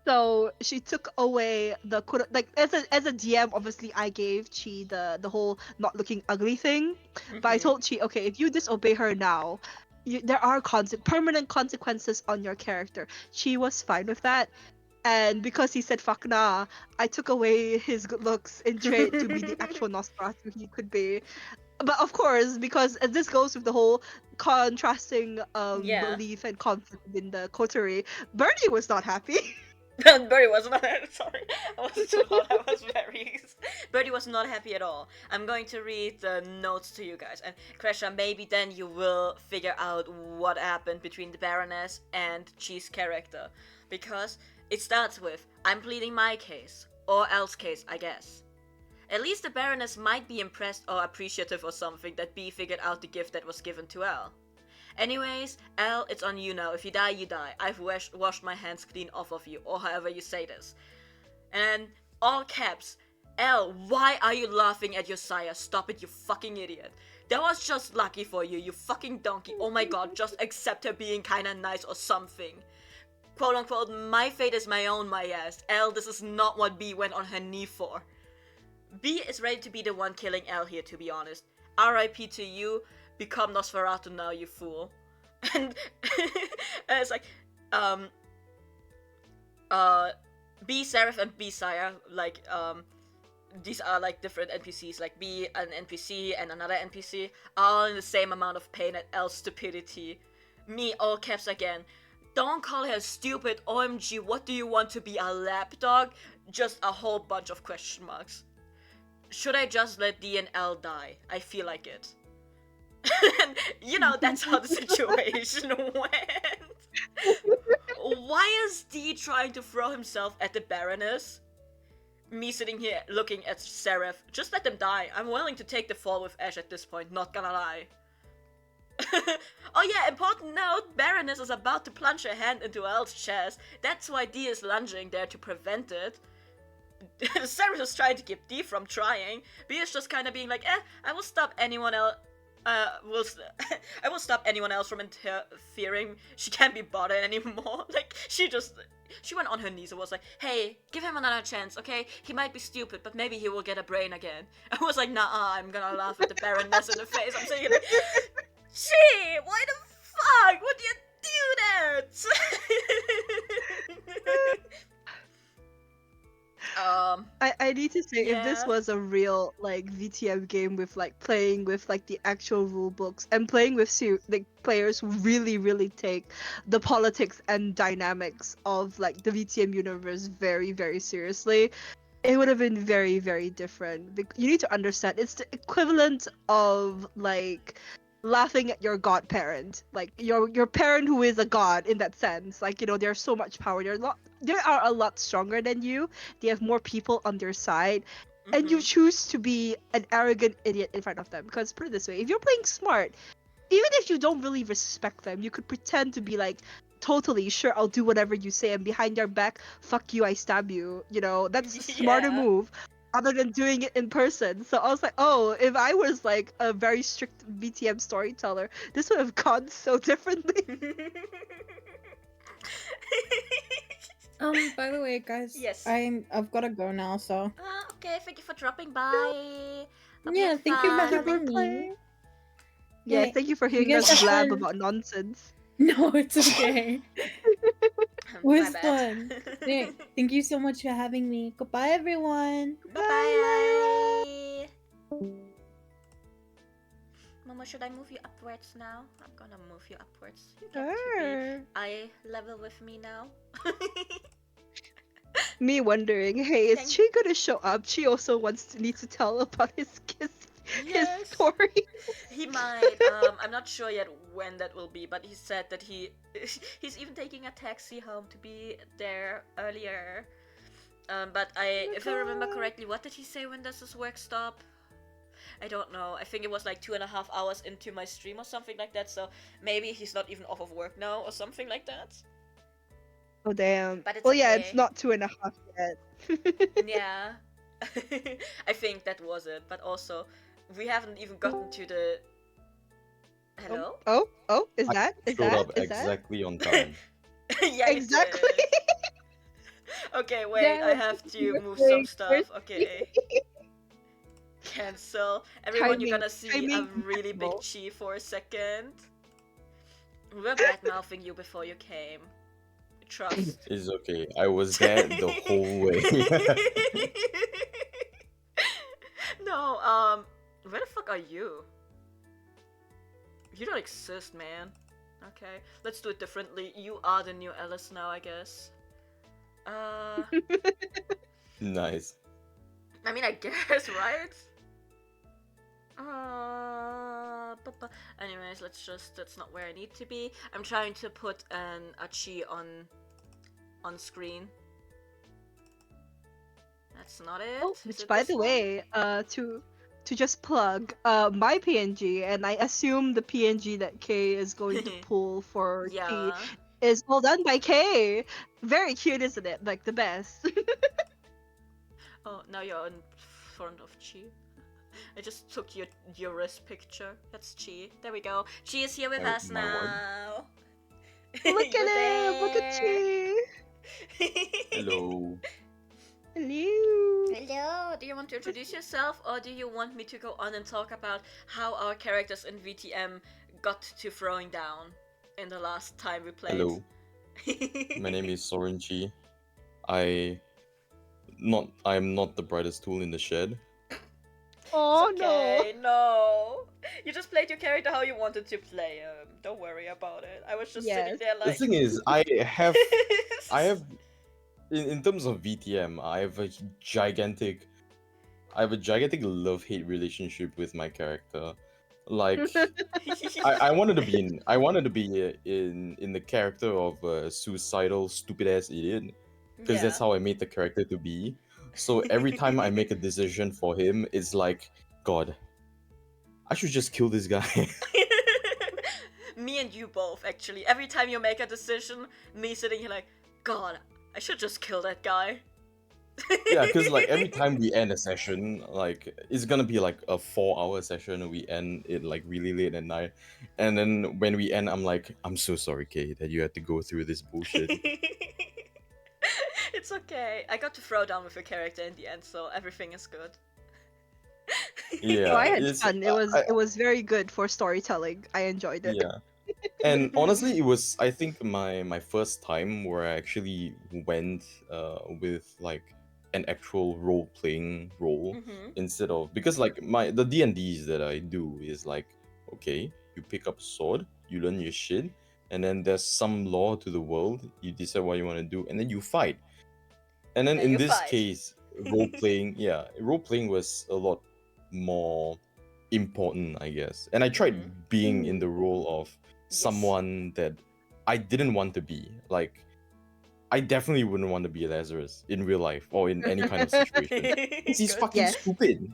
So she took away the like as a DM. Obviously, I gave Chi the whole not looking ugly thing, but I told Chi, okay, if you disobey her now, there are permanent consequences on your character. She was fine with that, and because he said fuck nah, I took away his good looks in trade to be the actual Nosferatu he could be. But of course, because as this goes with the whole contrasting Yeah. belief and conflict in the coterie, Bernie was not happy. Birdie was not sorry. I wasn't so loud. I was very. Birdie was not happy at all. I'm going to read the notes to you guys, and Kresha, maybe then you will figure out what happened between the Baroness and Chi's character, because it starts with I'm pleading my case or Elle's case, I guess. At least the Baroness might be impressed or appreciative or something that B figured out the gift that was given to Elle. Anyways, Elle, it's on you now. If you die, you die. I've washed my hands clean off of you, or however you say this. And all caps, Elle, why are you laughing at your sire? Stop it, you fucking idiot. That was just lucky for you, you fucking donkey. Oh my god, just accept her being kinda nice or something. Quote unquote, my fate is my own, my ass. Elle, this is not what B went on her knee for. B is ready to be the one killing Elle here, to be honest. RIP to you. Become Nosferatu now, you fool. And it's like, B Seraph and B Sire, like, these are like different NPCs, like B, an NPC, and another NPC, all in the same amount of pain at L's stupidity. Me, all caps again. Don't call her stupid, OMG, what do you want to be, a lapdog? Just a whole bunch of question marks. Should I just let D and L die? I feel like it. You know, that's how the situation went. Why is D trying to throw himself at the Baroness? Me sitting here looking at Seraph. Just let them die. I'm willing to take the fall with Ash at this point, not gonna lie. Oh yeah, important note, Baroness is about to plunge her hand into Elle's chest. That's why D is lunging there to prevent it. Seraph is trying to keep D from trying. B is just kind of being like, I will stop anyone else. I will stop anyone else from interfering. She can't be bothered anymore. Like, she went on her knees and was like, hey, give him another chance, okay? He might be stupid, but maybe he will get a brain again. I was like, nah, I'm gonna laugh at the Baroness in the face. I'm saying like, gee, why the fuck would you do that? I need to say, yeah. if this was a real like VTM game with like playing with like the actual rule books and playing with like players who really take the politics and dynamics of like the VTM universe very seriously, it would have been very different. You need to understand, it's the equivalent of like laughing at your godparent, like your parent who is a god in that sense. Like, you know, there's so much power. They are a lot stronger than you. They have more people on their side, and you choose to be an arrogant idiot in front of them. Because put it this way, if you're playing smart, even if you don't really respect them, you could pretend to be like, totally sure, I'll do whatever you say, and behind their back, fuck you, I stab you. You know, that's a smarter move other than doing it in person. So I was like, oh, if I was like a very strict VTM storyteller, this would have gone so differently. By the way, guys, yes, I've gotta go now. So. Okay. Thank you for dropping by. Yeah, thank you for having me. Yeah, thank you for hearing us blab about nonsense. No, it's okay. It was fun. Thank you so much for having me. Goodbye, everyone. Bye. Momo, should I move you upwards now? I'm gonna move you upwards. You get to be eye level with me now. Me wondering, hey, is Chi gonna show up? Chi also needs to tell about his his story. He might. I'm not sure yet when that will be, but he said that he's even taking a taxi home to be there earlier. But if I remember correctly, what did he say when does his work stop? I don't know. I think it was like 2.5 hours into my stream or something like that. So maybe he's not even off of work now or something like that. Oh damn. But it's well, okay. yeah, it's not 2.5 yet. Yeah. I think that was it. But also, we haven't even gotten to the. Hello? Oh, is that? Showed up exactly on time. Yeah, exactly. Okay, wait, Yeah, I have to you were move some saying stuff. Okay. Cancel. Everyone, you're gonna see a really big chi for a second. We were bad mouthing you before you came. Trust. It's okay. I was there the whole way. No, where the fuck are you? You don't exist, man. Okay, let's do it differently. You are the new Alice now, I guess. Nice. I mean, I guess, right? Anyways, that's not where I need to be. I'm trying to put a chi on screen. That's not it. Oh, which, by the way, to just plug my PNG, and I assume the PNG that Kay is going to pull for Yeah. Chi is all done by Kay. Very cute, isn't it? Like the best. Oh, now you're in front of Chi. I just took your wrist picture. That's Chi. There we go. Chi is here with us now. Look at him! Look at Chi! Hello. Hello! Hello! Do you want to introduce yourself, or do you want me to go on and talk about how our characters in VTM got to throwing down in the last time we played? Hello. My name is Sorenchi. I'm not the brightest tool in the shed. Oh it's okay, no! You just played your character how you wanted to play him. Don't worry about it. I was just sitting there like. The thing is, I have in terms of VTM, I have a gigantic love-hate relationship with my character. Like, I wanted to be in the character of a suicidal, stupid ass idiot, because that's how I made the character to be. So every time I make a decision for him, it's like, God, I should just kill this guy. Me and you both, actually. Every time you make a decision, me sitting here like, God, I should just kill that guy. Yeah, because like every time we end a session, like it's gonna be like a 4-hour session, and we end it like really late at night, and then when we end, I'm like, I'm so sorry, Kay, that you had to go through this bullshit. It's okay. I got to throw down with a character in the end, so everything is good. Yeah, I had fun. It was very good for storytelling. I enjoyed it. Yeah. And honestly, it was, I think, my first time where I actually went with like an actual role-playing role instead of, because like the D&Ds that I do is like, okay, you pick up a sword, you learn your shit, and then there's some law to the world, you decide what you want to do, and then you fight. And then in this case, role-playing was a lot more important, I guess. And I tried being in the role of someone that I didn't want to be. Like, I definitely wouldn't want to be Lazarus in real life or in any kind of situation. He's fucking stupid.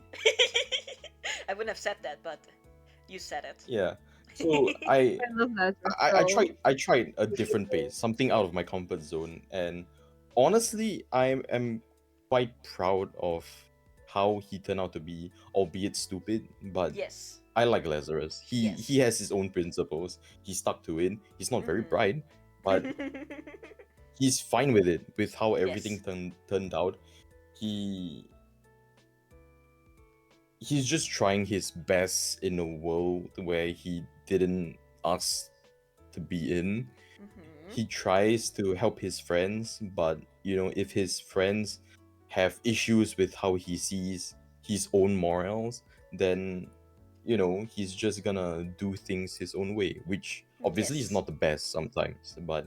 I wouldn't have said that, but you said it. Yeah. So I love that. I tried a different pace, something out of my comfort zone, and honestly, I am quite proud of how he turned out to be, albeit stupid, but I like Lazarus. He has his own principles. He stuck to it. He's not very bright, but he's fine with it, with how everything turned out. He's just trying his best in a world where he didn't ask to be in. He tries to help his friends, but you know, if his friends have issues with how he sees his own morals, then you know, he's just gonna do things his own way, which obviously is not the best sometimes. But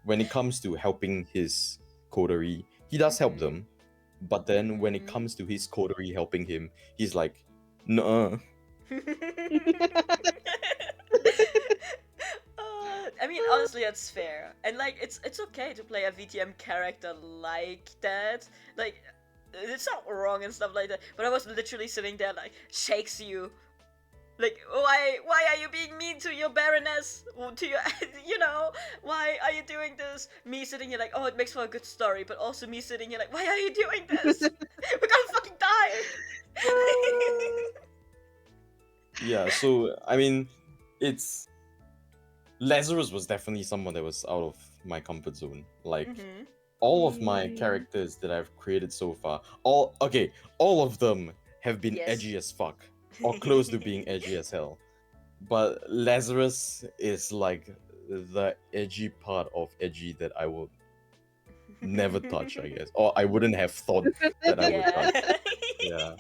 when it comes to helping his coterie, he does help them. But then when it comes to his coterie helping him, he's like, nuh. I mean, honestly, that's fair, and like, it's okay to play a VTM character like that. Like, it's not wrong and stuff like that. But I was literally sitting there like, shakes you. Like, why are you being mean to your Baroness? To your, you know, why are you doing this? Me sitting here like, oh, it makes for a good story, but also me sitting here like, why are you doing this? We're gonna fucking die. Yeah, so I mean, it's Lazarus was definitely someone that was out of my comfort zone. Like all of my characters that I've created so far, all of them have been Yes. edgy as fuck or close to being edgy as hell. But Lazarus is like the edgy part of edgy that I would never touch, I guess, or I wouldn't have thought that I would touch. Yeah.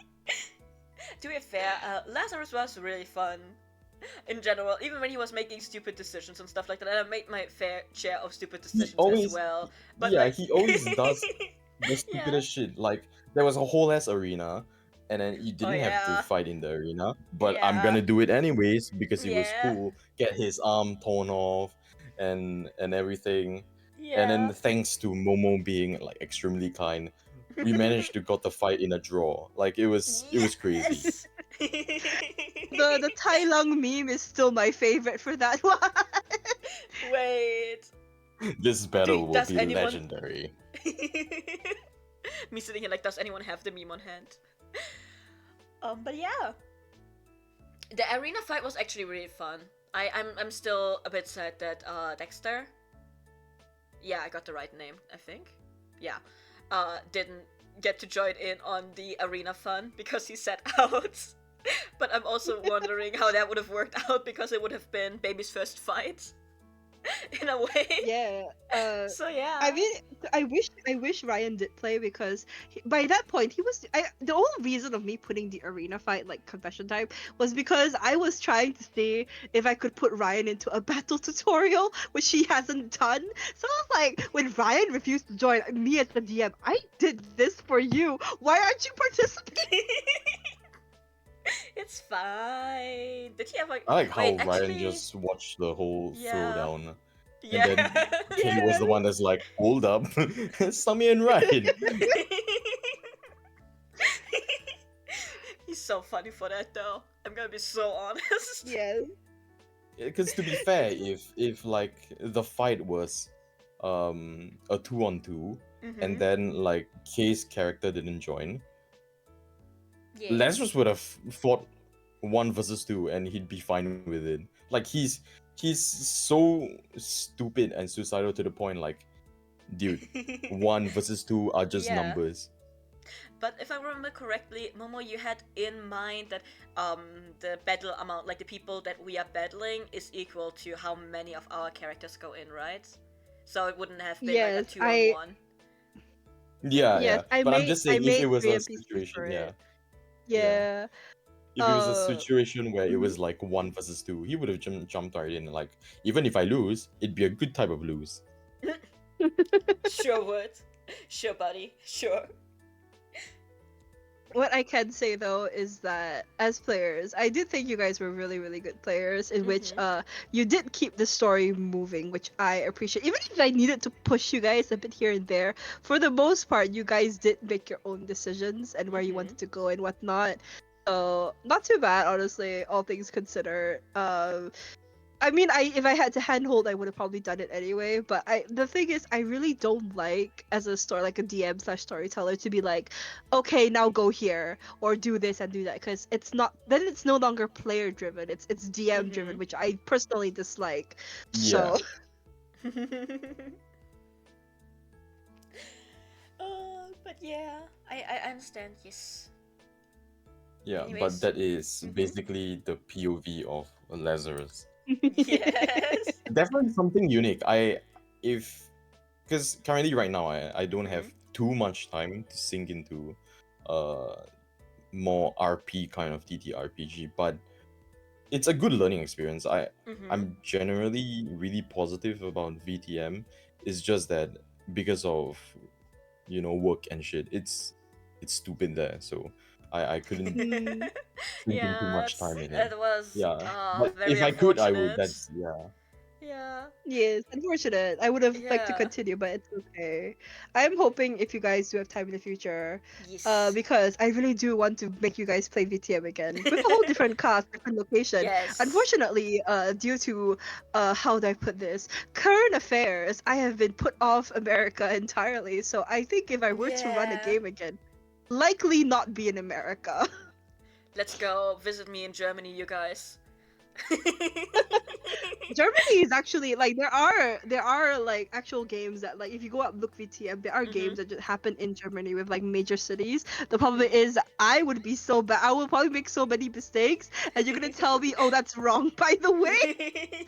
To be fair, Lazarus was really fun in general, even when he was making stupid decisions and stuff like that. And I made my fair share of stupid decisions as well. But yeah, like... he always does the stupidest shit. Like there was a whole ass arena, and then you didn't have to fight in the arena, but I'm gonna do it anyways because he was cool. Get his arm torn off, and everything. And then thanks to Momo being like extremely kind, we managed to got the fight in a draw. Like it was crazy. The Tai Lung meme is still my favorite for that one. Wait. This battle will be legendary. Me sitting here like, does anyone have the meme on hand? But yeah. The arena fight was actually really fun. I'm still a bit sad that Dexter, yeah, I got the right name, I think. Yeah. Didn't get to join in on the arena fun because he sat out. But I'm also wondering how that would have worked out because it would have been Baby's first fight. In a way. Yeah. So yeah. I mean, I wish Ryan did play because by that point he was. The only reason of me putting the arena fight like confession time was because I was trying to see if I could put Ryan into a battle tutorial, which he hasn't done. So I was like, when Ryan refused to join, me as the DM, I did this for you. Why aren't you participating? It's fine. Did he have like? I like how Wait, Ryan actually... just watched the whole throwdown. Yeah. And then Kelly was the one that's like, hold up, Sammy and Ryan. He's so funny for that though. I'm gonna be so honest. Yes. Because to be fair, if like the fight was a 2-on-2 and then like Kay's character didn't join, Lazarus would have fought 1 versus 2 and he'd be fine with it. Like he's so stupid and suicidal to the point like, dude, 1 versus 2 are just numbers. But if I remember correctly, Momo, you had in mind that the battle amount, like the people that we are battling, is equal to how many of our characters go in, right? So it wouldn't have been like a 2-on-1. Yeah. But I'm just saying, if it was a situation, Yeah. If it was a situation where it was like 1 versus 2, he would have jumped right in. Like, even if I lose, it'd be a good type of lose. Sure would. Sure, buddy. Sure. What I can say though is that as players, I do think you guys were really, really good players in which you did keep the story moving, which I appreciate. Even if I needed to push you guys a bit here and there, for the most part, you guys did make your own decisions and where you wanted to go and whatnot. So not too bad, honestly, all things considered. I mean, if I had to handhold, I would have probably done it anyway. But the thing is, I really don't like as a DM/storyteller to be like, okay, now go here or do this and do that, because it's not. Then it's no longer player driven. It's DM driven, which I personally dislike. Yeah. So. But yeah, I understand. Yes. Yeah, Anyways. but that is basically the POV of Lazarus. Yes. Definitely something unique. Because currently right now I don't have too much time to sink into more RP kind of TTRPG, but it's a good learning experience. I'm generally really positive about VTM. It's just that because of work and shit, it's stupid there. So I couldn't sink in too much time in it. It was But very if I could, I would. unfortunate. That's Yeah. Yes, unfortunate. I would have liked to Yeah. continue, but it's okay. I'm hoping if you guys do have time in the future, Yes. because I really do want to make you guys play VTM again with a whole different cast, different location. Yes. Unfortunately, due to how do I put this, current affairs, I have been put off America entirely. So I think if I were to run a Yeah. game again, likely not be in America. Let's go visit me in Germany, you guys. Germany is actually like there are like actual games that like if you go up look VTM there are games that just happen in Germany with like major cities. The problem is I would be so bad. I will probably make so many mistakes, and you're gonna tell me, oh, that's wrong. By the way,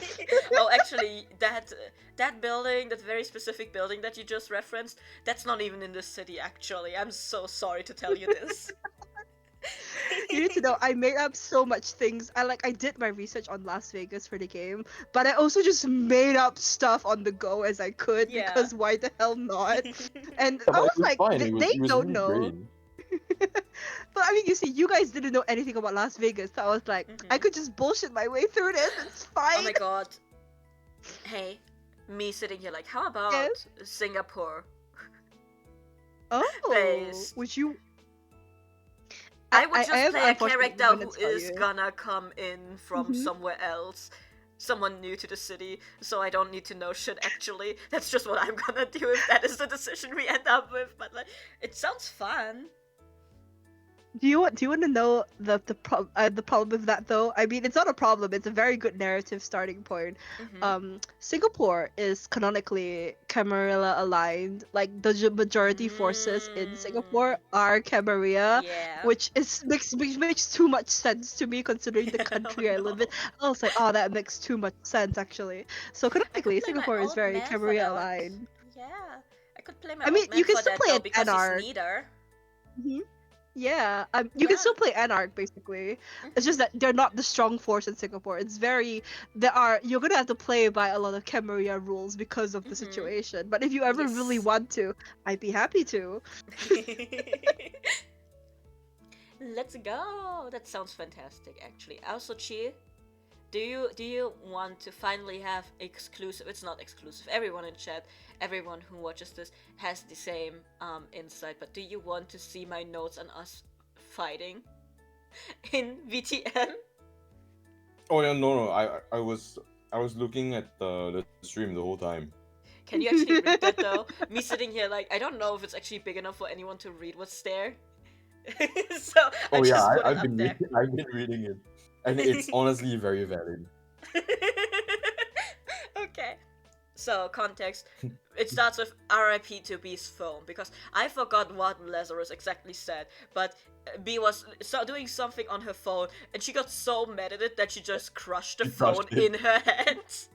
Oh, actually, that building, that very specific building that you just referenced, that's not even in this city. Actually, I'm so sorry to tell you this. you need to know I made up so much things. I did my research on Las Vegas for the game, but I also just made up stuff on the go as I could Yeah. because why the hell not? And Yeah, I but was it was like, fine. they It was don't really know. great. But I mean, you see, you guys didn't know anything about Las Vegas, so I was like, I could just bullshit my way through this. It's fine. Oh my god. Hey, me sitting here like, how about Yes? Singapore? Oh, Based. would you? I would just am play a unfortunately character gonna who tell is you. gonna come in from Mhm. somewhere else. Someone new to the city, so I don't need to know shit actually. That's just what I'm gonna do if that is the decision we end up with, but like, it sounds fun. Do you want to know the problem with that though? I mean, it's not a problem. It's a very good narrative starting point. Singapore is canonically Camarilla aligned. Like the majority forces in Singapore are Camarilla, Yeah. which makes too much sense to me considering the country I live in. I was like, oh, that makes too much sense actually. So I could canonically, play my Singapore is old very man for Camarilla that. aligned. Yeah. I could play my I mean, old man you can for still that play though an because he's Anarch. neither. Yeah, you can Yeah. still play Anarch basically. It's just that they're not the strong force in Singapore. You're gonna have to play by a lot of Camarilla rules because of the situation. But if you ever really Yes. want to, I'd be happy to. Let's go. That sounds fantastic actually. Also, Chi, do you want to finally have exclusive, it's not exclusive, everyone in chat, everyone who watches this has the same insight, but do you want to see my notes on us fighting in VTM? Oh yeah, no. I was looking at the stream the whole time. Can you actually read that though? Me sitting here like, I don't know if it's actually big enough for anyone to read what's there. So I Oh yeah, just put it I've up been there. I've been reading it, and it's honestly very valid. Okay. So, context. It starts with RIP to B's phone, because I forgot what Lazarus exactly said, but B was doing something on her phone, and she got so mad at it that she just crushed the She phone crushed it. in her hands.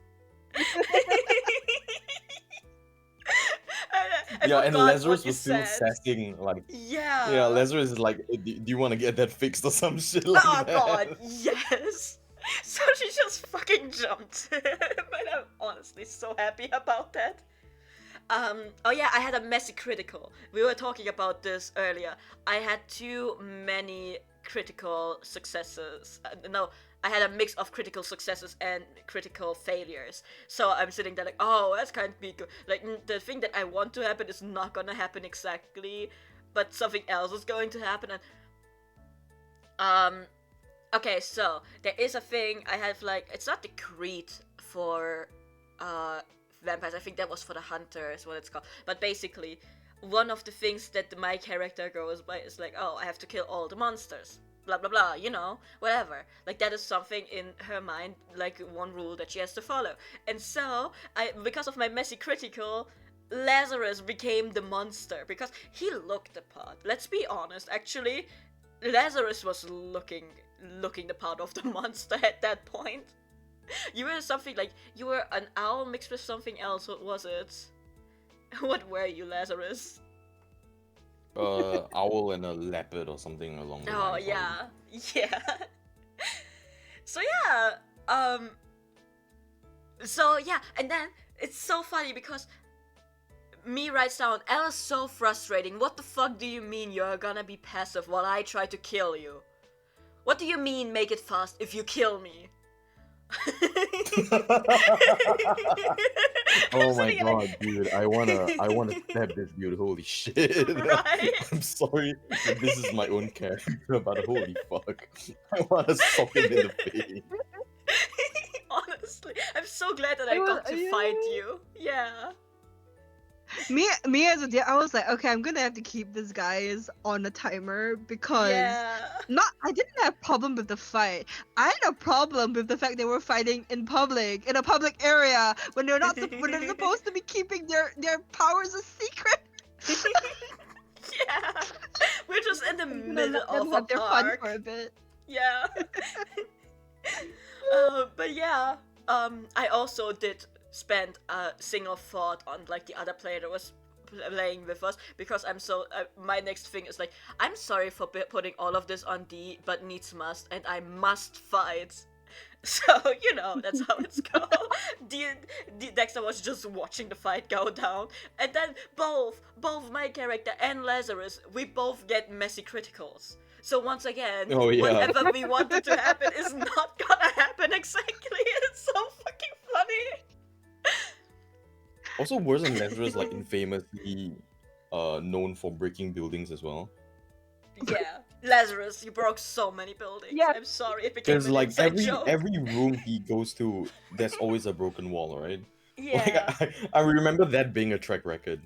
I Yeah, and forgot what Lazarus you was still said. sassing like. Yeah. Yeah, Lazarus is like, do you want to get that fixed or some shit like Oh that? god, yes! So she just fucking jumped. But I'm honestly so happy about that. Oh yeah, I had a messy critical. We were talking about this earlier. I had too many critical successes. No, I had a mix of critical successes and critical failures. So I'm sitting there like, oh, that's kind of be good. Like, the thing that I want to happen is not gonna happen exactly, but something else is going to happen. And okay, so there is a thing I have, like, it's not the creed for vampires. I think that was for the hunter is what it's called. But basically, one of the things that my character goes by is like, oh, I have to kill all the monsters. Blah blah blah, you know, whatever. Like, that is something in her mind, like one rule that she has to follow. And so, because of my messy critical, Lazarus became the monster because he looked the part. Let's be honest, actually, Lazarus was looking the part of the monster at that point. You were something like, you were an owl mixed with something else. What was it? What were you, Lazarus? Owl and a leopard or something along the Oh lines. yeah, yeah. So yeah, so yeah, and then it's so funny because me writes down, Ella's so frustrating. What the fuck do you mean you're gonna be passive while I try to kill you? What do you mean make it fast if you kill me? Oh my Sitting in a- god, dude! I wanna stab this dude. Holy shit! Right? I'm sorry that this is my own character, but holy fuck, I wanna sock him in the face. Honestly, I'm so glad that I got to fight you. Yeah. Me as a DM, I was like, okay, I'm gonna have to keep these guys on a timer because Yeah. I didn't have a problem with the fight. I had a problem with the fact they were fighting in public, in a public area, when they're not when they're supposed to be keeping their powers a secret. Yeah. We're just in the I'm gonna middle let them of a have their fun park. for a bit. Yeah. But yeah, I also did spend a single thought on like the other player that was playing with us, because I'm so my next thing is like, I'm sorry for putting all of this on D, but needs must, and I must fight. So you know that's how it's go. Dexter was just watching the fight go down, and then both my character and Lazarus, we both get messy criticals. So once again, Oh, yeah. whatever we wanted to happen is not gonna happen exactly. It's so fucking funny. Also, wasn't Lazarus like infamously known for breaking buildings as well? Yeah, Lazarus, you broke so many buildings. Yeah. I'm sorry, it became Because an like inside joke. every room he goes to, there's always a broken wall, right? Yeah. Like I remember that being a track record.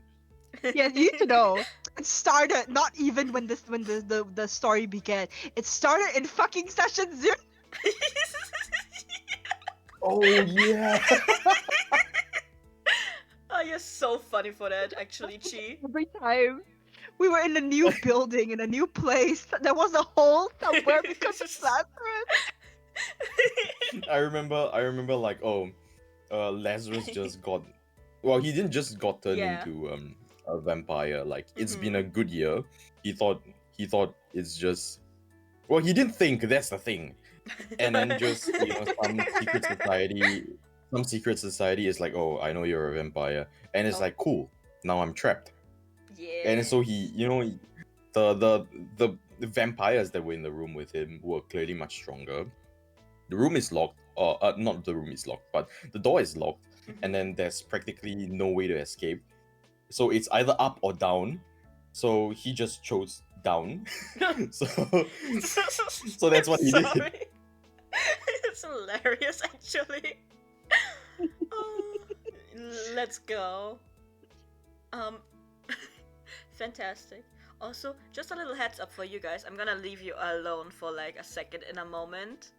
Yeah, you need to know. It started not even when the story began. It started in fucking session 0. Oh yeah. Oh, you're so funny for that, actually, Chi. Every time we were in a new building, in a new place, there was a hole somewhere because of Lazarus. I remember like, Lazarus just got, well, he didn't just got turned Yeah. into a vampire. Like, it's been a good year. He thought it's just, well, he didn't think that's the thing. And then just, you know, some secret society is like, oh, I know you're a vampire, and it's Oh. like, cool, now I'm trapped. Yeah. And so he, you know, the vampires that were in the room with him were clearly much stronger. The room is locked, not the room is locked, but the door is locked, and then there's practically no way to escape. So it's either up or down. So he just chose down. so that's what he did. It's hilarious, actually. Oh, let's go. Fantastic. Also, just a little heads up for you guys. I'm gonna leave you alone for like a second in a moment.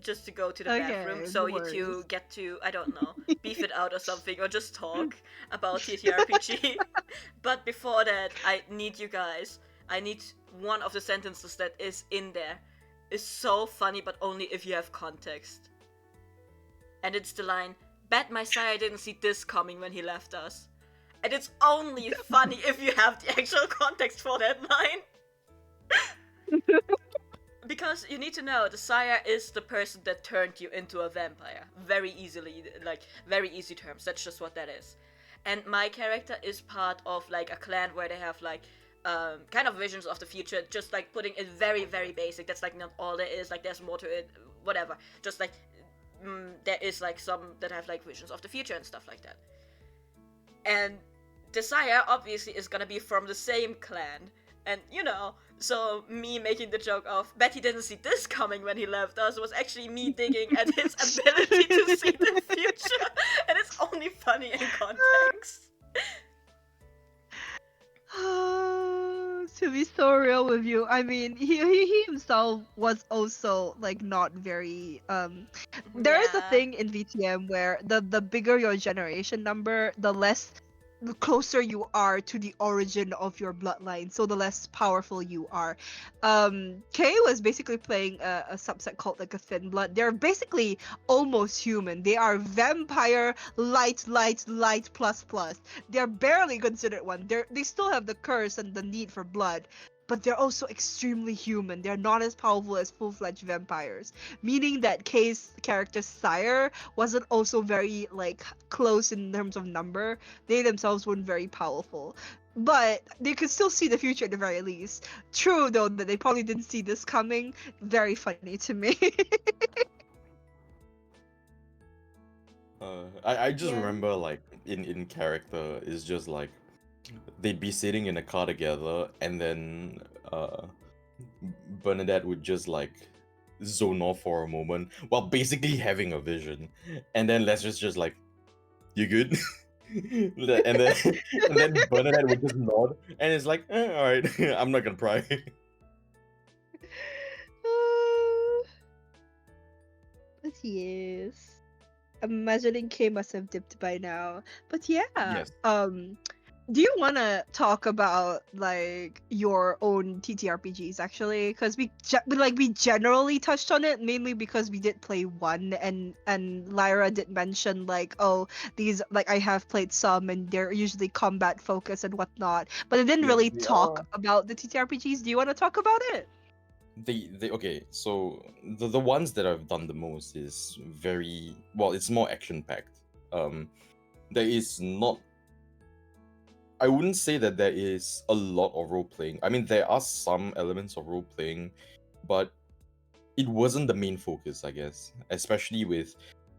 Just to go to the bathroom, so no you two worries. get to, I don't know, beef it out or something, or just talk about TTRPG. But before that, I need you guys. I need one of the sentences that is in there. Is so funny, but only if you have context. And it's the line, "Bet my sire didn't see this coming when he left us." And it's only funny if you have the actual context for that line. Because you need to know, the sire is the person that turned you into a vampire. Very easily, like, very easy terms. That's just what that is. And my character is part of, like, a clan where they have, like, kind of visions of the future. Just, like, putting it very, very basic. That's, like, not all there is. Like, there's more to it. Whatever. Just, like, there is, like, some that have, like, visions of the future and stuff like that. And the sire, obviously, is gonna be from the same clan. And, you know, so me making the joke of, bet he didn't see this coming when he left us, was actually me digging at his ability to see the future. And it's only funny in context. To be so real with you, I mean, he himself was also like not very There is a Yeah. thing in VTM where the bigger your generation number, the closer you are to the origin of your bloodline, so the less powerful you are. Kay was basically playing a subset called like a thin blood. They're basically almost human. They are vampire light plus plus. They're barely considered one. They still have the curse and the need for blood, but they're also extremely human. They're not as powerful as full-fledged vampires, meaning that Kay's character's sire wasn't also very like close in terms of number. They themselves weren't very powerful, but they could still see the future at the very least. True though that they probably didn't see this coming. Very funny to me. I just Yeah. remember like in character is just like they'd be sitting in a car together, and then Bernadette would just like zone off for a moment while basically having a vision, and then Lester's just like, "You good?" and then and then Bernadette would just nod, and it's like, all right, I'm not gonna pry. But yes. I'm imagining K must have dipped by now. But yeah. Yes. Do you want to talk about like your own TTRPGs actually? Because we generally touched on it mainly because we did play one, and Lyra did mention like, oh, these like I have played some and they're usually combat focused and whatnot, but I didn't Yes, really they talk are. about the TTRPGs. Do you want to talk about it? They okay, so the ones that I've done the most is very well, it's more action packed. There is not, I wouldn't say that there is a lot of role playing. I mean, there are some elements of role playing, but it wasn't the main focus, I guess. Especially with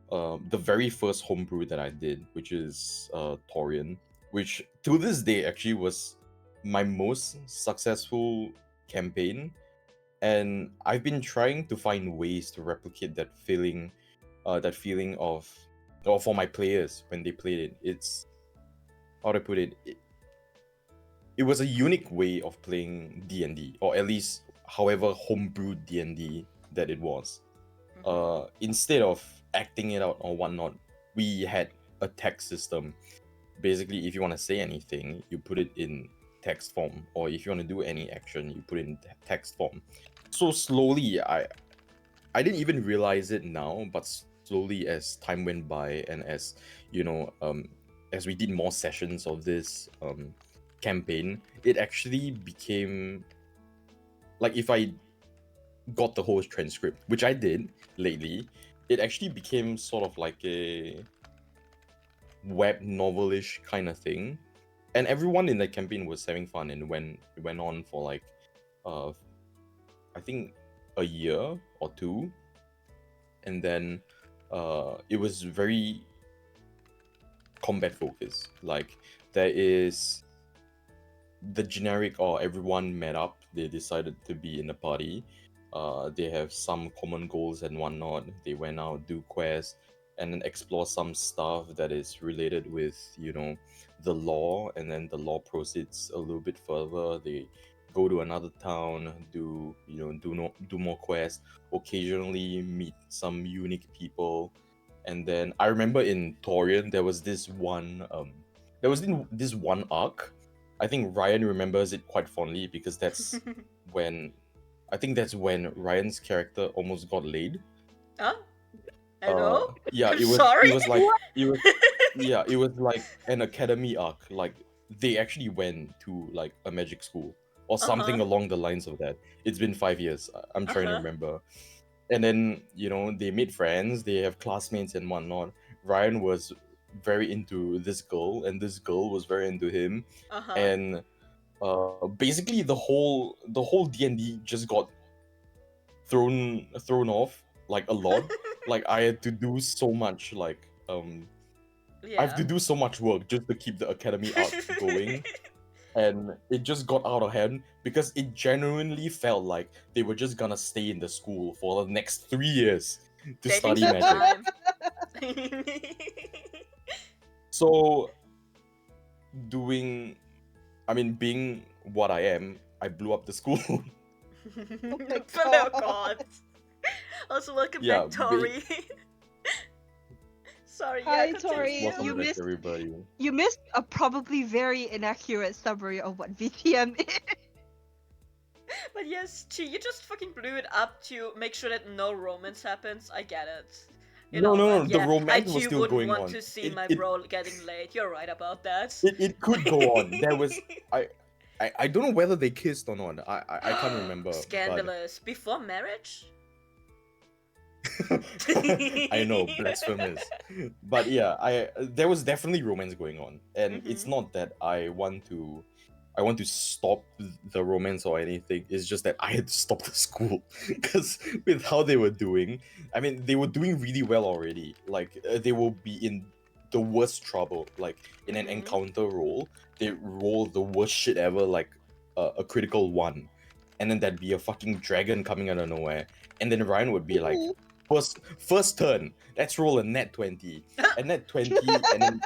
the very first homebrew that I did, which is Torian, which to this day actually was my most successful campaign, and I've been trying to find ways to replicate that feeling of, or for my players when they played it. It's how to put it. It was a unique way of playing D&D, or at least however homebrewed D&D that it was. Instead of acting it out or whatnot, we had a text system. Basically, if you want to say anything, you put it in text form, or if you want to do any action, you put it in text form. So slowly, I didn't even realize it now, but slowly as time went by, and as you know, as we did more sessions of this campaign, it actually became like, if I got the whole transcript, which I did lately, it actually became sort of like a web novelish kind of thing, and everyone in the campaign was having fun, and it went on for like uh I think a year or two, and then it was very combat focused. Like, there is the generic, or everyone met up, they decided to be in a party, they have some common goals and whatnot, they went out, do quests, and then explore some stuff that is related with, you know, the law, and then the law proceeds a little bit further, they go to another town, do, you know, do more quests, occasionally meet some unique people. And then I remember in Torian there was this one this one arc. I think Ryan remembers it quite fondly because that's when I think that's when Ryan's character almost got laid. Huh? I know. Yeah, I'm sorry. it was like an academy arc. Like, they actually went to like a magic school or something along the lines of that. It's been 5 years. I'm trying to remember. And then, you know, they made friends, they have classmates and whatnot. Ryan was very into this girl, and this girl was very into him. And basically the whole D&D just got thrown off like a lot. Like, I had to do so much, like I have to do so much work just to keep the academy arc going, and it just got out of hand because it genuinely felt like they were just gonna stay in the school for the next 3 years to They take study some magic. time. So, being what I am, I blew up the school. my Fellow God. gods. Also, welcome Yeah, back, Tori. Sorry, Hi, yeah, Tori. continue. You welcome back, missed everybody. you missed a probably very inaccurate summary of what VTM is. But yes, Chi, you just fucking blew it up to make sure that no romance happens. I get it. You know, No, but the yeah, I romance was too still wouldn't going want on. to see my It bro getting laid. You're right about that. it could go on. There was I don't know whether they kissed or not. I can't remember. Scandalous. Before marriage? But I know, blasphemous. But yeah, I there was definitely romance going on, and it's not that I I want to stop the romance or anything. It's just that I had to stop the school because with how they were doing, I mean, they were doing really well already. Like they will be in the worst trouble. Like in an encounter roll, they roll the worst shit ever, like a critical 1, and then there'd be a fucking dragon coming out of nowhere, and then Ryan would be like, first turn, let's roll a net 20, a net 20, and then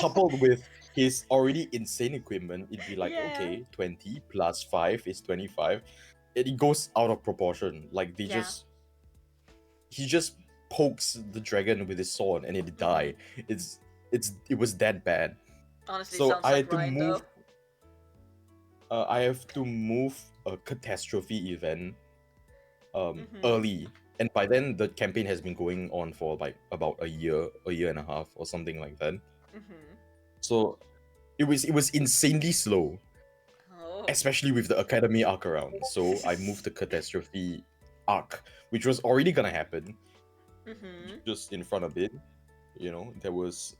coupled with his already insane equipment, it'd be like, okay, 20 plus 5 is 25. It goes out of proportion. Like he just pokes the dragon with his sword and it die. It was that bad. Honestly, So sounds I like had to Ryan, move. though. I have to move a catastrophe event early, and by then the campaign has been going on for like about a year and a half or something like that. So it was insanely slow, especially with the academy arc around. So I moved the catastrophe arc, which was already gonna happen, just in front of it. You know, there was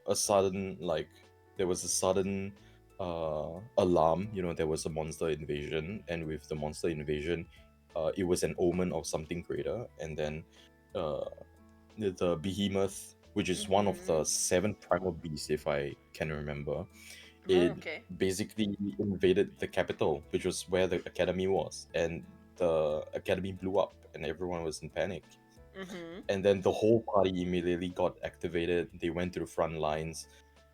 a sudden alarm. You know, there was a monster invasion, and with the monster invasion, it was an omen of something greater. And then the behemoth, which is one of the 7 primal beasts, if I can remember, it basically invaded the capital, which was where the academy was, and the academy blew up, and everyone was in panic. And then the whole party immediately got activated. They went to the front lines.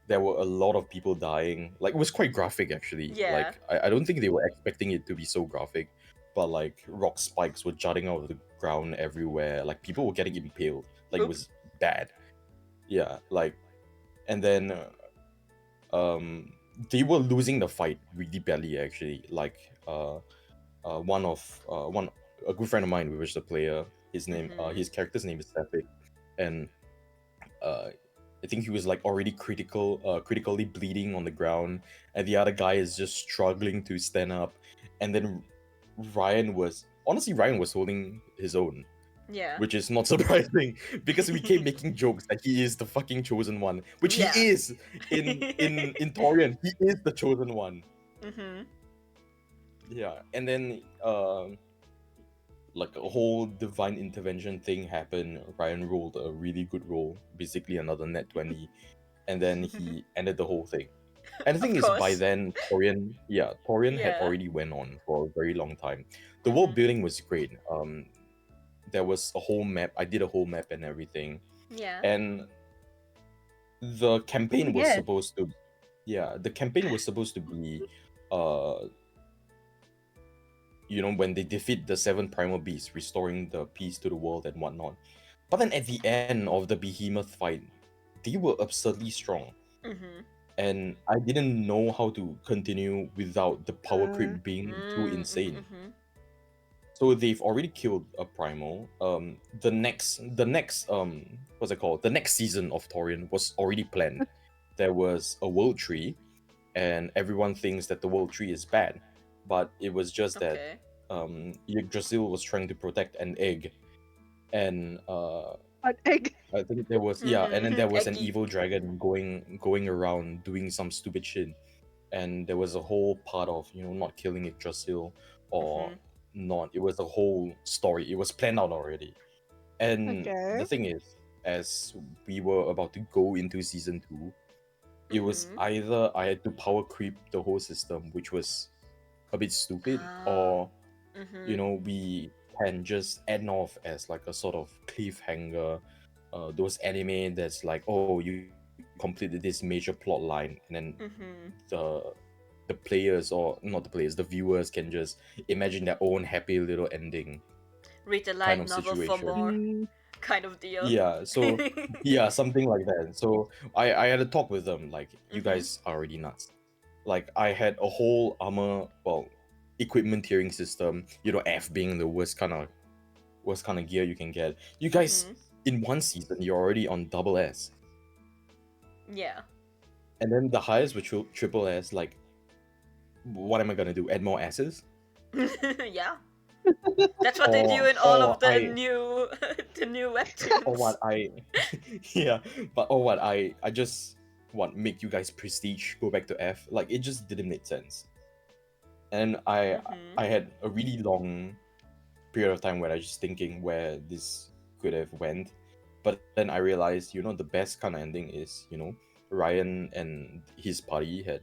There were a lot of people dying. Like, it was quite graphic, actually. Yeah. Like, I don't think they were expecting it to be so graphic, but like rock spikes were jutting out of the ground everywhere. Like, people were getting impaled. Like, it was bad. Yeah, like, and then they were losing the fight really badly, actually. Like, a good friend of mine, which was the player, his character's name is Epic, and I think he was like already critically bleeding on the ground, and the other guy is just struggling to stand up. And then Ryan was holding his own, which is not surprising because we keep making jokes that he is the fucking chosen one, which he is in Torian. He is the chosen one. Yeah, and then like a whole divine intervention thing happened. Ryan rolled a really good roll, basically another net 20, and then he ended the whole thing. And the thing is, by then, Torian had already went on for a very long time. The world building was great. There was a whole map. I did a whole map and everything. And the campaign was supposed to, be, you know, when they defeat the 7 primal beasts, restoring the peace to the world and whatnot. But then at the end of the behemoth fight, they were absurdly strong. And I didn't know how to continue without the power creep being too insane. So they've already killed a primal. The next what's it called? The next season of Torian was already planned. There was a world tree, and everyone thinks that the world tree is bad. But it was just that Yggdrasil was trying to protect an egg. And An egg. I think there was and then there was an evil dragon going around doing some stupid shit. And there was a whole part of, you know, not killing Yggdrasil or not. It was a whole story. It was planned out already. And the thing is, as we were about to go into season 2, it was either I had to power creep the whole system, which was a bit stupid, or you know, we can just end off as like a sort of cliffhanger. Those anime that's like, oh, you completed this major plot line, and then the players, or not the players, the viewers can just imagine their own happy little ending. Read the light novel for more kind of deal. Yeah, so something like that. So I had a talk with them, like, you guys are already nuts. Like, I had a whole equipment tiering system, you know, F being the worst kind of gear you can get. You guys, in one season, you're already on double S. Yeah. And then the highest with triple S, like, what am I gonna do? Add more S's? Yeah. That's what they do in all of the new webtoons. Or what I just what make you guys prestige go back to F. Like it just didn't make sense. And I had a really long period of time where I was just thinking where this could have went. But then I realized, the best kind of ending is, Ryan and his party had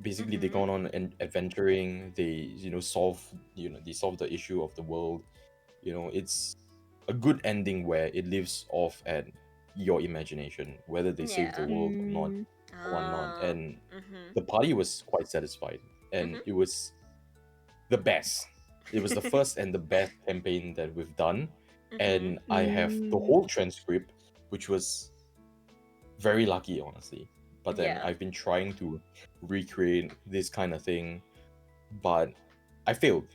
basically they gone on adventuring. They solve they solve the issue of the world. It's a good ending where it lives off at your imagination, whether they save the world or not, or whatnot. And the party was quite satisfied, and it was the best. It was the first and the best campaign that we've done, and I have the whole transcript, which was very lucky, honestly. But then I've been trying to recreate this kind of thing, but I failed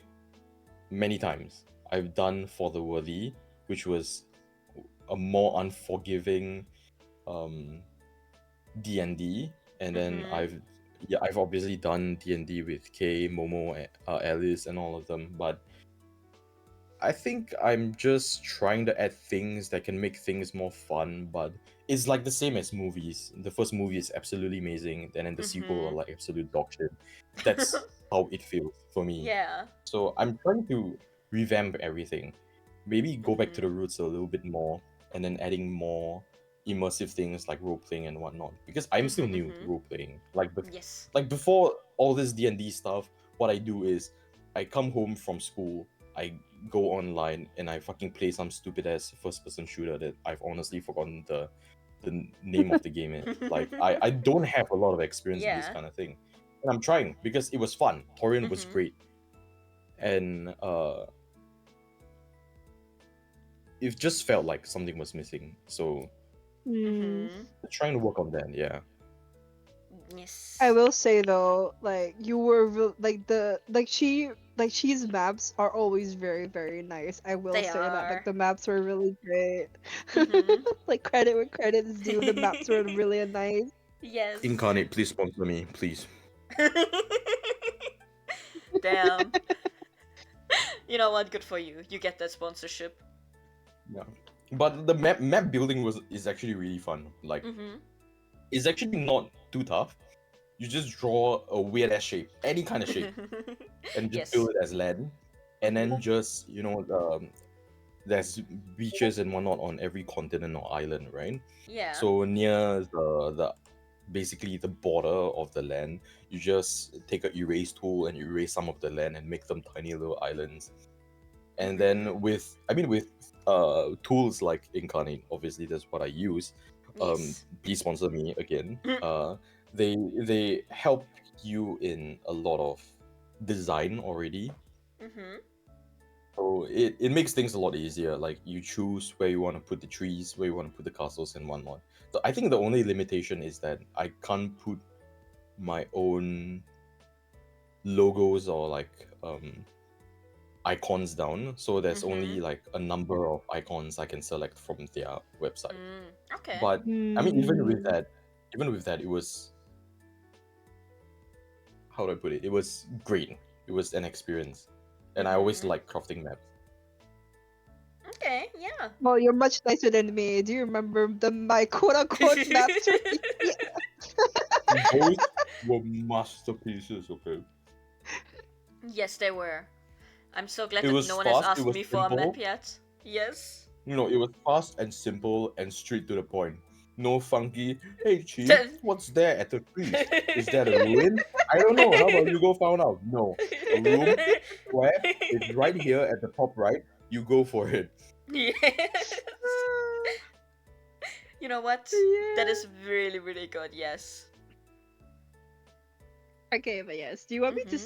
many times. I've done for the VoD, which was a more unforgiving D&D, and then I've obviously done D&D with Kay, Momo, Alice, and all of them, but I think I'm just trying to add things that can make things more fun, but it's like the same as movies. The first movie is absolutely amazing, and then the sequel are like absolute dog shit. That's how it feels for me. Yeah. So I'm trying to revamp everything. Maybe go back to the roots a little bit more, and then adding more immersive things like role playing and whatnot. Because I'm still new to role playing. Like before all this D&D stuff, what I do is I come home from school, I go online, and I fucking play some stupid ass first person shooter that I've honestly forgotten the name of the game is. Like I don't have a lot of experience in this kind of thing. And I'm trying because it was fun. Torian was great. And it just felt like something was missing. So trying to work on that, yeah. Yes. I will say though, like you were she's maps are always very, very nice. I will say that, like the maps were really great. Like credit where credit is due. The maps were really nice. Yes. Incarnate, please sponsor me, please. Damn. You know what? Good for you. You get that sponsorship. Yeah, but the map building is actually really fun. Like, it's actually not too tough. You just draw a weird ass shape, any kind of shape, and just build it as land, and then just there's beaches and whatnot on every continent or island, right? Yeah. So near the basically the border of the land, you just take a erase tool and erase some of the land and make them tiny little islands. And then with tools like Incarnate, obviously that's what I use. Please sponsor me again. They help you in a lot of design already. So it makes things a lot easier. Like you choose where you want to put the trees, where you want to put the castles and whatnot. So I think the only limitation is that I can't put my own logos or like icons down. So there's only like a number of icons I can select from their website. Okay. But I mean, even with that, it was, how do I put it? It was great. It was an experience, and I always like crafting maps. Okay, yeah. Well, you're much nicer than me. Do you remember my quote-unquote maps? Those were masterpieces, okay? Yes, they were. I'm so glad It that was no one fast, has asked it was me for a map simple. yet. Yes. It was fast and simple and straight to the point. No funky, hey chief, what's there at the trees? Is that a ruin? I don't know, how about you go find out? No. A room, square, it's right here at the top right. You go for it. Yes. You know what? That is really, really good, yes. Okay, but yes. Do you want me to?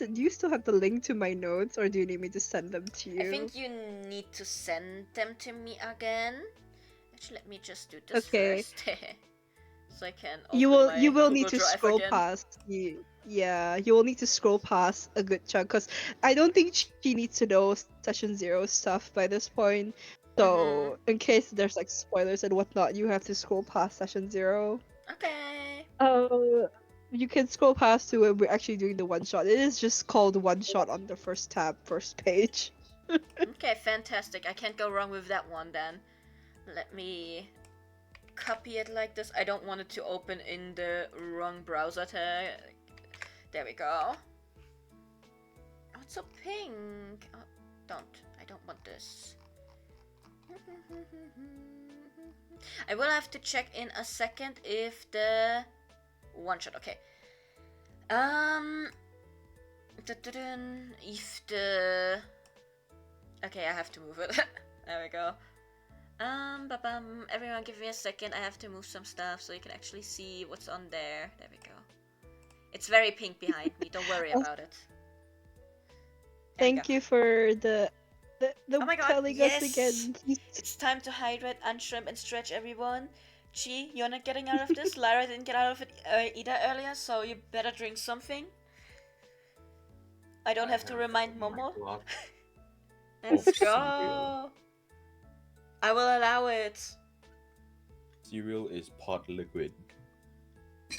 Do you still have the link to my notes, or do you need me to send them to you? I think you need to send them to me again. Actually, let me just do this first, so I can. Open You will Google need to Drive scroll again. past. Yeah, you will need to scroll past a good chunk because I don't think she needs to know Session 0 stuff by this point. So in case there's like spoilers and whatnot, you have to scroll past Session 0. Okay. You can scroll past to when we're actually doing the one shot. It is just called one shot on the first tab, first page. Okay, fantastic. I can't go wrong with that one then. Let me copy it like this. I don't want it to open in the wrong browser tag. There we go. Oh, it's so pink. Oh, I don't want this. I will have to check in a second if the one shot. Okay. If the okay, I have to move it. There we go. Everyone, give me a second. I have to move some stuff so you can actually see what's on there. There we go. It's very pink behind me. Don't worry about it. Thank you for the oh my god, telling yes! us again. It's time to hydrate, unshrimp, and stretch, everyone. Chi, you're not getting out of this. Lara didn't get out of it either earlier, so you better drink something. I don't have to remind Momo. Let's go. I will allow it. Cereal is pot liquid. At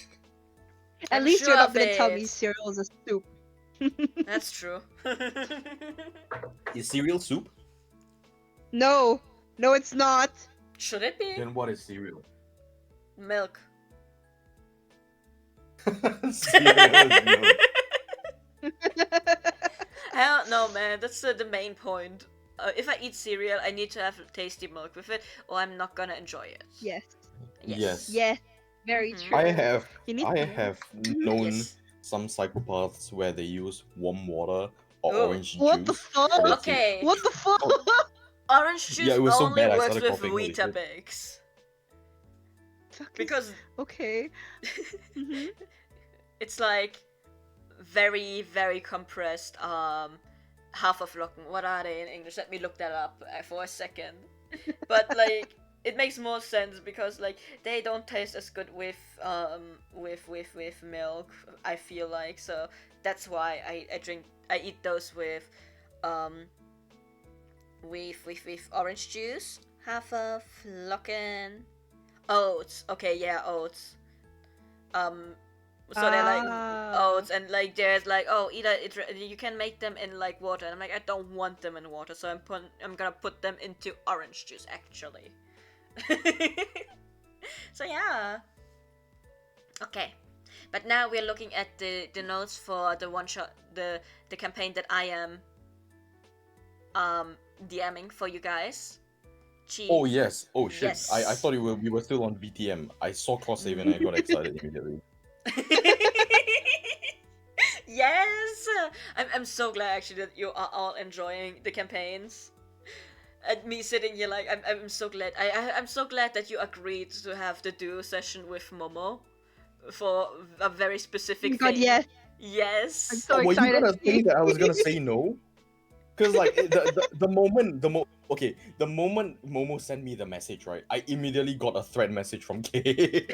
I'm least sure you're not of gonna tell me it. cereal is a soup. That's true. Is cereal soup? No, it's not. Should it be? Then what is cereal? Milk. Cereal is milk. I don't know, man. That's the main point. If I eat cereal, I need to have tasty milk with it, or I'm not gonna enjoy it. Yes. Yes. Yes. Very true. I have You need known Yes. some psychopaths where they use warm water or Oh. orange What the juice. fuck? for their Okay. tea. What the fuck? Orange juice Yeah, it was so only bad, I works started with coughing, holy shit. Weetabix. Fuck is- Because okay. Mhm. it's like very, very compressed Haferflocken. What are they in English? Let me look that up for a second. But like it makes more sense because like they don't taste as good with milk, I feel like. So that's why I eat those with orange juice, Haferflocken, oats. Okay, yeah, oats. So they're like oats, and like there's like either you can make them in like water, and I'm like I don't want them in water, so I'm gonna put them into orange juice actually. So yeah. Okay, but now we're looking at the notes for the one shot, the campaign that I am DMing for you guys. Oh yes. Oh shit. Yes. I thought we were still on BTM. I saw cross save and I got excited immediately. Yes, I'm so glad actually that you are all enjoying the campaigns. And me sitting here like I'm so glad. I'm so glad that you agreed to have the duo session with Momo for a very specific God, thing. yes. Yes. I'm so Were you excited. gonna think that I was gonna say no? Because like the moment Momo sent me the message, right, I immediately got a thread message from Kay.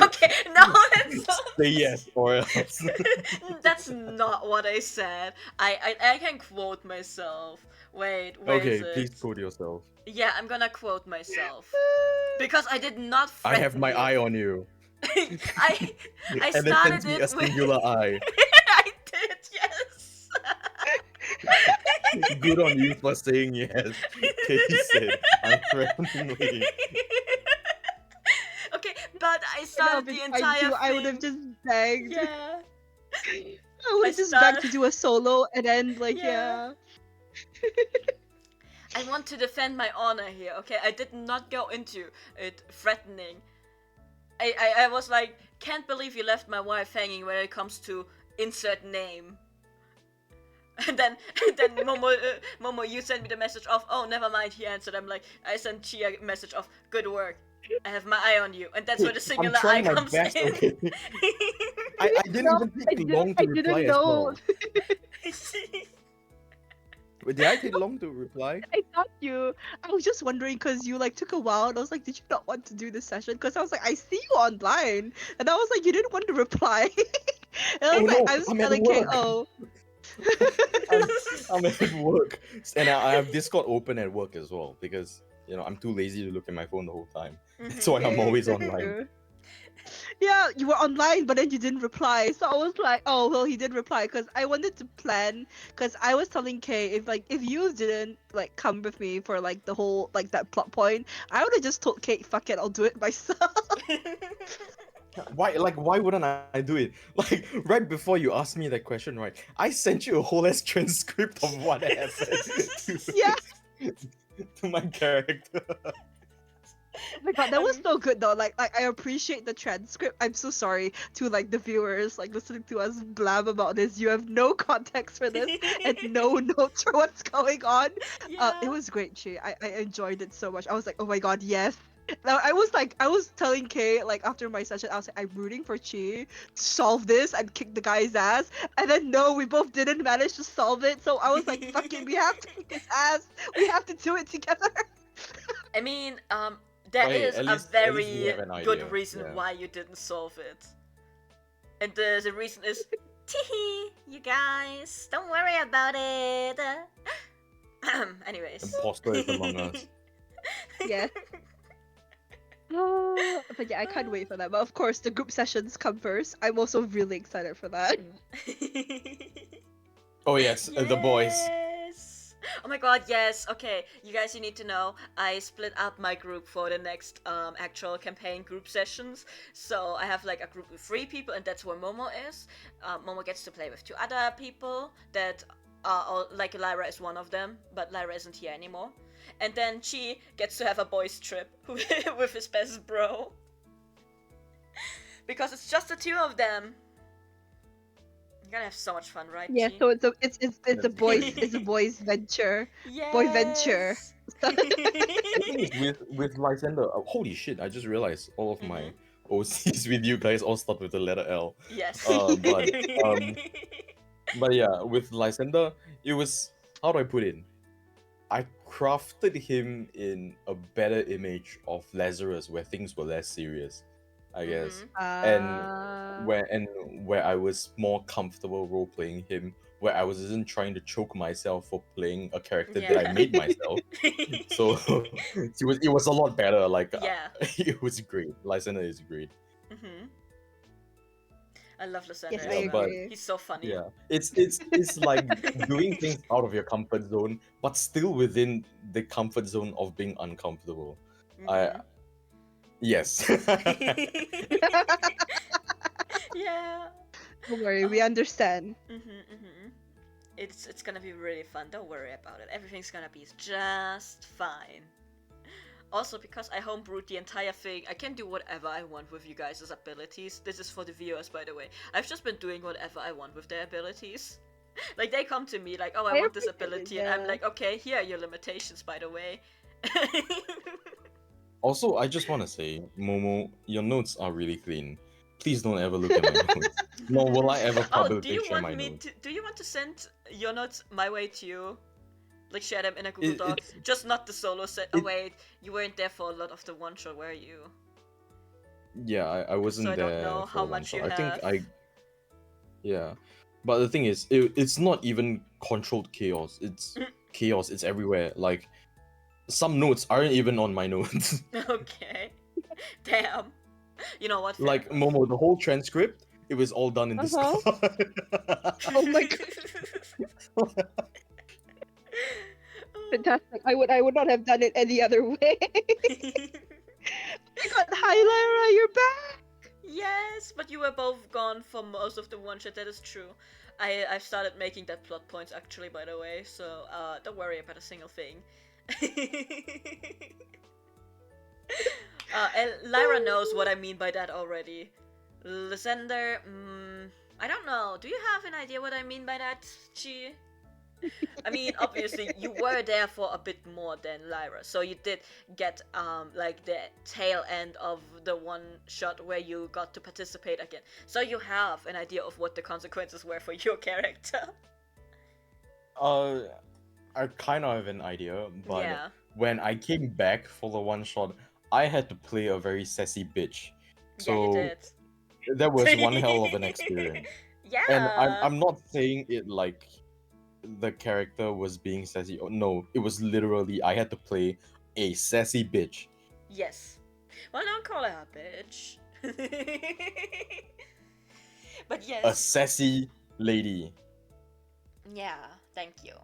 Okay, no, that's not... Say yes or else. That's not what I said. I can quote myself. Wait, where is Okay, it? please quote yourself. Yeah, I'm gonna quote myself because I did not. I have my you. eye on you. I And then started sends me it a singular eye. I did, yes. Good on you for saying yes. Kay said, I'm friendly. Okay, but I started the entire thing. I would have just begged. Yeah. I would I have just start- begged to do a solo and then like Yeah. I want to defend my honor here, okay? I did not go into it threatening. I was like, can't believe you left my wife hanging when it comes to insert name. And then Momo, you sent me the message of, oh, never mind, he answered. I sent Chia a message of, good work. I have my eye on you. And that's where the singular eye I'm trying my comes best, in. okay? I didn't even take long to reply as well. Wait, did I take long to reply? I thought you. I was just wondering because you like took a while, and I was like, did you not want to do this session? Because I was like, I see you online, and I was like, you didn't want to reply. And I was like, no, I'm I'm at spelling work. KO. I'm at work, and I have Discord open at work as well because I'm too lazy to look at my phone the whole time. That's why I'm always online. Yeah, you were online, but then you didn't reply. So I was like, oh well, he didn't reply because I wanted to plan. Because I was telling Kay if you didn't like come with me for like the whole like that plot point, I would have just told Kate, fuck it, I'll do it myself. Why wouldn't I do it? Like right before you asked me that question, right? I sent you a whole ass transcript of what happened Yeah. to my character. Oh my god, that was so good though. Like I appreciate the transcript. I'm so sorry to like the viewers like listening to us blab about this. You have no context for this and no notes for what's going on. Yeah. It was great, Chi. I enjoyed it so much. I was like, oh my god, yes. Now I was telling Kay like after my session, I was like, I'm rooting for Chi to solve this and kick the guy's ass. And then no, we both didn't manage to solve it. So I was like, fuck it, we have to kick his ass. We have to do it together. I mean, there Wait, is at a least we very have an good idea, reason yeah. why you didn't solve it. And the reason is, teehee, you guys, don't worry about it. Anyways. Imposter is among us. Yeah. But yeah, I can't wait for that. But of course, the group sessions come first. I'm also really excited for that. Oh yes, the boys. Yes! Oh my god, yes. Okay, you guys, you need to know, I split up my group for the next actual campaign group sessions. So I have like a group with 3 people, and that's where Momo is. Momo gets to play with 2 other people that are like Lyra is one of them, but Lyra isn't here anymore. And then Chi gets to have a boys trip with his best bro. Because it's just the 2 of them. You're gonna have so much fun, right? Yeah, Chi? so it's a That's boys crazy. it's a boys venture. Yes. Boy venture. The thing is with Lysander, holy shit! I just realized all of my OCs with you guys all start with the letter L. Yes. But yeah, with Lysander, it was, how do I put it? I crafted him in a better image of Lazarus, where things were less serious, I guess, and where I was more comfortable role playing him, where I wasn't trying to choke myself for playing a character that I made myself. So it was a lot better. Like Yeah. it was great. Lysander is great. I love Lysander Yes, as I well. agree. He's so funny. Yeah, it's like doing things out of your comfort zone, but still within the comfort zone of being uncomfortable. Yes. Yeah. Don't worry, we understand. It's gonna be really fun. Don't worry about it. Everything's gonna be just fine. Also, because I homebrewed the entire thing, I can do whatever I want with you guys' abilities. This is for the viewers, by the way. I've just been doing whatever I want with their abilities. Like, they come to me like, oh, I want this ability, and I'm like, okay, here are your limitations, by the way. Also, I just want to say, Momo, your notes are really clean. Please don't ever look at my notes. Nor will I ever publicly share my notes. Do you want to send your notes my way to you? Like, share them in a Google Doc? Just not the solo set. Oh wait, you weren't there for a lot of the one shot, were you? Yeah, I wasn't so there. I don't know for how one much shot. you have. Yeah, but the thing is, it's not even controlled chaos. It's chaos. It's everywhere. Like, some notes aren't even on my notes. Okay. Damn. You know what? Like Momo, the whole transcript, it was all done in Discord. Oh my god. Fantastic. I would not have done it any other way. I got hi Lyra, you're back. Yes, but you were both gone for most of the one shot. That is true. I've started making that plot points actually, by the way. So don't worry about a single thing. And Lyra knows what I mean by that already. Lysander, I don't know. Do you have an idea what I mean by that, Chi? I mean, obviously, you were there for a bit more than Lyra, so you did get like the tail end of the one shot where you got to participate again. So you have an idea of what the consequences were for your character. I kind of have an idea, but Yeah. when I came back for the one shot, I had to play a very sassy bitch. So yeah, you did. that was one hell of an experience. Yeah. And I'm not saying it like the character was being sassy. Oh, no, it was literally I had to play a sassy bitch. Yes. Well, don't call her a bitch. But A yes. sassy lady. Yeah, thank you.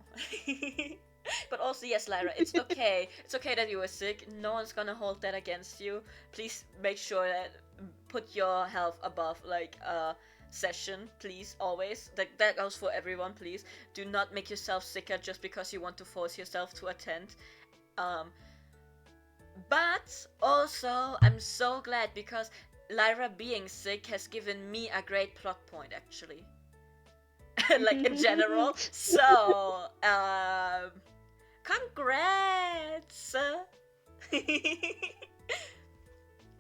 But also, yes, Lyra, it's okay. It's okay that you were sick. No one's gonna hold that against you. Please make sure that put your health above like session, please, always. That goes for everyone, please. Do not make yourself sicker just because you want to force yourself to attend. But also, I'm so glad because Lyra being sick has given me a great plot point, actually. Like in general. So, congrats!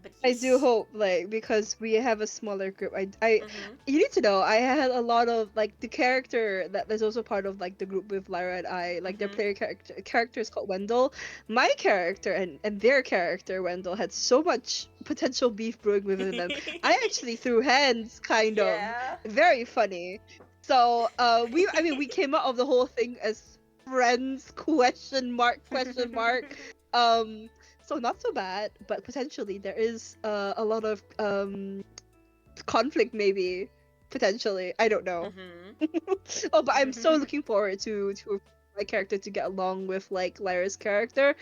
But I yes. do hope, like, because we have a smaller group, you need to know, I had a lot of, like, the character that's also part of, like, the group with Lyra and I, like, their player character is called Wendell. My character and their character, Wendell, had so much potential beef brewing within them. I actually threw hands, kind of. Very funny. So, we came out of the whole thing as friends, question mark. So not so bad, but potentially there is a lot of conflict, maybe potentially. I don't know. Oh, but I'm so looking forward to my character to get along with like Lyra's character,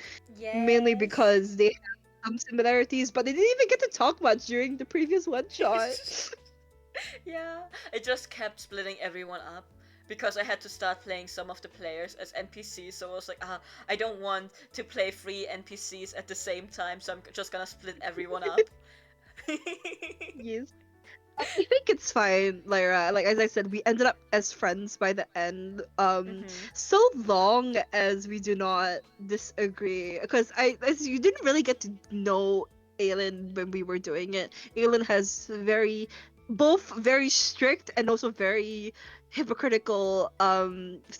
mainly because they have some similarities, but they didn't even get to talk much during the previous one shot. Yeah, it just kept splitting everyone up because I had to start playing some of the players as NPCs. So I was like, I don't want to play 3 NPCs at the same time, so I'm just gonna split everyone up. Yes. I think it's fine, Lyra. Like as I said, we ended up as friends by the end. So long as we do not disagree, because as you didn't really get to know Aelin when we were doing it. Aelin has both very strict and also very hypocritical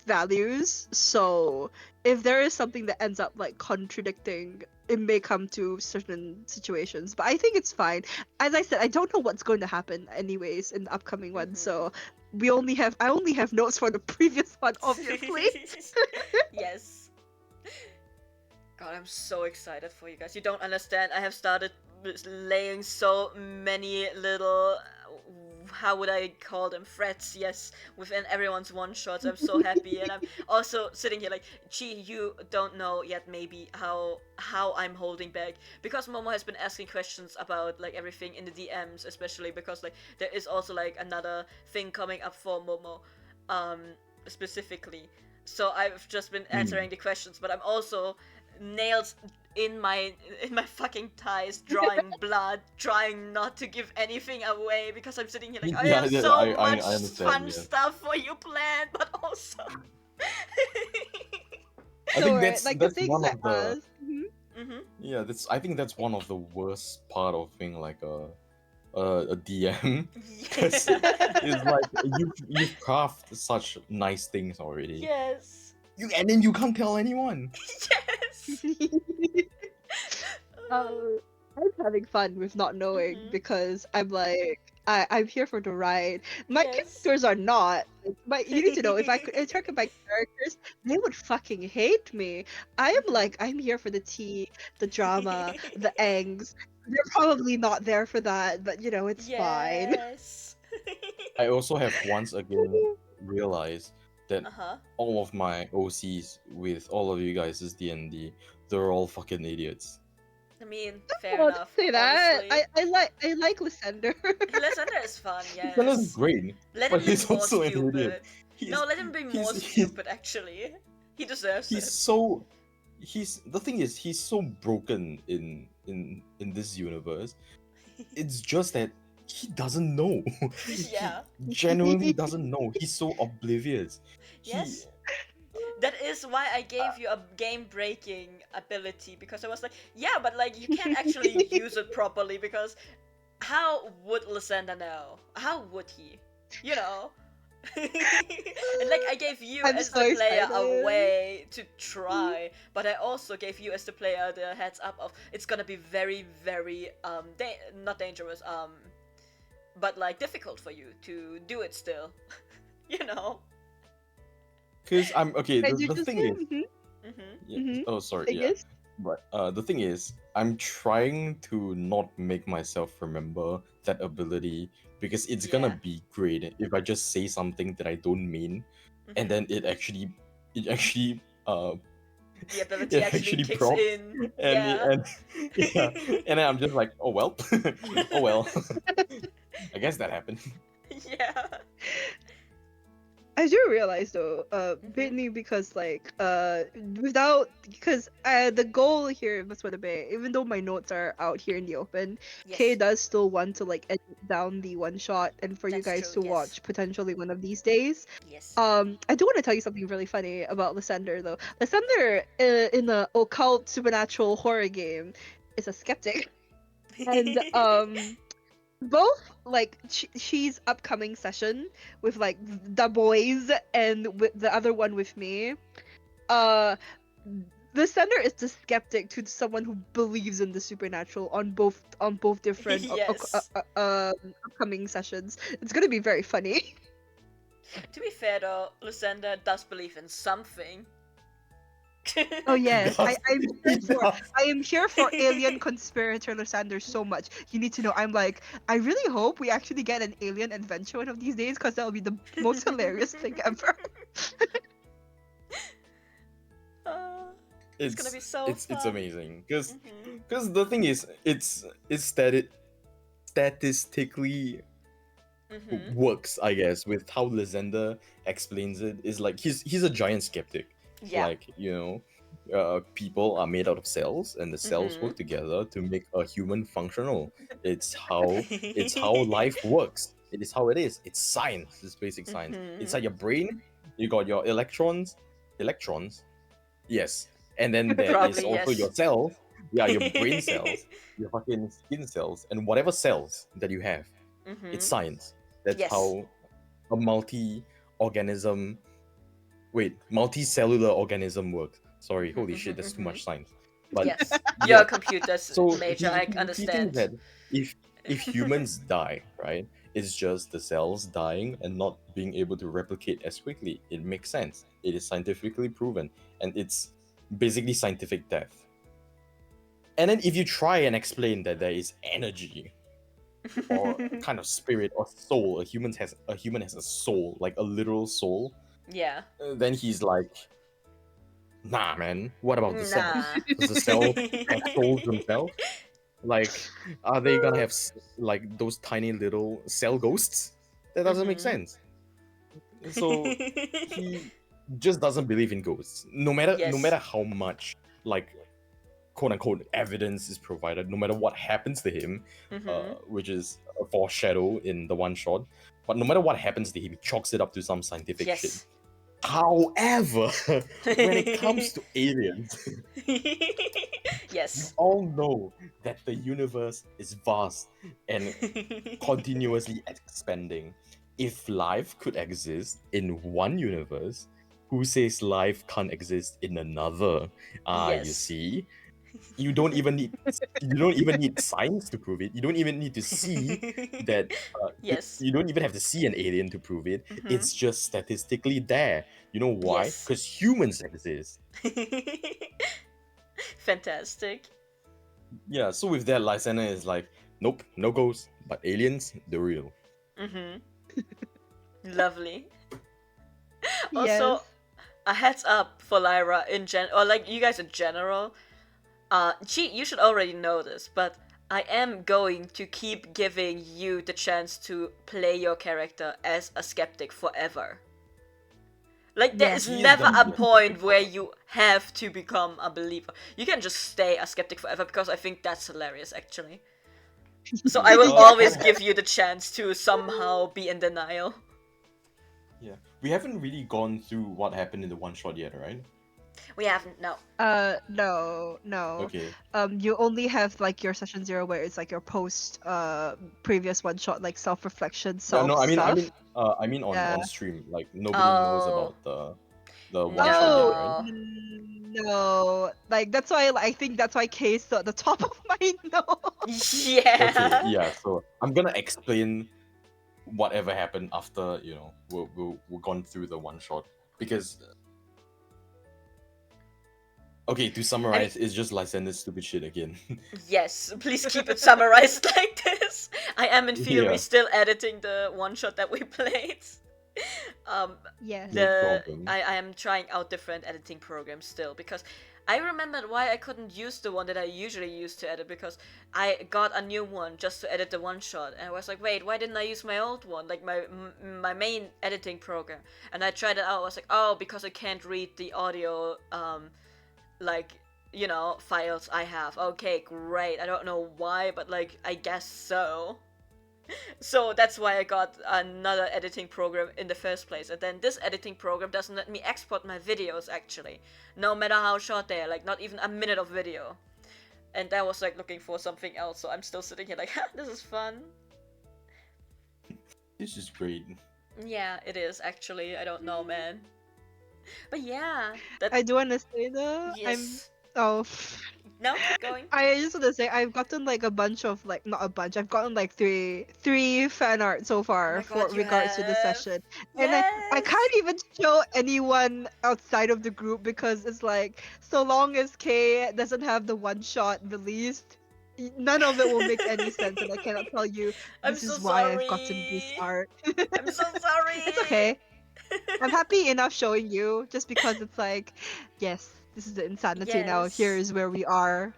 values. So if there is something that ends up like contradicting, it may come to certain situations. But I think it's fine. As I said, I don't know what's going to happen anyways in the upcoming one, so I only have notes for the previous one, obviously. Yes. God, I'm so excited for you guys. You don't understand. I have started laying so many little, how would I call them, threats, yes, within everyone's one shots. I'm so happy, and I'm also sitting here like, gee, you don't know yet maybe how I'm holding back, because Momo has been asking questions about like everything in the DMs, especially because like there is also like another thing coming up for Momo, specifically. So I've just been answering the questions, but I'm also nails in my fucking thighs, drawing blood, trying not to give anything away because I'm sitting here like I have so much fun stuff for you planned, but also I think that's like that's the things one that of the yeah, I think that's one of the worst part of being like a DM, because it's like you've crafted such nice things already. Yes. And then you can't tell anyone. Yes. I'm having fun with not knowing because I'm like I'm here for the ride. My characters are not. You need to know, if I could interact with my characters, they would fucking hate me. I am like, I'm here for the tea, the drama, the angst. They're probably not there for that, but you know, it's fine. Yes. I also have once again realized that Uh-huh. all of my OCs with all of you guys is D&D, they're all fucking idiots. I mean, fair Oh, enough. don't say that. Honestly. I like Lysander. Lysander is fun, yes. Lysander's great, Let but him be he's more also an stupid. idiot. No, let him be more stupid, actually. He deserves it. The thing is, he's so broken in this universe. It's just that he doesn't know. Yeah. He genuinely doesn't know. He's so oblivious. Yes. That is why I gave you a game-breaking ability, because I was like, yeah, but like you can't actually use it properly, because how would Lysander know? How would he? You know? And like I gave you as the player a way to try, but I also gave you as the player the heads up of it's gonna be very, very not dangerous, but like difficult for you to do it still. You know? Because I'm okay. The thing is, Oh, sorry. yeah. But the thing is, I'm trying to not make myself remember that ability because it's gonna Yeah. be great if I just say something that I don't mean, and then it actually the ability it actually actually kicks prompts, in. and Yeah. and yeah, and then I'm just like, oh well, oh well, I guess that happened. Yeah. I do realize though, mainly because the goal here of What's Bay, even though my notes are out here in the open, Kay Yes. does still want to like edit down the one shot and for you That's guys true, to yes. watch potentially one of these days. Yes. I do want to tell you something really funny about Lysander though. Lysander, in the occult supernatural horror game, is a skeptic, and both like she's upcoming session with like the boys and with the other one with me, uh the sender is the skeptic to someone who believes in the supernatural on both different Yes. upcoming sessions. It's gonna be very funny. To be fair though, Lucinda does believe in something. Oh He yes, does. He does. I am here for alien conspirator Lysander so much. You need to know. I'm like, I really hope we actually get an alien adventure one of these days because that'll be the most hilarious thing ever. It's gonna be so It's fun. amazing because Mhm. the thing is it's statistically Mhm. works, I guess, with how Lysander explains it. Is like he's a giant skeptic. Yeah. Like, you know, people are made out of cells, and the cells work Mhm. together to make a human functional. It's how life works. It is how it is. It's science. It's basic science. Mhm. Inside your brain, you got your electrons. Yes. And then there is Probably also yes. your cells. Yeah, your brain cells, your fucking skin cells, and whatever cells that you have. It's Mhm. science. That's Yes. how a multi-organism multicellular organism works. Sorry, Mhm, holy shit, mhm, that's too mhm. much science. But Yes. You're yeah, a computer's so major, I he thinks understand. that if humans die, right, it's just the cells dying and not being able to replicate as quickly. It makes sense. It is scientifically proven, and it's basically scientific death. And then if you try and explain that there is energy or kind of spirit or soul, a human has a soul, like a literal soul, Yeah. then he's like, nah, man. What about the cell? Nah. Does the cell have souls themselves? Like, are they gonna have like those tiny little cell ghosts? That doesn't make Mhm. sense. So he just doesn't believe in ghosts. No matter Yes. how much like quote unquote evidence is provided, no matter what happens to him, Mhm. which is a foreshadow in the one shot. But no matter what happens to him, he chalks it up to some scientific shit. Yes. However, when it comes to aliens, we Yes. all know that the universe is vast and continuously expanding. If life could exist in one universe, who says life can't exist in another? You Yes. see, you don't even need science to prove it. You don't even need to see that. Yes. You don't even have to see an alien to prove it. Mhm. It's just statistically there. You know why? Yes. Because humans exist. Fantastic. Yeah. So with that, Lysana is like, nope, no ghosts, but aliens, the real. Mhm. Lovely. Also, Yes. a heads up for Lyra or like you guys in general. You should already know this, but I am going to keep giving you the chance to play your character as a skeptic forever. Like, there Yes. is He is never gonna a be a point skeptic where forever. you have to become a believer. You can just stay a skeptic forever because I think that's hilarious, actually. So I will Yes. always give you the chance to somehow be in denial. Yeah, we haven't really gone through what happened in the one shot yet, right? We haven't, no. No, no. Okay. You only have like your session 0 where it's like your post previous one shot like self reflection Yeah, self no, stuff. I mean Yeah. on stream. Like nobody knows Oh, about the one shot yet, right? Oh no. no! Like that's why I think that's why K's at the top of my notes. Okay, Yeah. yeah. So I'm gonna explain whatever happened after we're gone through the one shot because Okay, to summarize, it's just Lysander's stupid shit again. Yes, please keep it summarized like this. I am in theory Yeah. still editing the one shot that we played. Yes. No problem. I am trying out different editing programs still because I remembered why I couldn't use the one that I usually use to edit because I got a new one just to edit the one shot and I was like, wait, why didn't I use my old one, like my main editing program? And I tried it out. I was like, oh, because I can't read the audio like, you know, files I have. Okay, great. I don't know why, but like, I guess so. So that's why I got another editing program in the first place. And then this editing program doesn't let me export my videos actually. No matter how short they are, like not even a minute of video. And I was like looking for something else, so I'm still sitting here like, this is fun. This is great. Yeah, it is actually. I don't know, man. But yeah, I do want to say though, yes. Oh. No, keep going. I just want to say I've gotten like a bunch of like not a bunch. I've gotten like three fan art so far for regards to the session, and I can't even show anyone outside of the group because it's like so long as Kay doesn't have the one shot released, none of it will make any sense, and I cannot tell you this is why I've gotten this art. I'm so sorry. It's okay. I'm happy enough showing you just because it's like, yes, this is the insanity now. Here is where we are.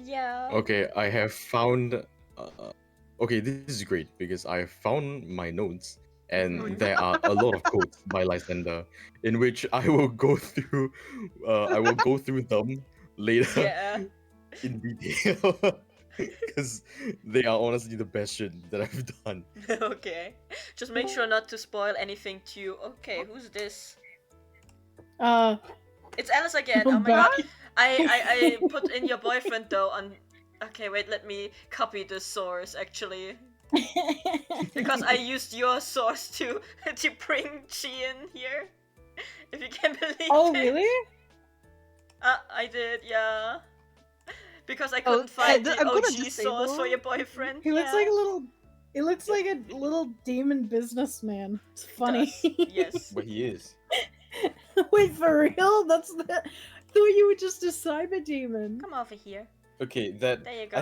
Yeah. Okay, I have found. Okay, this is great because I have found my notes, and there are a lot of quotes by Lysander, in which I will go through. I will go through them later in detail. Because they are honestly the best shit that I've done. Okay. Just make sure not to spoil anything too. Okay, who's this? It's Alice again. Oh my god. I put in your boyfriend though on. Okay, wait, let me copy the source actually. Because I used your source to bring Chi in here. If you can believe it. Oh, really? I did, yeah. Because I couldn't find the OG source for your boyfriend. He looks like a little. He looks like a little demon businessman. It's funny. Yes. But he is. Wait, for real? That's the. I thought you were just a cyber demon. Come over here. Okay, that. There you go.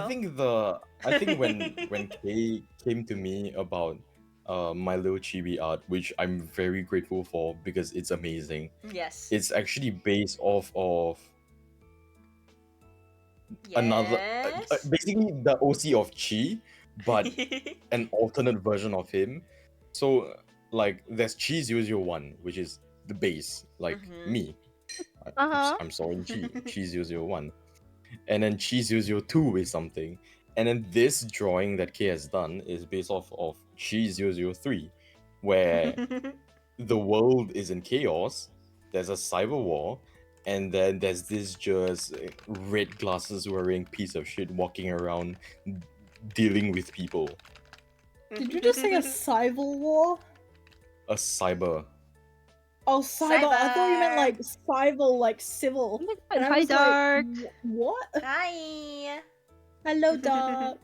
I think when Kay came to me about my little chibi art, which I'm very grateful for because it's amazing. Yes. It's actually based off of another basically the OC of Chi, but an alternate version of him. So like there's Chi 001, which is the base, like me. I'm sorry, Chi 001. And then Chi 002 is something. And then this drawing that Kay has done is based off of Chi 003, where the world is in chaos, there's a cyber war, and then there's this just red glasses wearing piece of shit walking around dealing with people. Did you just say a civil war? A cyber. Oh, cyber. I thought you meant like civil, like civil. And Hi, Dark. Like, what? Hi. Hello, Dark.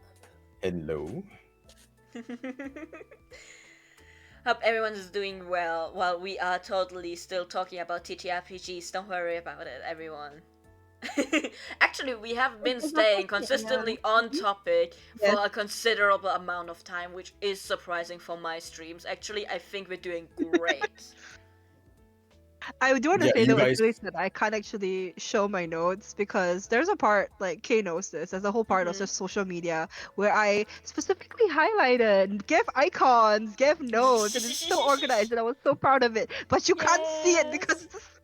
Hello. Hope everyone is doing well while we are totally still talking about TTRPGs. Don't worry about it, everyone. Actually, we have been staying consistently on topic for a considerable amount of time, which is surprising for my streams. Actually, I think we're doing great. I do want to say though, that I can't actually show my notes because there's a part, like Kay knows this, there's a whole part of just social media where I specifically highlighted, give icons, give notes, and it's so organized and I was so proud of it. But you can't see it because it's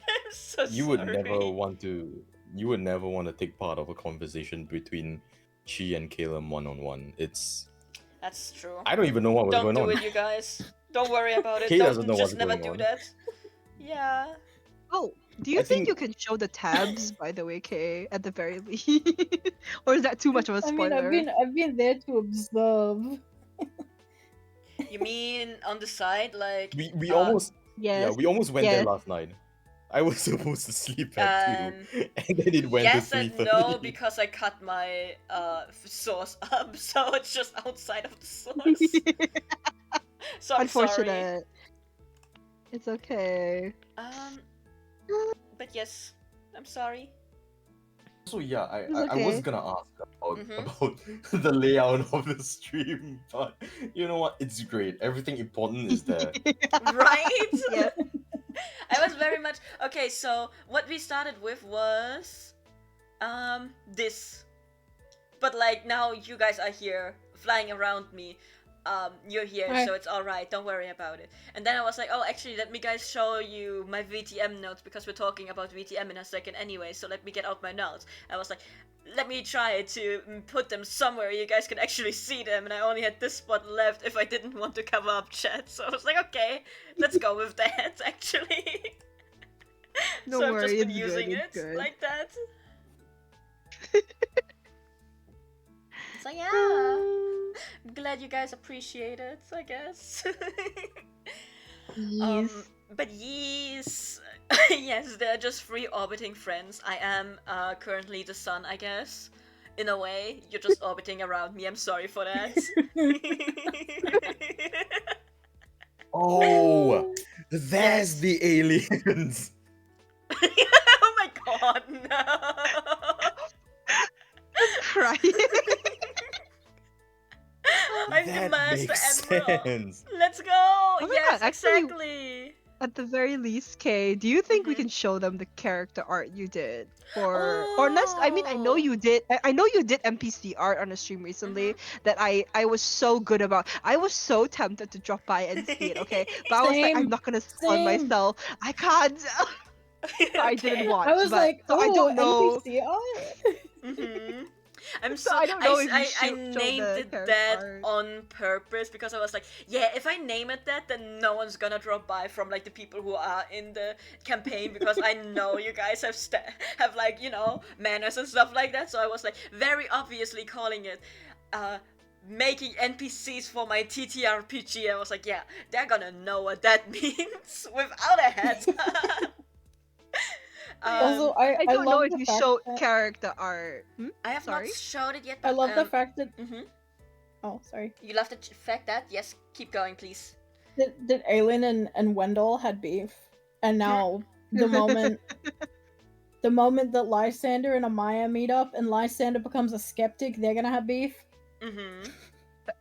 I'm so you would never want to take part of a conversation between Chi and Caleb one-on-one. That's true. I don't even know what was going on. Don't do it, you guys. Don't worry about it. Kay doesn't know just what's never going do on. that. Yeah. Oh, do you think you can show the tabs, by the way, Kay, at the very least? Or is that too much of a spoiler? I mean, I've been there to observe. You mean on the side, like we almost we almost went there Yes. last night. I was supposed to sleep at 2, and then it went yes to 3:30. and no, because I cut my source up, so it's just outside of the source. So I'm Unfortunate. sorry. It's okay. But yes, I'm sorry. So yeah, It's I was okay. gonna ask about Mhm. about the layout of the stream, but you know what? It's great. Everything important is there. Right? Yeah. I was very much okay. So what we started with was this, but like now you guys are here flying around me. You're here, Hi. so it's all right. Don't worry about it. And then I was like, oh, actually, let me guys show you my VTM notes because we're talking about VTM in a second anyway. So let me get out my notes. I was like, let me try to put them somewhere you guys can actually see them. And I only had this spot left if I didn't want to cover up chat. So I was like, okay, let's go with that. Actually, Don't so I've worry, just been it's using good. it It's good. like that. So yeah. I'm glad you guys appreciate it, I guess. Yes. But yes, yes, they're just free orbiting friends. I am currently the sun, I guess. In a way, you're just orbiting around me. I'm sorry for that. Oh, there's Yes. the aliens. Oh my god, no. I'm crying. I'm the That Master makes Emerald. sense. Let's go. Oh my Yes, God, actually, exactly. At the very least, Kay, do you think we Mhm. can show them the character art you did? Or unless, I mean, I know Oh. you did. I know you did NPC art on a stream recently that I was so good about. I was so tempted to drop by and see it. Okay, but I was like, I'm Same. not gonna spawn Same. myself. I can't. So I didn't Okay. watch. I was But like, so I oh, don't know. NPC art? Mm-hmm. I'm So so I don't know if you I show named the it character that art. on purpose because I was like, yeah, if I name it that, then no one's gonna drop by from like the people who are in the campaign because I know you guys have have like manners and stuff like that. So I was like very obviously calling it making NPCs for my TTRPG. I was like, yeah, they're gonna know what that means without a hat. Also, I I don't know love if the you fact show that character art. I have not Sorry. showed it yet, I but love the fact that mhm. oh, sorry. You love the fact that yes, keep going, please. That Aelin and Wendell had beef, and now the moment that Lysander and Amaya meet up and Lysander becomes a skeptic, they're gonna have beef. Mm-hmm.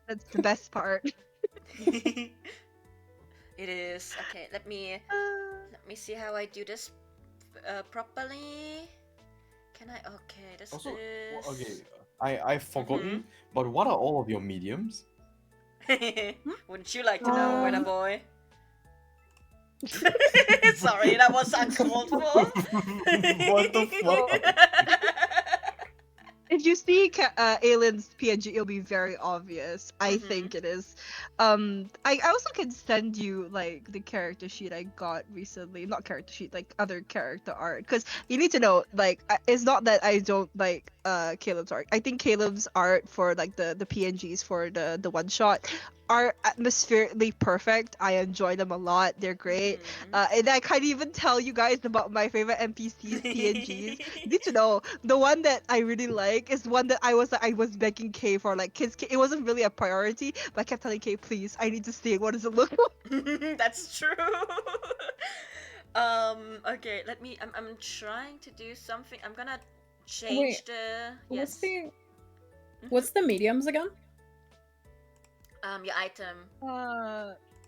That's the best part. It is okay. Let me see how I do this properly. Can I? Okay, this Also, is okay, I've forgotten. But what are all of your mediums? Wouldn't you like to know, Winner Boy? Sorry, that was uncalled for. What the fuck? If you see Aylin's PNG, it'll be very obvious. I think it is. I also can send you like the character sheet I got recently. Not character sheet, like other character art. Because you need to know, like, it's not that I don't like Caleb's art. I think Caleb's art for like the PNGs for the one shot are atmospherically perfect. I enjoy them a lot. They're great. And I can't even tell you guys about my favorite NPCs PNGs. You need to know the one that I really like is one that I was begging Kay for, like, kids. It wasn't really a priority, but I kept telling Kay, please, I need to see it. What does it look like? That's true. Okay, let me. I'm trying to do something. I'm gonna change the. Yes. What's the mediums again? Your item.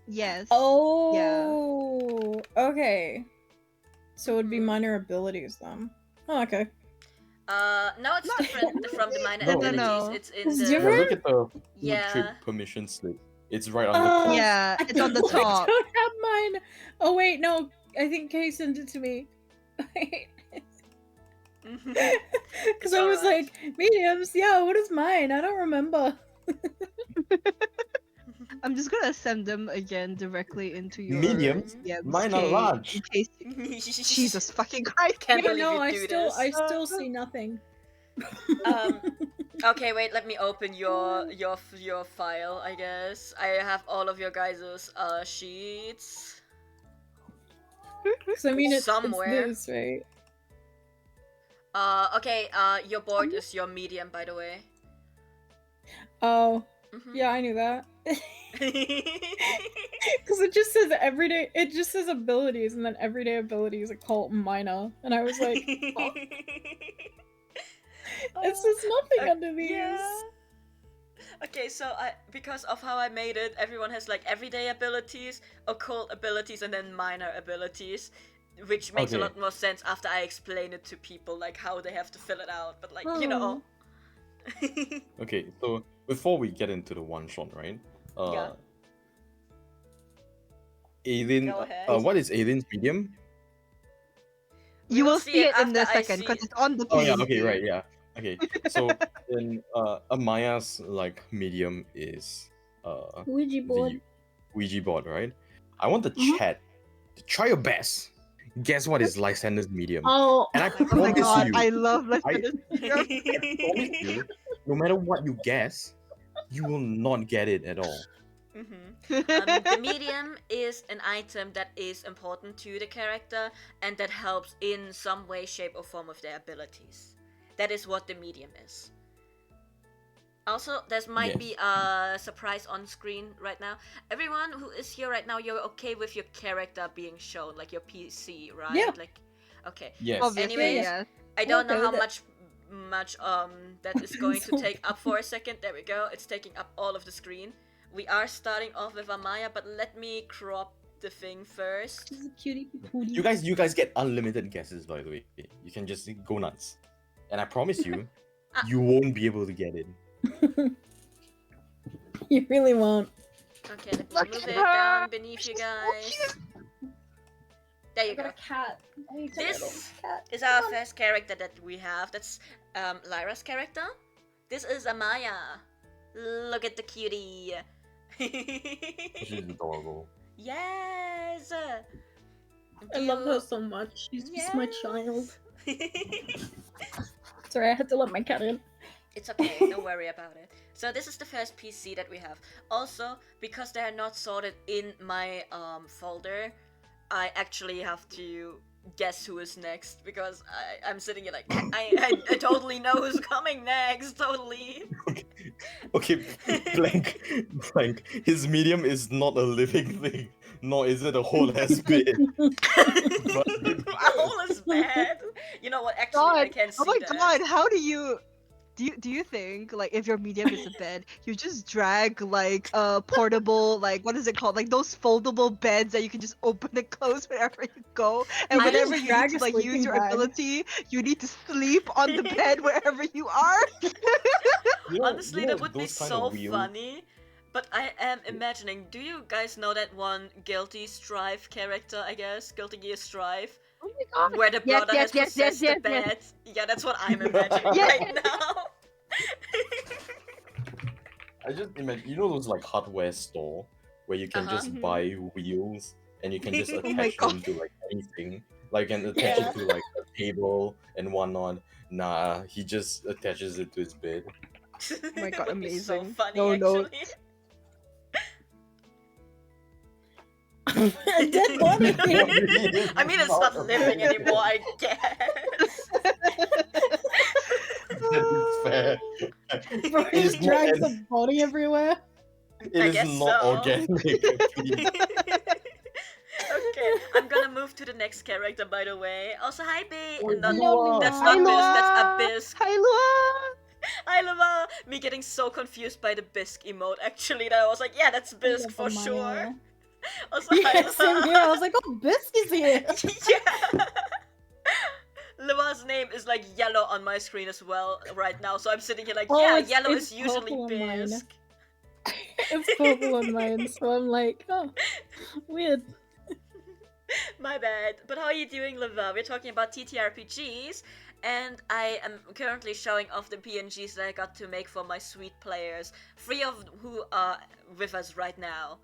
Yes. Oh. Yeah. Okay. So it would be minor abilities then. Oh, okay. No, it's different from the minor No. abilities. No. It's in It's the. Yeah, different? look at the Yeah. trip permission slip. It's right on the top. Yeah, it's on the top. I don't have mine. Oh wait, no. I think Kay sent it to me. Because I was alright. like, mediums. Yeah, what is mine? I don't remember. I'm just gonna send them again directly into your Mediums? DMs, Mine are Kay, large. in case Jesus fucking Christ. Can't Yeah, believe no, you I do still this. see nothing. Okay, wait. Let me open your file. I guess I have all of your guys' sheets. Because I mean, it's Somewhere. this, right? Okay. Your board is your medium, by the way. Oh, Yeah, I knew that. Because it just says everyday. It just says abilities, and then everyday abilities occult and minor, and I was like, oh. It says nothing under these. Yeah. Okay, so because of how I made it, everyone has like everyday abilities, occult abilities, and then minor abilities, which makes a lot more sense after I explain it to people, like how they have to fill it out. But like, you know. Okay, so before we get into the one shot, right? Yeah. Alien. Go ahead. What is Alien's medium? You will see it in after a I second see because it's on the Oh yeah, PNG. okay, right, yeah. Okay, so then Amaya's like medium is Ouija board. the Ouija board, right? I want the chat to try your best. Guess what is Lysander's medium? Oh, And I Oh my promise god, you, I love I Lysander's medium. promise you, no matter what you guess, you will not get it at all. The medium is an item that is important to the character and that helps in some way, shape, or form with their abilities. That is what the medium is. Also, there might be a surprise on screen right now. Everyone who is here right now, you're okay with your character being shown, like your PC, right? Yeah. Like, okay. Yes. Obviously, Anyways, yes. I don't know okay how with much that is going to take up for a second. There we go. It's taking up all of the screen. We are starting off with Amaya, but let me crop the thing first. She's a cutie patootie. You guys get unlimited guesses, by the way. You can just go nuts. And I promise you, you won't be able to get it. You really won't. Okay, let me Look move at it her! down beneath you She's so guys. There you I got go. a cat. I need to This little cat. is our first character that we have. That's Lyra's character. This is Amaya. Look at the cutie. She's adorable. Yes. I love her so much. She's just my child. Sorry, I had to let my cat in. It's okay, don't worry about it. So this is the first PC that we have. Also, because they are not sorted in my folder, I actually have to guess who is next because I'm sitting here like I totally know who's coming next. Totally. Okay, blank. His medium is not a living thing, nor is it a whole ass bit. But A hole is bad. You know what? Actually, I God, can see oh my that. god, how do you think like if your medium is a bed, you just drag like a portable like what is it called, like those foldable beds that you can just open and close whenever you go, and I whenever just you drag need a to like use sleeping your bag. ability, you need to sleep on the bed wherever you are. Honestly, that would be those kind so of wheels- funny. But I am imagining, do you guys know that one Guilty Strife character, I guess? Guilty Gear Strife? Oh my god. Where the Yes, brother yes, has yes, possessed yes, the yes, bed. Yeah, that's what I'm imagining Yes. right now. I just imagine, you know those like hardware store where you can just Mhm. buy wheels and you can just Oh my attach them to like anything. Like you can attach Yeah. it to like a table and whatnot. Nah, he just attaches it to his bed. Oh my god, It would be so amazing. funny, No actually. A dead body. I mean, it's not living anymore, I guess. That is fair. Bro, It he is just not drags an- a body everywhere. It I is guess not so. organic. please. Okay, I'm gonna move to the next character, by the way. Also, hi, B. Oh, Not, Lua. that's Hi, not Bisque, Lua. that's a Bisque. Hi, Lua. Hi, Lua. Me getting so confused by the Bisque emote, actually, that I was like, yeah, that's Bisque for sure. Also, hi, Yeah, same Lua. here. I was like, oh, Bisque is here. Yeah. Lua's name is like yellow on my screen as well right now, so I'm sitting here like, Oh, yeah, it's- yellow it's is usually purple on mine. Bisque. It's purple on mine, so I'm like, oh, weird. My bad. But how are you doing, Leva? We're talking about TTRPGs, and I am currently showing off the PNGs that I got to make for my sweet players. 3 of who are with us right now.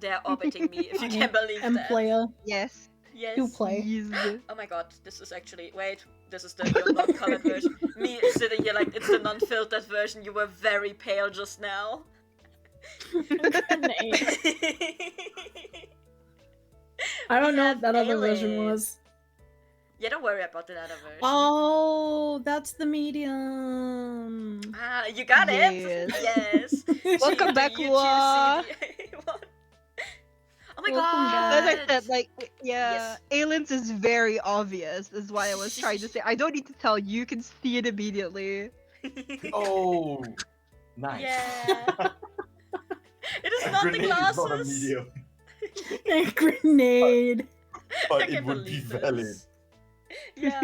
They are orbiting me, if you can believe M that. player, Yes. Yes. who play. Yes. Oh my god, this is actually... Wait, this is the your non-colored version. Me sitting here like it's the non-filtered version. You were very pale just now. I don't We know have what that other version Ailey. was. Yeah, don't worry about the other version. Oh, that's the medium. You got Yes. it. Yes. Welcome Do back, you Lua. two see the what? Oh my Welcome god. As I said, like, yeah, Yes. aliens is very obvious. Is why I was trying to say. I don't need to tell you. You can see it immediately. Oh, nice. Yeah. It is A not the grenade is not a glasses. medium, A grenade. but I it can't would be believe valid. this. Yeah.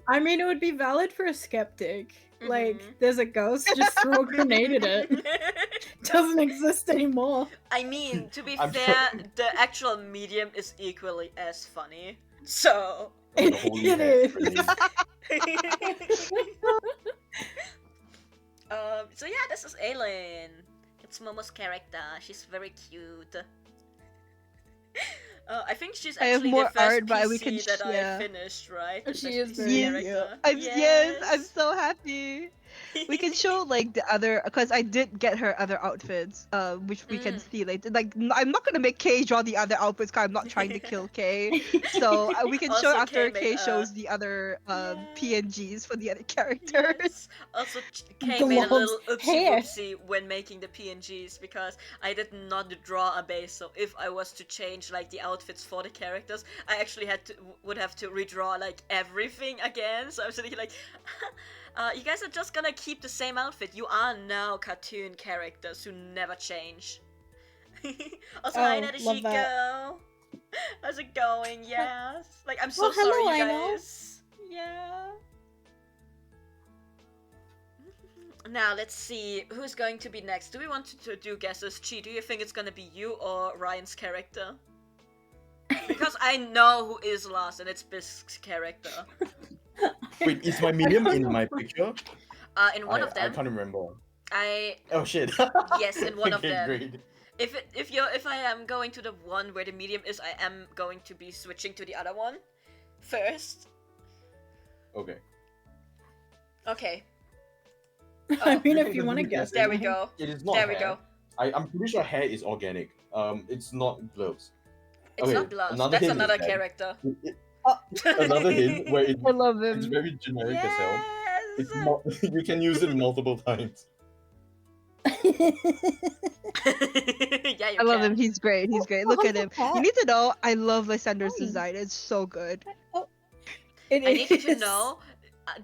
I mean, it would be valid for a skeptic. Mhm. Like, there's a ghost, just throw a grenade at it. Doesn't exist anymore. I mean, to be I'm fair, the actual medium is equally as funny. So. The holy It ass is. grenade. So yeah, this is Aileen. It's Momo's character. She's very cute. I think she's I have actually more the first art, but we PC can that I share. finished, right? She The is first very PC cute. character. Yes, I'm so happy. We can show like the other, because I did get her other outfits, which we can see later. Like, I'm not gonna make Kay draw the other outfits because I'm not trying to kill Kay. So we can show Also, after Kay Kay made, shows the other yeah. PNGs for the other characters. Yes. Also, Kay made a Gloves, little oopsie hair. whoopsie when making the PNGs because I did not draw a base. So if I was to change like the outfits for the characters, I actually would have to redraw like everything again. So I'm sitting here like, you guys are just gonna keep the same outfit. You are now cartoon characters who never change. Also, hi Oh, love Nadeshiko. How's it going? Yes. Like, I'm so Oh, hello, sorry, you Lionel. guys. Yeah. Now, let's see. Who's going to be next? Do we want to do guesses? Chi, do you think it's gonna be you or Ryan's character? Because I know who is last, and it's Bisk's character. Wait, is my medium in my picture? In one of I them. can't remember. I Oh shit. Yes, in one of Okay, them. great. If I am going to the one where the medium is, I am going to be switching to the other one first. Okay. Okay. I mean, You if can you want to continue guess. guessing. There we go. It is not There hair. we go. I'm pretty sure hair is organic. It's not gloves. It's Okay, not gloves. another That's hint is another that- character. Another hint where I love him. it's very generic as hell. Yes. You can use it multiple times. Yeah, you I love can. him. He's great. He's great. Oh, Look at hello, him. Pat. You need to know. I love Lysander's Hi. design. It's so good. It I need you to is. know,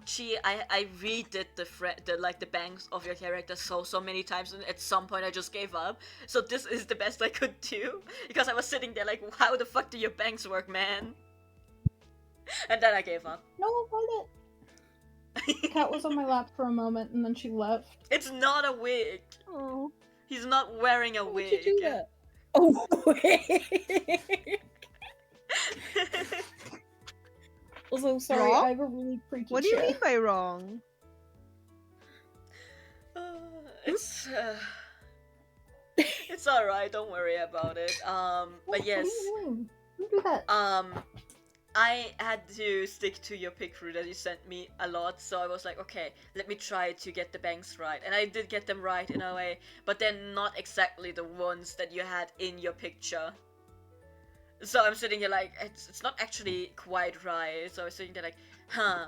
Chi, I redid the bangs of your character so many times, and at some point I just gave up. So this is the best I could do because I was sitting there like, how the fuck do your bangs work, man? And then I gave up. No, Violet. Cat was on my lap for a moment and then she left. It's not a wig. Oh. He's not wearing a Why would wig. you do that? Oh, wait. Also, sorry, Wrong? I have a really freaky What do you chair. mean by wrong? It's it's alright. Don't worry about it. But yes. What do you mean? Don't do that. I had to stick to your pick through that you sent me a lot, so I was like, okay, let me try to get the bangs right. And I did get them right in a way, but they're not exactly the ones that you had in your picture. So I'm sitting here like, it's not actually quite right. So I was sitting there like, huh,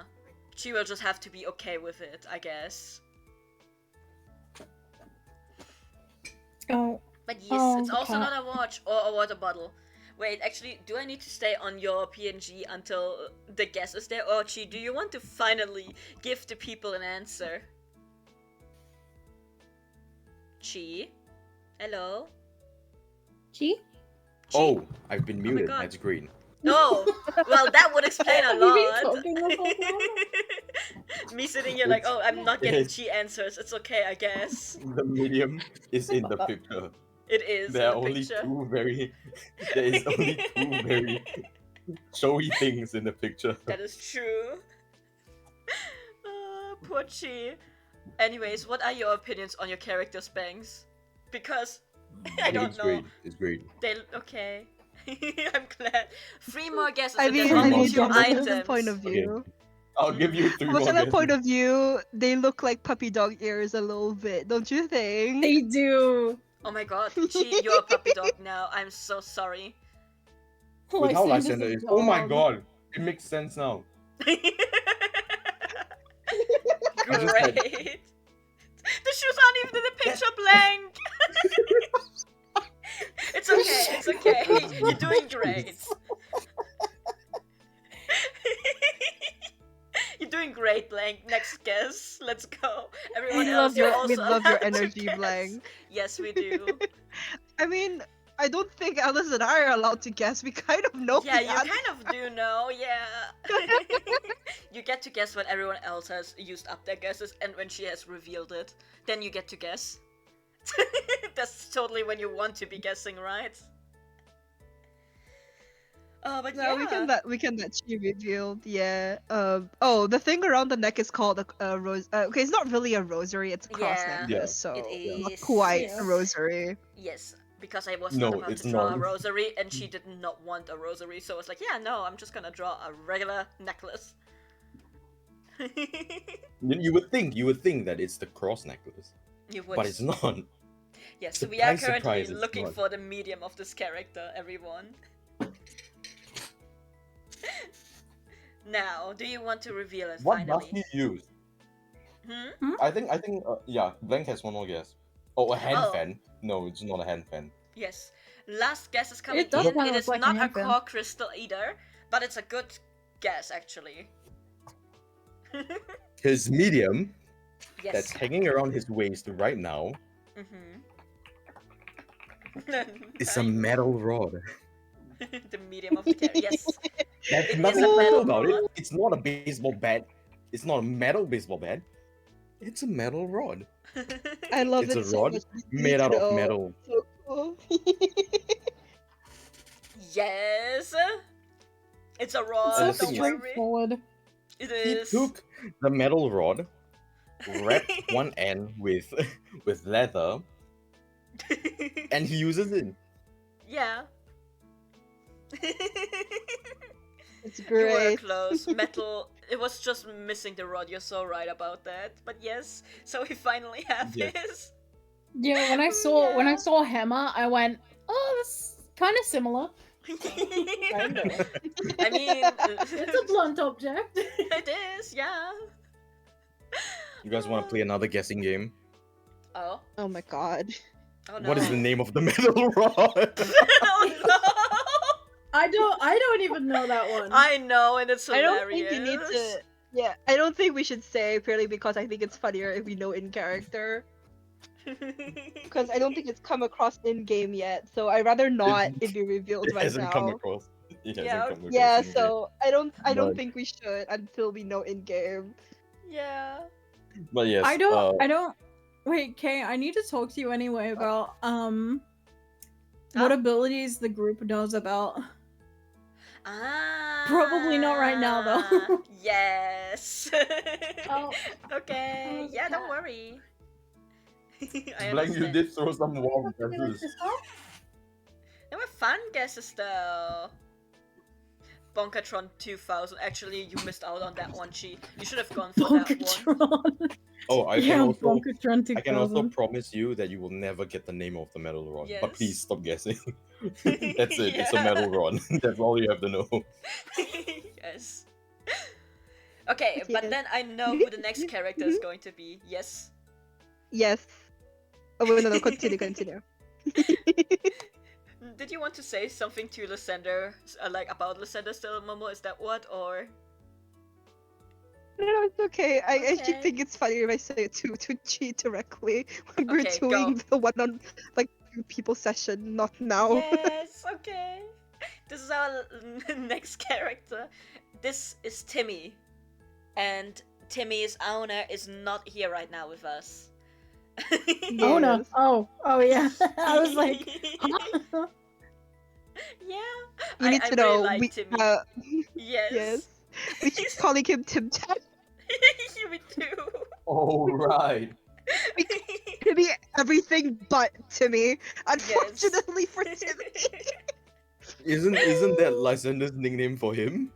she will just have to be okay with it, I guess. Oh, But yes, Oh, it's also cat. not a watch or a water bottle. Wait, actually, do I need to stay on your PNG until the guess is there? Or Chi, do you want to finally give the people an answer? Chi? Hello? Chi? Oh, I've been my muted. God. That's green. No! Well, that would explain a Have you been lot. talking this whole time? Me sitting here like, oh, I'm not getting It's- Chi answers. It's okay, I guess. The medium is in the picture. It is There are in the only picture. two very. There is only two very showy things in the picture. That is true. Poor Chi. Anyways, what are your opinions on your character's bangs? Because I don't It's know. great. It's great. They okay. I'm glad. 3 more guesses I and mean, there's I only mean, 2 from a certain items. point of view. I'll give you three From a more certain guesses. point of view, they look like puppy dog ears a little bit, don't you think? They do. Oh my god, Chi, you're a puppy dog now. I'm so sorry. With how Lysander's Lysander a is. Oh my dog. god! It makes sense now. just had- Great. The shoes aren't even in the picture blank. It's okay. It's okay. You're doing great. You're doing great, Blank. Next guess. Let's go. Everyone We else, love you're your also we love your allowed to energy, guess. Blank. Yes, we do. I mean, I don't think Alice and I are allowed to guess. We kind of know. Yeah, the you answer. kind of do know, yeah. You get to guess when everyone else has used up their guesses and when she has revealed it. Then you get to guess. That's totally when you want to be guessing, right? But No, yeah. we can let she revealed. Yeah. Oh, the thing around the neck is called a rose. Okay, it's not really a rosary. It's a cross Yeah, necklace. Yeah. So it not is. quite Yes. a rosary. Yes, because I was No, not about it's to draw a not. rosary and she did not want a rosary, so I was like, yeah, no, I'm just gonna draw a regular necklace. You would think that it's the cross necklace, You would. but it's not. Yes, we are Surprise, currently surprise, it's looking not. for the medium of this character, everyone. Now, do you want to reveal it What does finally? he use? Hmm? I think yeah, Blank has one more guess. Oh, a hand Oh. fan. No, it's not a hand fan. Yes. Last guess is coming It does in. kinda It look is like a not a handpan. core crystal either, but it's a good guess actually. His medium Yes. that's hanging around his waist right now Mm-hmm. is a metal rod. The medium of the character. Yes. There's It is nothing a cool metal about it. rod. It's not a baseball bat. It's not a metal baseball bat. It's a metal rod. I love It's it a so rod much. made out of So- metal. So cool. Yes. It's a It's rod. And the so thing Don't is- worry. straightforward. It He is. took the metal rod, wrapped one end with leather, and he uses it. Yeah. It's You were great. close. Metal. It was just missing the rod. You're so right about that. But yes, so we finally have Yes. his. Yeah, when I Yeah. saw Hammer, I went, oh, that's kind of similar. Kind of. I mean, It's a blunt object. it is. Yeah. You guys want to play another guessing game? Oh. Oh my god. Oh no. What is the name of the metal rod? Oh no. I don't even know that one. I know, and it's I hilarious. don't think you need to. Yeah, I don't think we should say purely because I think it's funnier if we know in character. Because I don't think it's come across in game yet, so I'd rather not It- it be revealed It right hasn't now. come across. It hasn't Yeah, come across. Yeah, in game. so I don't But- think we should until we know in game. Yeah. But yes, I don't. Wait, Kay, I need to talk to you anyway about what Ah. abilities the group knows about. Ah. Probably not right now, though. Yes. Oh. Okay. Oh, Yeah, don't cat. worry. I Blank, you understand. did throw some warm Something like guesses. this, huh? They were fun guesses though. Bonkatron 2000. Actually, you missed out on that one, Chi. You should have gone for that one. Bonkatron. Oh, I Yeah, can also Bonkatron I can also 2000. promise you that you will never get the name of the metal rod. Yes. But please stop guessing. That's it. It's a Yeah. metal rod. That's all you have to know. Yes. Okay, but Yes. then I know who the next character is going to be. Yes. Yes. Oh wait, no, continue. Did you want to say something to Lysander, like about Lysander still, Momo? Is that what, or? No, it's okay. I Okay. actually think it's funnier if I say it to Chi directly when we're Okay, doing go. the one on like 2 people session, not now. Yes, okay. This is our next character. This is Timmy. And Timmy's owner is not here right now with us. Oh no. Yes. Oh yeah. I was like, huh? Yeah. You need I to really know like we Timmy. yes. Yes. We keep calling him Tim Tam. We do. Oh right. Timmy everything but Timmy. Unfortunately for Timmy. Isn't that Lysander's nickname for him?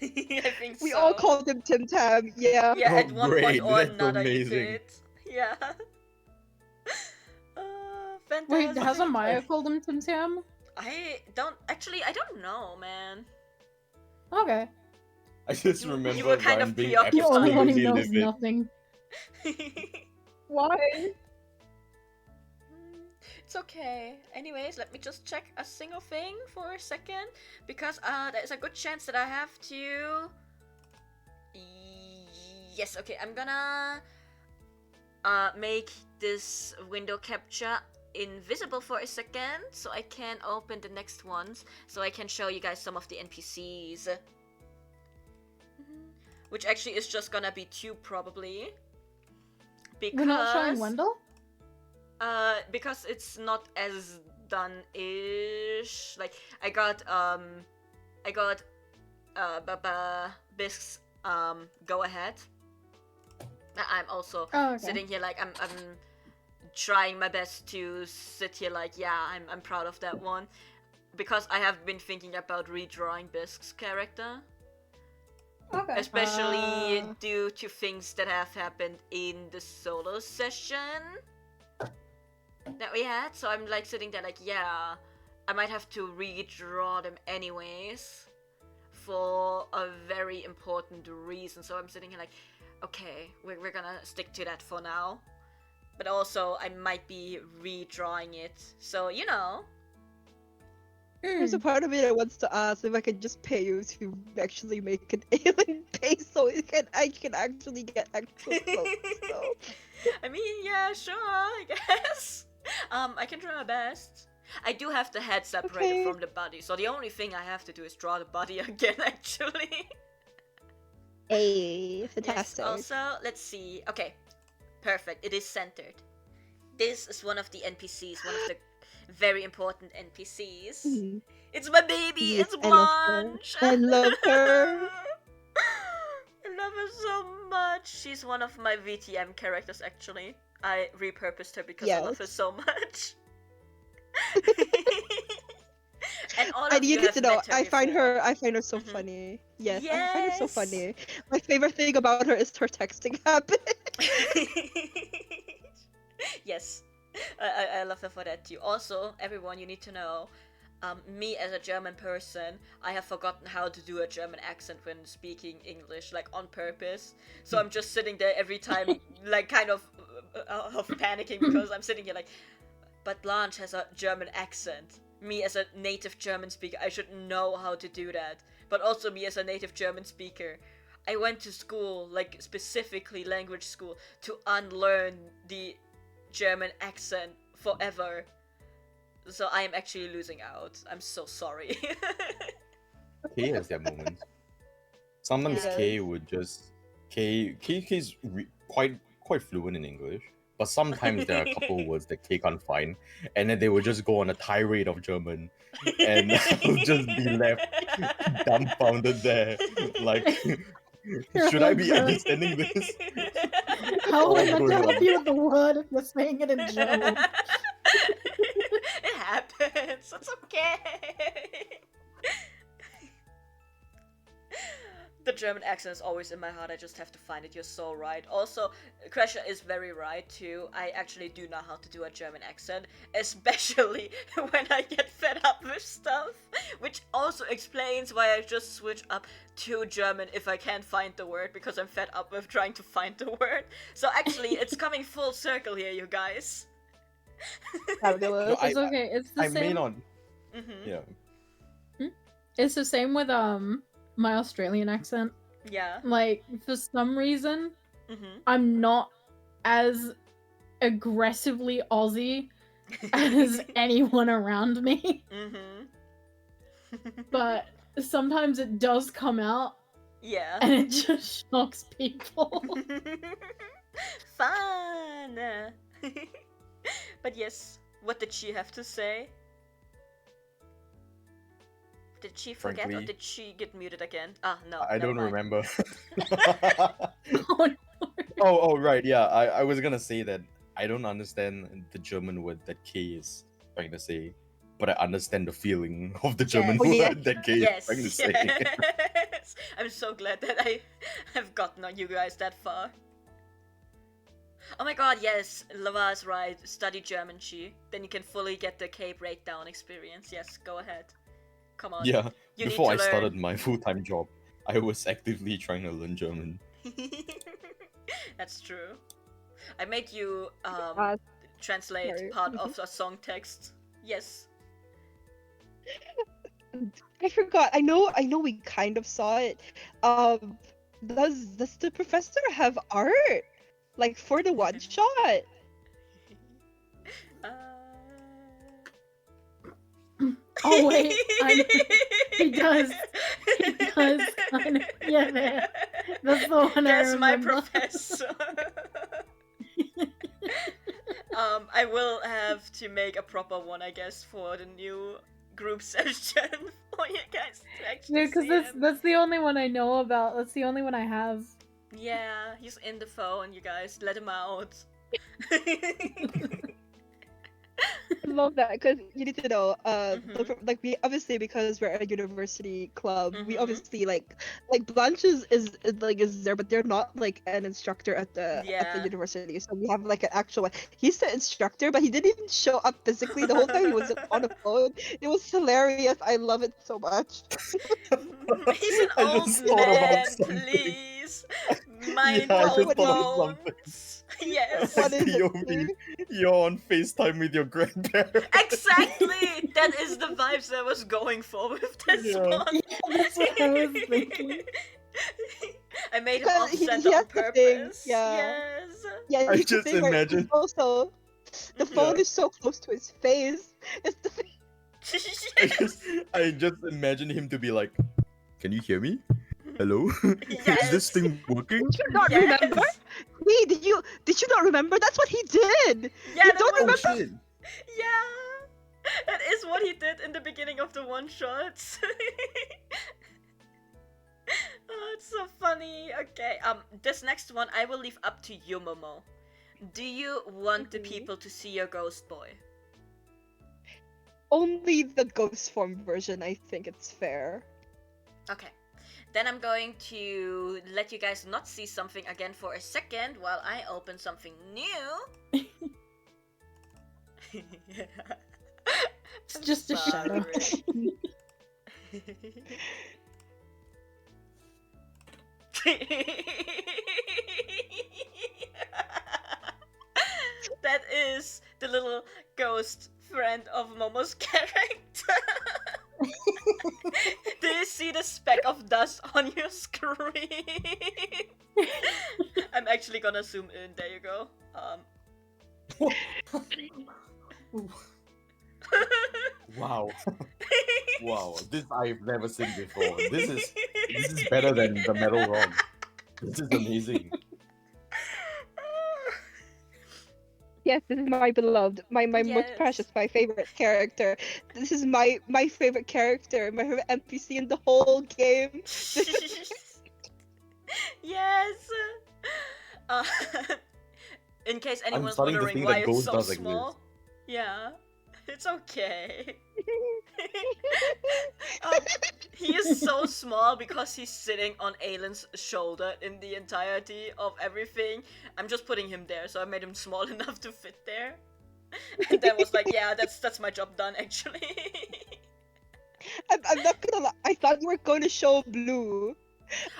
I think We so. all called him Tim Tam, yeah. Yeah, Oh, at one great, point or that's another you amazing. did. Yeah. Fantastic. Wait, hasn't Maya called him Tim Tam? I don't know, man. Okay. I just You remember were kind Ryan of being preoccupied. The only one who absolutely knows livid. nothing. Why? It's okay. Anyways, let me just check a single thing for a second, because there's a good chance that I have to. Yes, okay, I'm gonna make this window capture invisible for a second, so I can open the next ones, so I can show you guys some of the NPCs. Which actually is just gonna be 2 probably. Because We're not showing Wendell? because it's not as done-ish. Like I got Baba Bisk's go ahead. I'm also sitting here like I'm trying my best to sit here like, yeah, I'm proud of that one, because I have been thinking about redrawing Bisk's character. Okay. Especially due to things that have happened in the solo session that we had. So I'm like sitting there like, yeah, I might have to redraw them anyways for a very important reason. So I'm sitting here like, okay, we're gonna stick to that for now. But also, I might be redrawing it. So, you know. There's a part of me that wants to ask if I could just pay you to actually make an alien base so I can actually get actual clothes. So. I mean, yeah, sure, I guess. I can try my best. I do have the head separated from the body, so the only thing I have to do is draw the body again, actually. Hey, fantastic. Yes, also, let's see. Okay, perfect. It is centered. This is one of the NPCs, one of the very important NPCs. Mm-hmm. It's my baby. Yes, it's Blanche. I love her. I love her so much. She's one of my VTM characters, actually. I repurposed her because I love her so much. And all of you you need have to know, met her I find before. her so funny. Yes, I find her so funny. My favorite thing about her is her texting habit. Yes, I love her for that too. Also, everyone, you need to know, me as a German person, I have forgotten how to do a German accent when speaking English, like on purpose. So I'm just sitting there every time, like kind of panicking, because I'm sitting here like, but Blanche has a German accent. Me as a native German speaker, I should know how to do that. But also me as a native German speaker, I went to school, like specifically language school, to unlearn the German accent forever. So I am actually losing out. I'm so sorry. K has their moments. Sometimes K would just K's quite fluent in English, but sometimes there are a couple words that K can't find, and then they would just go on a tirade of German, and I'll just be left dumbfounded there, like, should I be understanding this? How am I meant to help you with the word if you're saying it in German? It happens. It's okay. The German accent is always in my heart. I just have to find it. You're so right. Also, Crasher is very right too. I actually do know how to do a German accent, especially when I get fed up with stuff. Which also explains why I just switch up to German if I can't find the word, because I'm fed up with trying to find the word. So actually, it's coming full circle here, you guys. Fabulous. It's okay. It's the same. I may not. Mm-hmm. Yeah. It's the same with my Australian accent. Yeah. Like, for some reason, I'm not as aggressively Aussie as anyone around me. But sometimes it does come out. Yeah. And it just shocks people. Fun! But yes, what did she have to say? Did she forget, or did she get muted again? Ah, no. I don't remember. Oh, no. Oh, right, yeah. I was gonna say that I don't understand the German word that K is trying to say, but I understand the feeling of the German word that K is trying to say. Yes. I'm so glad that I have gotten on you guys that far. Oh my god, yes, Lava's right. Study German, Chi. Then you can fully get the K breakdown experience. Yes, go ahead. Come on. Yeah, you before need to I started learn. my full-time job, I was actively trying to learn German. That's true. I made you translate sorry. part of a song text. Yes. I forgot. I know we kind of saw it. Does the professor have art? Like for the one shot? Uh... Oh wait, he does. He does kind of. Yeah, there. That's the one I That's my remember. professor. I will have to make a proper one, I guess, for the new group session for you guys to actually Yeah, because see him. that's the only one I know about. That's the only one I have. Yeah, he's in the phone, you guys. Let him out. I love that because you need to know, Mhm. like we obviously because we're a university club, we Mhm. obviously like Blanche is there, but they're not like an instructor at the Yeah. university, so we have like an actual one. He's the instructor, but he didn't even show up physically the whole time. He was on the phone. It was hilarious. I love it so much. He's an I old just thought about man, something. please. Yeah, Mind I your just thought of something. bones. Yes. What is it, POV, Steve? you're on FaceTime with your grandparents. Exactly! That is the vibes I was going for with this Yeah. one. That's what I was thinking. I made him Because off he center on has the thing, purpose. yeah. Yes. Yeah, I he's the just thing where he's imagine. also the Mhm. phone Yeah. is so close to his face. It's the thing. I just imagine him to be like, "Can you hear me? Hello? Is this Yes. thing working?" Did you not Yes. remember? Wait, did you not remember? That's what he did. Yeah, You that don't was Oh remember? shit! Yeah. That is what he did in the beginning of the one shots. Oh, it's so funny. Okay, this next one I will leave up to you, Momo. Do you want the Mhm. people to see your ghost boy? Only the ghost form version. I think it's fair. Okay. Then I'm going to let you guys not see something again for a second while I open something new. It's just a shadow. That is the little ghost friend of Momo's character. Do you see the speck of dust on your screen? I'm actually gonna zoom in. There you go. Wow. Wow, this I've never seen before. This is better than the metal rod. This is amazing. Yes, this is my beloved, my most Yes. precious, my favorite character. This is my favorite character, my favorite NPC in the whole game. Yes. Uh, in case anyone's starting to wondering think why that it's Ghost so does small, exist. yeah, it's okay. He is so small because he's sitting on Aylin's shoulder in the entirety of everything. I'm just putting him there, so I made him small enough to fit there. And then was like, yeah, that's my job done actually. I'm not gonna lie. I thought you were going to show Blue.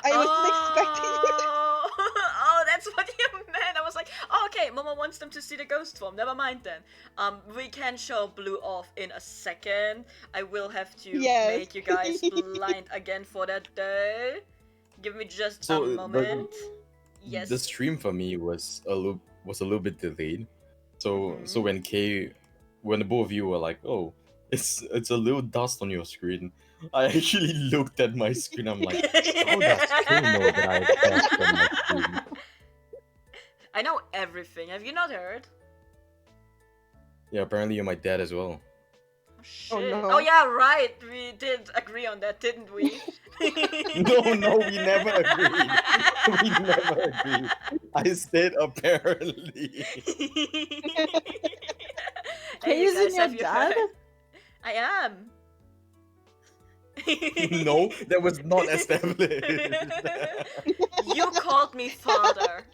I wasn't expecting you to. Oh, that's what you meant. I was like, oh, okay, Momo wants them to see the ghost form. Never mind then. We can show Blue off in a second. I will have to Yes. make you guys blind again for that day. Give me just a moment. Yes. The stream for me was a little bit delayed. So Mhm. when the both of you were like, "Oh, it's a little dust on your screen," I actually looked at my screen. I'm like, "How does Kay know that I have dust on my screen?" I know everything. Have you not heard? Yeah, apparently you're my dad as well. Shit. no. Oh yeah, right. We did agree on that, didn't we? No, we never agreed. We never agreed. I said apparently. Hey, you Isn't guys, your have you dad? heard? I am. No, that was not established. You called me father.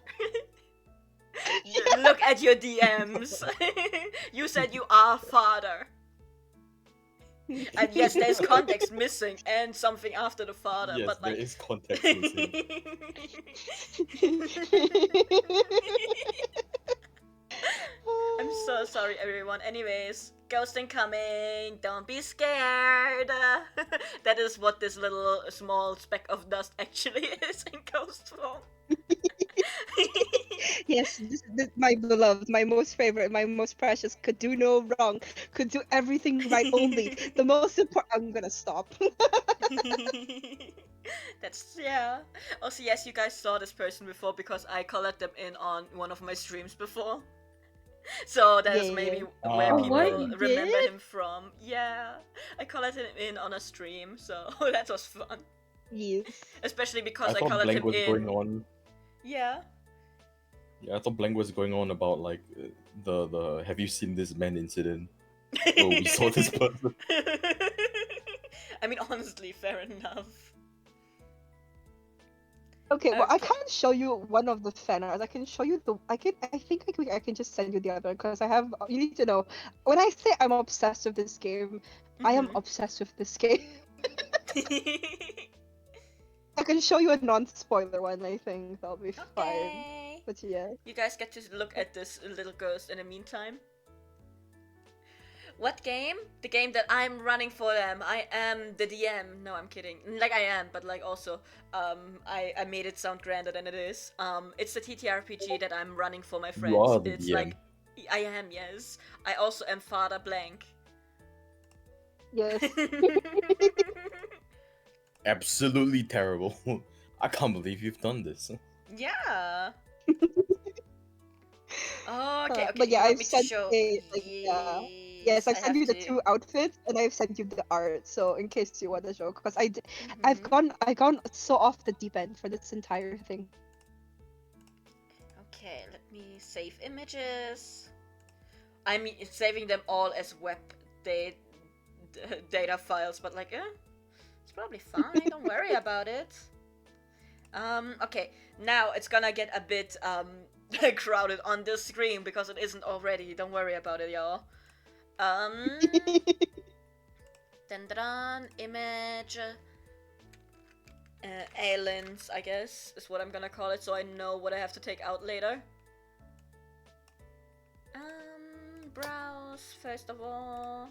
Look at your DMs. You said you are father. And yes, there's context missing and something after the father, Yes, but there like. is context missing. I'm so sorry, everyone. Anyways, ghosting coming. Don't be scared. That is what this little small speck of dust actually is in ghost form. Yes, this my beloved, my most favorite, my most precious, could do no wrong, could do everything right only. The most important. I'm gonna stop. That's yeah. Also, yes, you guys saw this person before because I colored them in on one of my streams before. So that is maybe where Oh, what, people you remember did? him from. Yeah, I colored him in on a stream, so that was fun. Yes. Especially I because I thought colored Blank him was going in. on. Yeah. Yeah, I thought Blank was going on about like the have you seen this man incident? Oh, we saw this person. I mean, honestly, fair enough. Okay, well, I Okay. can't show you one of the fan arts. I can show you the. I think I can just send you the other because I have. You need to know. When I say I'm obsessed with this game, I am obsessed with this game. I can show you a non-spoiler one. I think that'll be fine. Okay. But yeah. You guys get to look at this little ghost in the meantime. What game? The game that I'm running for them. I am the DM. No, I'm kidding. Like I am, but like also, I made it sound grander than it is. It's the TTRPG that I'm running for my friends. You are the It's DM. like, I am, yes. I also am Father Blank. Yes. Absolutely terrible. I can't believe you've done this. Yeah. Okay, okay. But yeah, You want I've me to sent show? Yes, I've I sent have you the to. 2 outfits and I've sent you the art. So in case you want to show, because I've Mhm. gone so off the deep end for this entire thing. Okay, let me save images. I mean, it's saving them all as web da- data files, but like, it's probably fine. Don't worry about it. Okay, now it's gonna get a bit crowded on this screen because it isn't already. Don't worry about it, y'all. Dendron image. Aliens, I guess, is what I'm gonna call it, so I know what I have to take out later. Browse, first of all.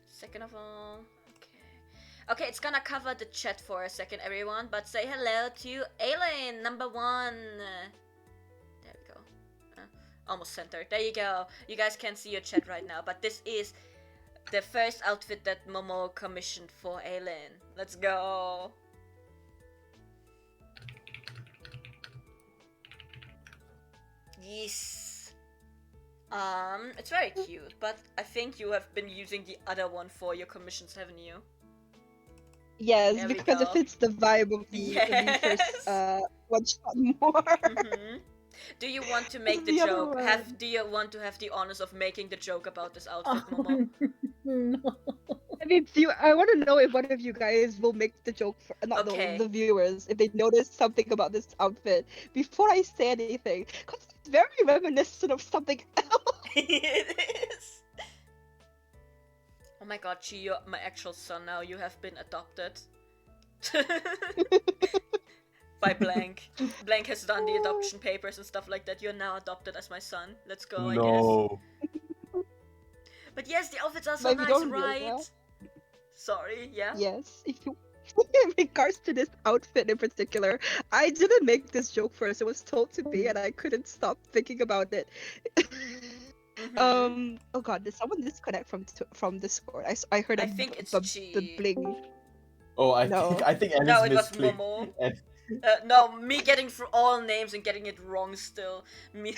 Second of all. Okay, it's gonna cover the chat for a second, everyone, but say hello to Alien number 1. There we go. Almost centered. There you go. You guys can't see your chat right now, but this is the first outfit that Momo commissioned for Alien. Let's go. Yes. It's very cute, but I think you have been using the other one for your commissions, haven't you? Yes, There we because it go. fits the vibe of the first one shot more. Do you want to make the The other joke? one. Do you want to have the honors of making the joke about this outfit, Momo? No. I mean, I want to know if one of you guys will make the joke for not Okay. the viewers if they notice something about this outfit before I say anything, because it's very reminiscent of something else. It is. Oh my god, Chiyo, my actual son now, you have been adopted. By Blank. Blank has done the adoption papers and stuff like that. You're now adopted as my son. Let's go, I guess. No. But yes, the outfits are so But if you nice, don't right? know, Sorry, yeah? yes, if you. In regards to this outfit in particular, I didn't make this joke first. It was told to me, and I couldn't stop thinking about it. Oh god, did someone disconnect from Discord? I heard I think it's the Chi. bling. Oh, I No. think Alice No, it was misclicked. Momo. And No, me getting through all names and getting it wrong still. Me,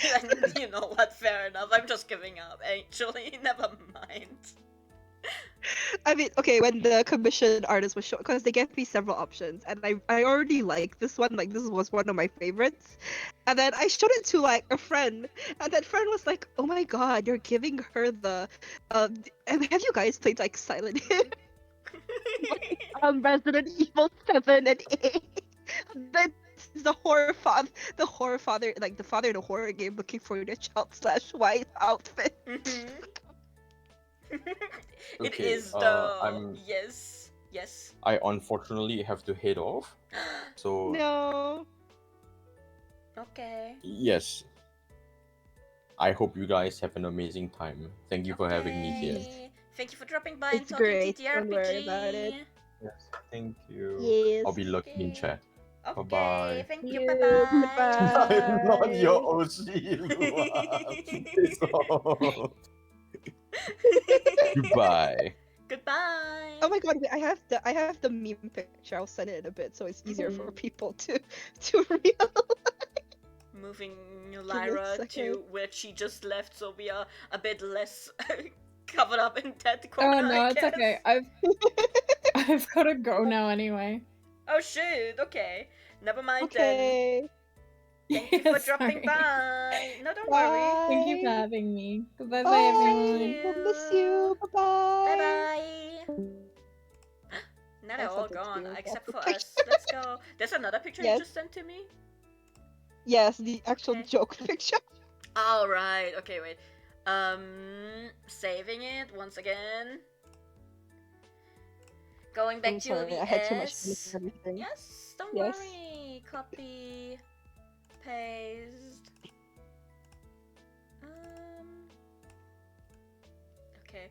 you know what, fair enough. I'm just giving up, actually. Never mind. I mean, okay, when the commission artist was shown, because they gave me several options, and I already like this one, like this was one of my favorites, and then I showed it to like a friend, and that friend was like, "Oh my god, you're giving her the, and have you guys played like Silent Hill, Resident Evil 7 and 8? That's the horror father, like the father in a horror game looking for their child/wife outfit." It Okay, is though. I'm Yes. Yes. I unfortunately have to head off. So No. Okay. yes, I hope you guys have an amazing time. Thank you for having me here. Okay. Thank you for dropping by and It's talking great. Don't worry about it. TTRPG. Yes, thank you. I'll Yes. be lurking in Okay. chat. Bye Okay. bye. Thank you. Bye You. bye. I'm not your Bye. OC, Luan. Piss off. Goodbye. Goodbye. Oh my god, wait, I have the meme picture. I'll send it in a bit so it's easier for people to real. Moving Give me a Lyra second. to where she just left, so we are a bit less covered up in that corner. Oh no, I it's guess. okay. I've gotta go now anyway. Oh shit. Okay. Never mind Okay. then. Thank you for Sorry. dropping by. No, don't worry. Thank you for Bye. having me. Bye Bye. bye Thank everyone. We'll miss you. you. Bye bye. Bye bye. Now they're I all sent it to gone, you. except That's for the us. Let's go. There's another picture you Yes. just sent to me? Yes, the actual Okay. joke picture. Alright, okay, wait. Saving it once again. Going back I'm to sorry, I had too much fun with OBS. everything. Yes, don't Yes. worry. Copy, paste. Okay,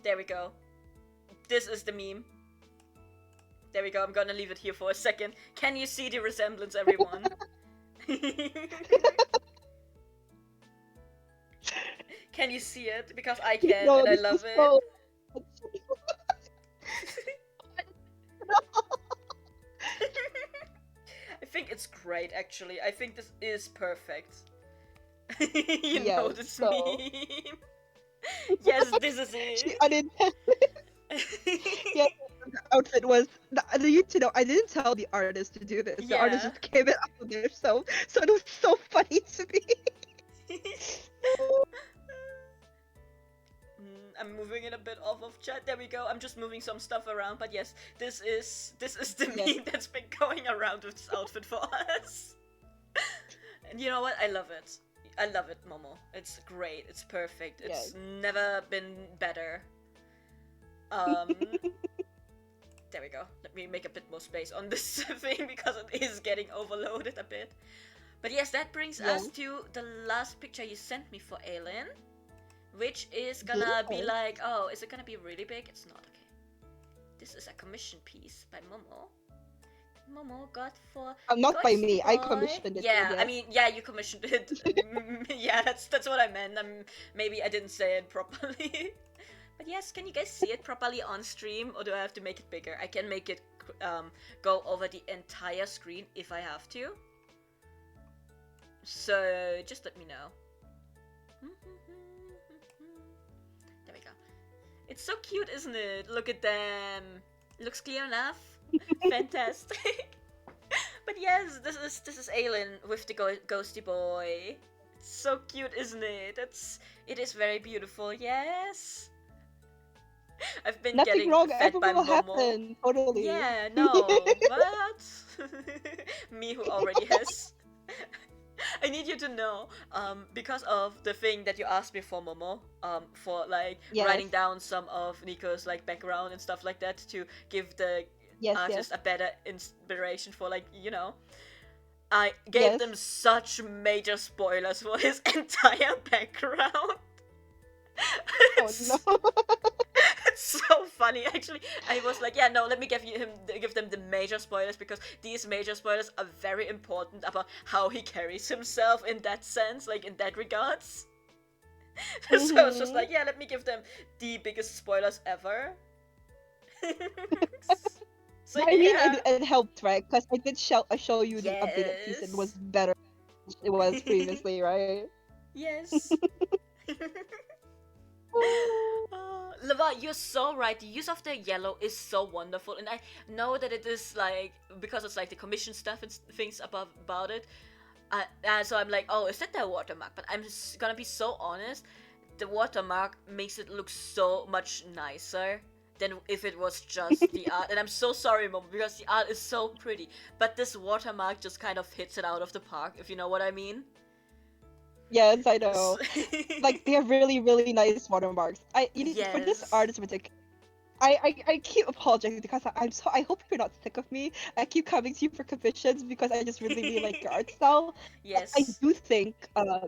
there we go. This is the meme. There we go. I'm gonna leave it here for a second. Can you see the resemblance, everyone? Can you see it? Because I can, No, and I this love is it. so... I think it's great, actually. I think this is perfect. You know Yes, this so- meme. Yes, this is She it. unintended. Yeah, the outfit was. You need to know, I didn't tell the artist to do this. The artist Yeah. just came it out of themselves, so it was so funny to me. I'm moving it a bit off of chat. There we go. I'm just moving some stuff around, but yes, this is the Yes. meme that's been going around with this outfit for us. And you know what? I love it. I love it, Momo. It's great. It's perfect. It's never been better. There we go. Let me make a bit more space on this thing because it is getting overloaded a bit. But yes, that brings us to the last picture you sent me for Aelin. Which is gonna be like, oh, is it gonna be really big? It's not, okay. This is a commission piece by Momo. Momo got for Not by me. I Boy. commissioned it. Yeah, yes. I mean, yeah, you commissioned it. Yeah, that's what I meant. Maybe I didn't say it properly. But yes, can you guys see it properly on stream, or do I have to make it bigger? I can make it go over the entire screen if I have to. So just let me know. There we go. It's so cute, isn't it? Look at them. Looks clear enough. Fantastic. But yes, this is Aelin with the ghosty boy. It's so cute, isn't it? It is very beautiful. Yes. I've been Nothing getting wrong. fed Everything by will Momo. happen. Totally. Yeah, no. What? Me who already has. I need you to know, because of the thing that you asked me for, Momo, for like writing down some of Nico's like background and stuff like that to give the artist a better inspiration for, like, you know, I gave them such major spoilers for his entire background. Oh no. It's so funny, actually. I was like, yeah, no, let me give them the major spoilers, because these major spoilers are very important about how he carries himself in that sense, like in that regards. So I was just like, yeah, let me give them the biggest spoilers ever. So I mean, it helped, right? Because I did show you the updated piece. It was better than it was previously, right? Yes. Lava, you're so right. The use of the yellow is so wonderful, and I know that it is like, because it's like the commission stuff and things about it. So I'm like, oh, is that the watermark? But I'm gonna be so honest. The watermark makes it look so much nicer than if it was just the art. And I'm so sorry, Mom, because the art is so pretty. But this watermark just kind of hits it out of the park, if you know what I mean. Yes, I know. Like they have really, really nice watermarks. For this Yes. artist in particular, I keep apologizing because I hope you're not sick of me. I keep coming to you for commissions because I just really, really like your art style. But I Yes. do think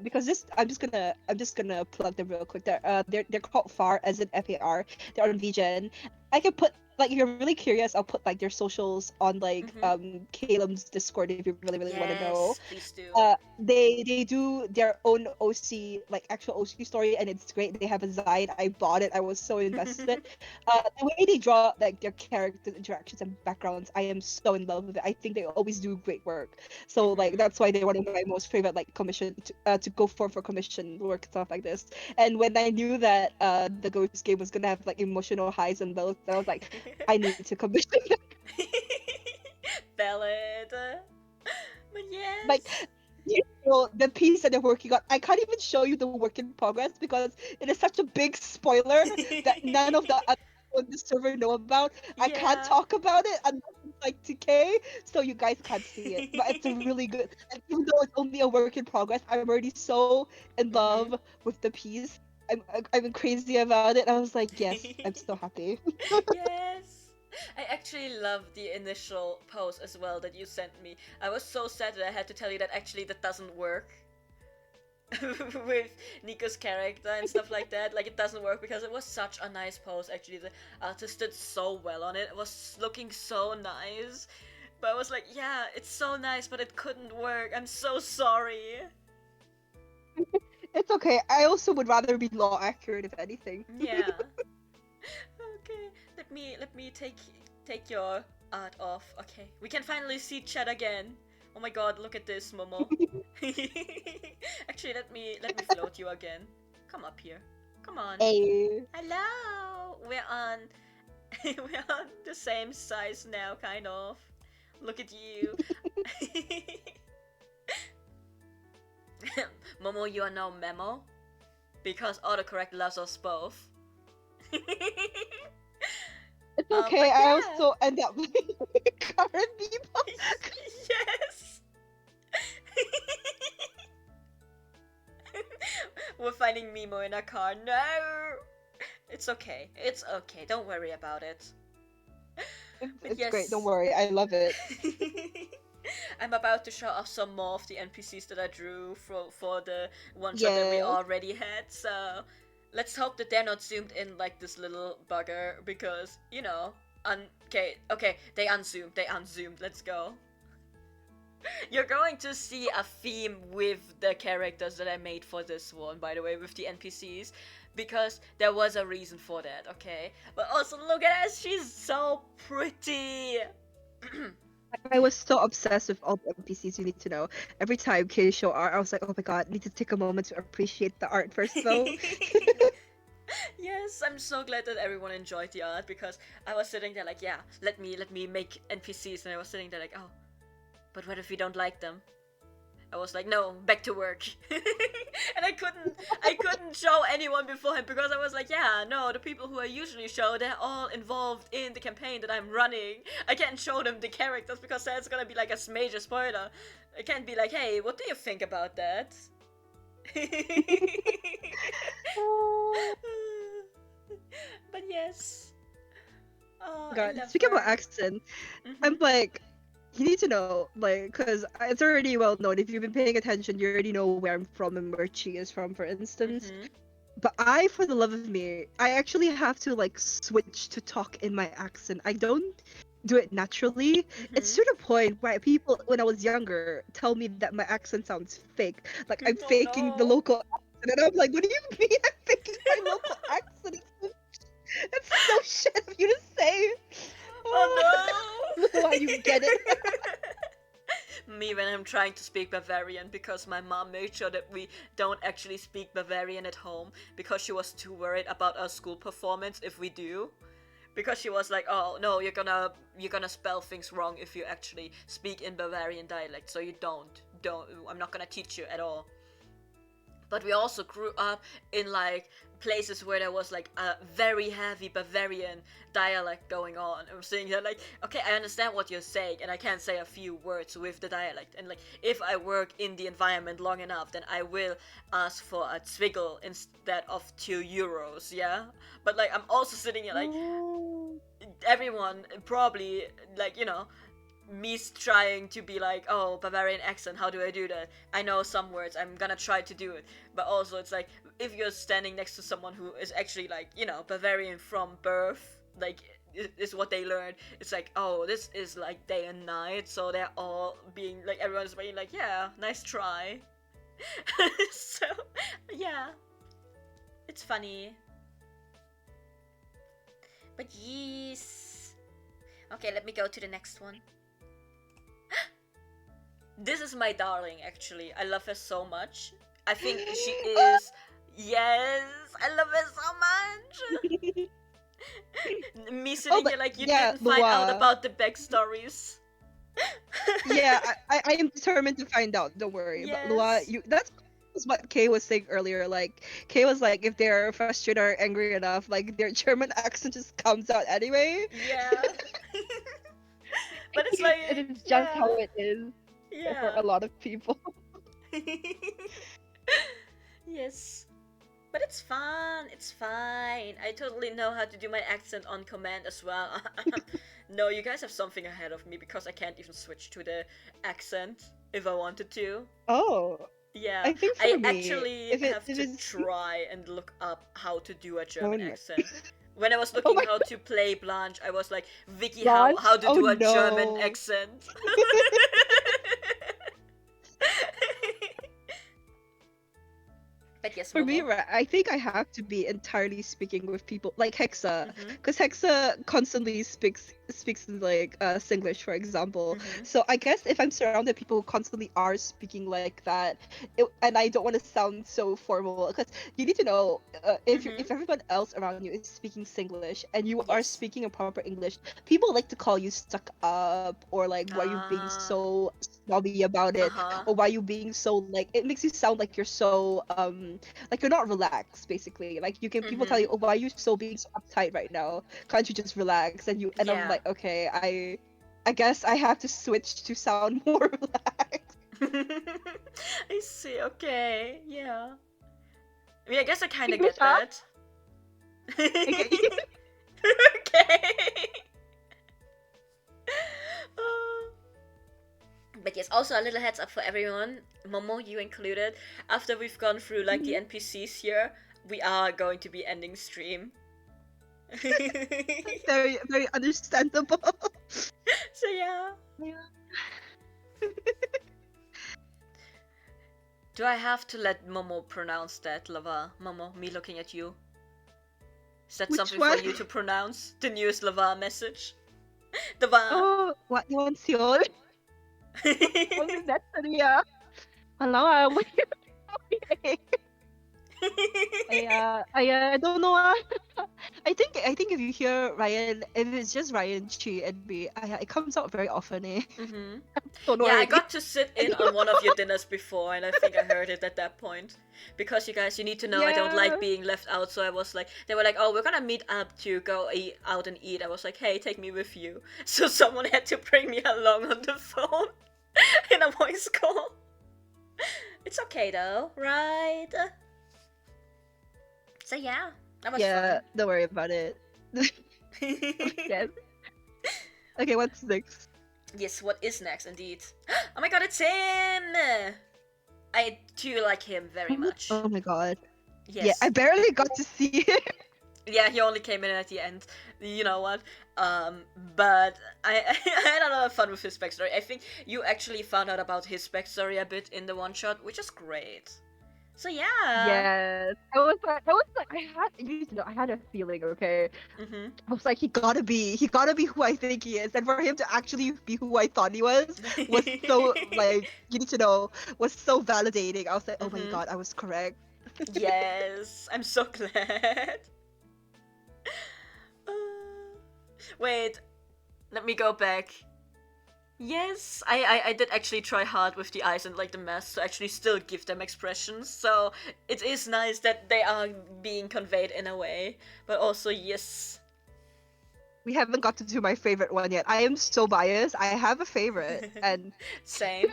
because this I'm just gonna plug them real quick. They're called FAR as in FAR. They're on VGen. I can put like if you're really curious, I'll put like their socials on like Mm-hmm. Caleb's Discord if you really, really want to know. Yes, please do. They do their own OC, like actual OC story, and it's great. They have a Zine. I bought it. I was so invested. The way they draw like their characters interactions and backgrounds, I am so in love with it. I think they always do great work. So like Mm-hmm. that's why they're one of my most favorite like commission to go for commission work, stuff like this. And when I knew that the Ghost game was gonna have like emotional highs and lows, I was like, I need to commission. Valid. But Like, yes. you know, the piece that they're working on, I can't even show you the work in progress because it is such a big spoiler that none of the other people on the server know about. I can't Yeah. talk about it unless it's like 2K, so you guys can't see it. But it's a really good, and even though it's only a work in progress, I'm already so in Mm-hmm. love with the piece. I'm crazy about it. I was like, yes, I'm so happy. Yes. I actually love the initial post as well that you sent me. I was so sad that I had to tell you that actually that doesn't work with Nico's character and stuff like that. Like it doesn't work because it was such a nice post. Actually, the artist did so well on it. It was looking so nice. But I was like, yeah, it's so nice, but it couldn't work. I'm so sorry. It's okay. I also would rather be law accurate if anything. Yeah. Okay. Let me take your art off. Okay. We can finally see chat again. Oh my god, look at this, Momo. Actually, let me float you again. Come up here. Come on. Hey. Hello. We're on the same size now, kind of. Look at you. Momo, you are now Memo because autocorrect loves us both. It's okay. But I yeah. also end up with current people. Yes. We're finding Mimo in a car. No. It's okay. It's okay. Don't worry about it. But It's great. Don't yes. worry. I love it. I'm about to show off some more of the NPCs that I drew for the one shot that we Yes. already had. So let's hope that they're not zoomed in like this little bugger because you know. Okay, they unzoomed. Let's go. You're going to see a theme with the characters that I made for this one, by the way, with the NPCs, because there was a reason for that, okay? But also, look at her, she's so pretty! I was so obsessed with all the NPCs you need to know. Every time Katie show art, I was like, oh my god, need to take a moment to appreciate the art first though. Yes, I'm so glad that everyone enjoyed the art because I was sitting there like, yeah, let me make NPCs, and I was sitting there like, oh, but what if we don't like them? I was like, no, back to work. And I couldn't show anyone beforehand because I was like, yeah, no, the people who I usually show, they're all involved in the campaign that I'm running. I can't show them the characters because that's gonna be like a major spoiler. I can't be like, hey, what do you think about that? But yes. Oh, I God, love speaking about her. accent, Mm-hmm. I'm like, you need to know, like, because it's already well known. If you've been paying attention, you already know where I'm from and where she is from, for instance. Mm-hmm. But I, for the love of me, I actually have to like switch to talk in my accent. I don't do it naturally. It's Mm-hmm. to the point where people, when I was younger, tell me that my accent sounds fake. Like I'm Oh faking the no. local accent, and I'm like, what do you mean I'm faking my local accent? It's so shit of you to say. Oh I don't know why you get it. no! Me when I'm trying to speak Bavarian because my mom made sure that we don't actually speak Bavarian at home because she was too worried about our school performance if we do. Because she was like, "Oh no, you're gonna spell things wrong if you actually speak in Bavarian dialect, so you don't. I'm not gonna teach you at all." but we also grew up in like places where there was like a very heavy Bavarian dialect going on. I'm saying that like, okay, I understand what you're saying, and I can say a few words with the dialect. And like, if I work in the environment long enough, then I will ask for a Zwickel instead of €2. Yeah, but like, I'm also sitting here like, everyone probably like, you know, me trying to be like, oh, Bavarian accent, how do I do that? I know some words, I'm gonna try to do it. But also, it's like, if you're standing next to someone who is actually like, you know, Bavarian from birth, like, is what they learned, it's like, oh, this is like day and night, so they're all being like, everyone's being like, yeah, nice try. So, yeah. It's funny. But yes. Okay, let me go to the next one. This is my darling, actually. I love her so much. I think she is... Yes! I love her so much! Me sitting here like, you didn't find out about the backstories. Yeah, I am determined to find out, don't worry. Yes. But Lua, that's what Kay was saying earlier. Like, Kay was like, if they're frustrated or angry enough, like, their German accent just comes out anyway. Yeah. But it's like... It is just how it is. Yeah. For a lot of people. Yes. But it's fun. It's fine. I totally know how to do my accent on command as well. No, you guys have something ahead of me because I can't even switch to the accent if I wanted to. Oh. Yeah. I think I me, actually have to try and look up how to do a German accent. When I was looking how to play Blanche, I was like, Vicky, how to do a German accent. But yes, for Momo. me, I think I have to be entirely speaking with people like Hexa, because Hexa constantly speaks like Singlish, for example. So I guess if I'm surrounded people who constantly are speaking like that, and I don't want to sound so formal, because you need to know if everyone else around you is speaking Singlish and you are speaking a proper English, people like to call you stuck up, or like, why are you being so snobby about it, or why are you being so like, it makes you sound like you're so like you're not relaxed, basically. Like, you can people tell you, oh, why are you being so uptight right now? Can't you just relax? And I'm like, okay, I guess I have to switch to sound more relaxed. I see. Okay, yeah. I mean, I guess I kind of get that. Okay. But yes, also a little heads up for everyone, Momo, you included, after we've gone through like the NPCs here, we are going to be ending stream. Very, very understandable. So yeah. Do I have to let Momo pronounce that, Lava? Momo, me looking at you. Is that something for you to pronounce? The newest Lava message? The va. Oh, what you want, Seoul? What is that, Saria? Hello, what are you doing? I don't know. I think if you hear Ryan, if it's just Ryan, Chi, and me, it comes out very often. Don't worry. Yeah, I got to sit in on one of your dinners before, and I think I heard it at that point. Because you guys, you need to know I don't like being left out, so I was like, they were like, oh, we're gonna meet up to go out and eat. I was like, hey, take me with you. So someone had to bring me along on the phone in a voice call. It's okay though, right? So yeah, that was fun. Don't worry about it. Yes. Okay, what's next? Yes, what is next, indeed? Oh my god, it's him! I do like him very much. Oh my god. Yes. Yeah, I barely got to see him. Yeah, he only came in at the end. You know what? But I had a lot of fun with his backstory. I think you actually found out about his backstory a bit in the one shot, which is great. So yeah. Yes. I had a feeling, okay? I was like, he gotta be who I think he is. And for him to actually be who I thought he was so, like, you need to know, was so validating. I was like, oh my god, I was correct. Yes, I'm so glad. Wait, let me go back. Yes, I did actually try hard with the eyes and like the mask to actually still give them expressions. So it is nice that they are being conveyed in a way. But also, yes. We haven't got to do my favorite one yet. I am so biased. I have a favorite, and Same.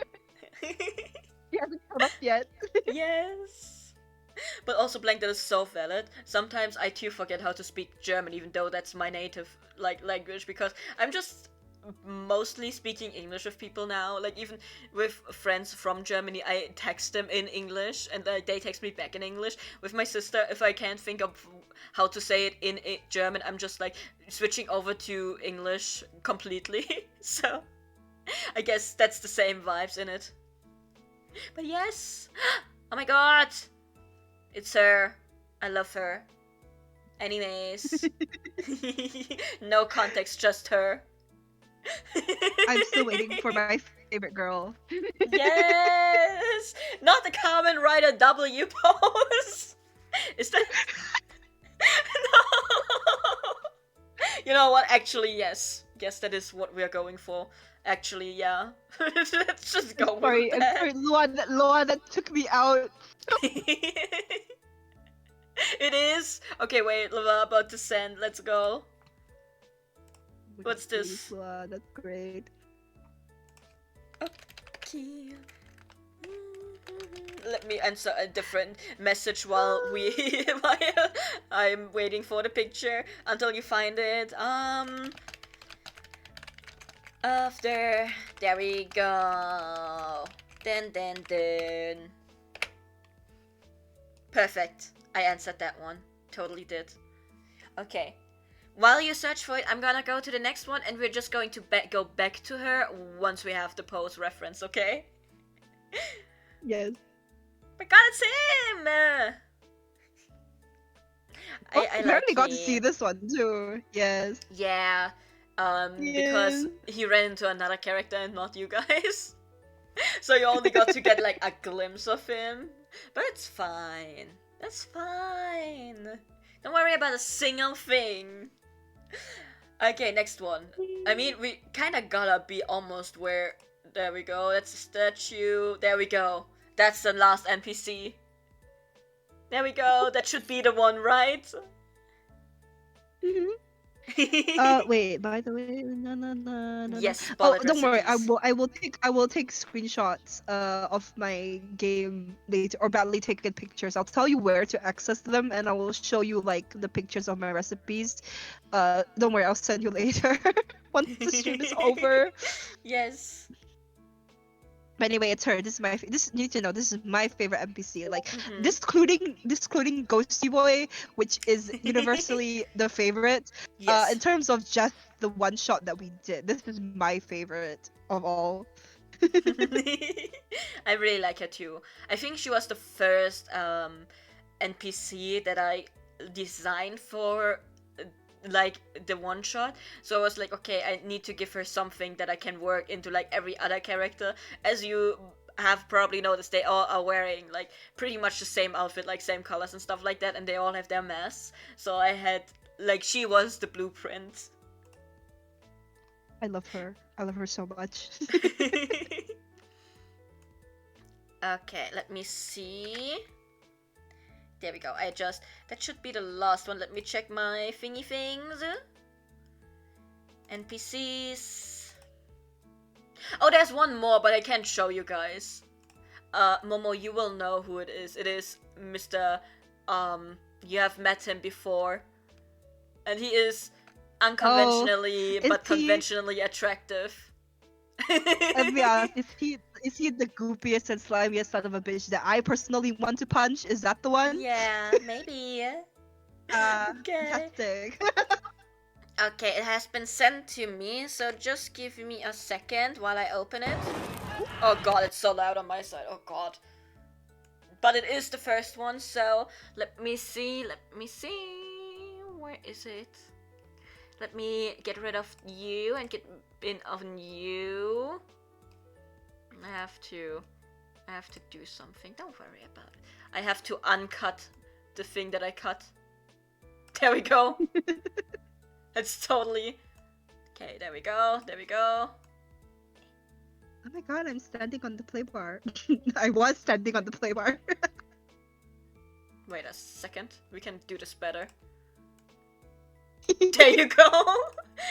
he hasn't come up yet. Yes. But also, Blank, that is so valid. Sometimes I too forget how to speak German, even though that's my native like language, because I'm just mostly speaking English with people now. Like even with friends from Germany, I text them in English, and they text me back in English. With my sister, if I can't think of how to say it in German, I'm just like switching over to English completely. So I guess that's the same vibes in it. But yes, oh my god. It's her. I love her. Anyways. No context, just her. I'm still waiting for my favorite girl. Yes! Not the Kamen Rider W pose! Is that. No! You know what? Actually, yes. Yes, that is what we're going for. Actually, yeah. Let's just go with I'm that. sorry, Loa, that took me out. It is? Okay, wait, Lava about to send. Let's go. What's this? Loa, that's great. Okay. Let me answer a different message while while I'm waiting for the picture until you find it. After there we go. Then. Perfect. I answered that one. Totally did. Okay. While you search for it, I'm gonna go to the next one, and we're just going to go back to her once we have the pose reference, okay? Yes. My god, it's him! I apparently like got to see him. this one too. Yes. Yeah, because he ran into another character and not you guys. So you only got to get like a glimpse of him. But it's fine. That's fine. Don't worry about a single thing. Okay, next one. I mean, we kind of gotta be almost where... There we go, that's a statue. There we go. That's the last NPC. There we go, that should be the one, right? Wait. By the way, no. Yes, Oh, bullet don't worry. recipes. I will take screenshots of my game later, or badly taken pictures. I'll tell you where to access them, and I will show you like the pictures of my recipes. Don't worry. I'll send you later once the stream is over. Yes. But anyway, it's her. This is my. This you need to know. This is my favorite NPC. Like Mhm. discluding Ghosty Boy, which is universally the favorite. Yes. In terms of just the one shot that we did, this is my favorite of all. I really like her too. I think she was the first NPC that I designed for like the one shot. So I was like, okay, I need to give her something that I can work into like every other character. As you have probably noticed, they all are wearing like pretty much the same outfit, like same colors and stuff like that, and they all have their masks. So I had like, she was the blueprint. I love her. I love her so much. Okay, let me see. There we go. That should be the last one. Let me check my thingy things. NPCs. Oh, there's one more, but I can't show you guys. Momo, you will know who it is. It is Mr. You have met him before. And he is unconventionally, but conventionally attractive. Let's be honest, is he the goopiest and slimiest son of a bitch that I personally want to punch? Is that the one? Yeah, maybe. Okay. Fantastic. Okay, it has been sent to me, so just give me a second while I open it. Oh god, it's so loud on my side. Oh god. But it is the first one, so let me see. Where is it? Let me get rid of you and get in on you. I have to do something. Don't worry about it. I have to uncut the thing that I cut. There we go. It's totally... Okay, there we go. Oh my god, I'm standing on the play bar. I was standing on the play bar. Wait a second. We can do this better. There you go!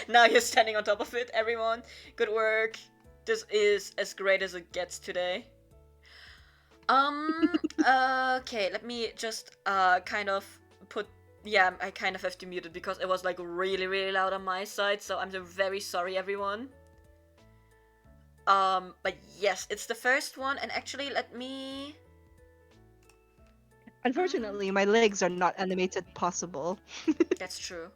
Now you're standing on top of it, everyone. Good work. This is as great as it gets today. Okay, let me just, kind of put... Yeah, I kind of have to mute it because it was, like, really, really loud on my side, so I'm very sorry, everyone. But yes, it's the first one, and actually, let me... Unfortunately, my legs are not animated possible. That's true.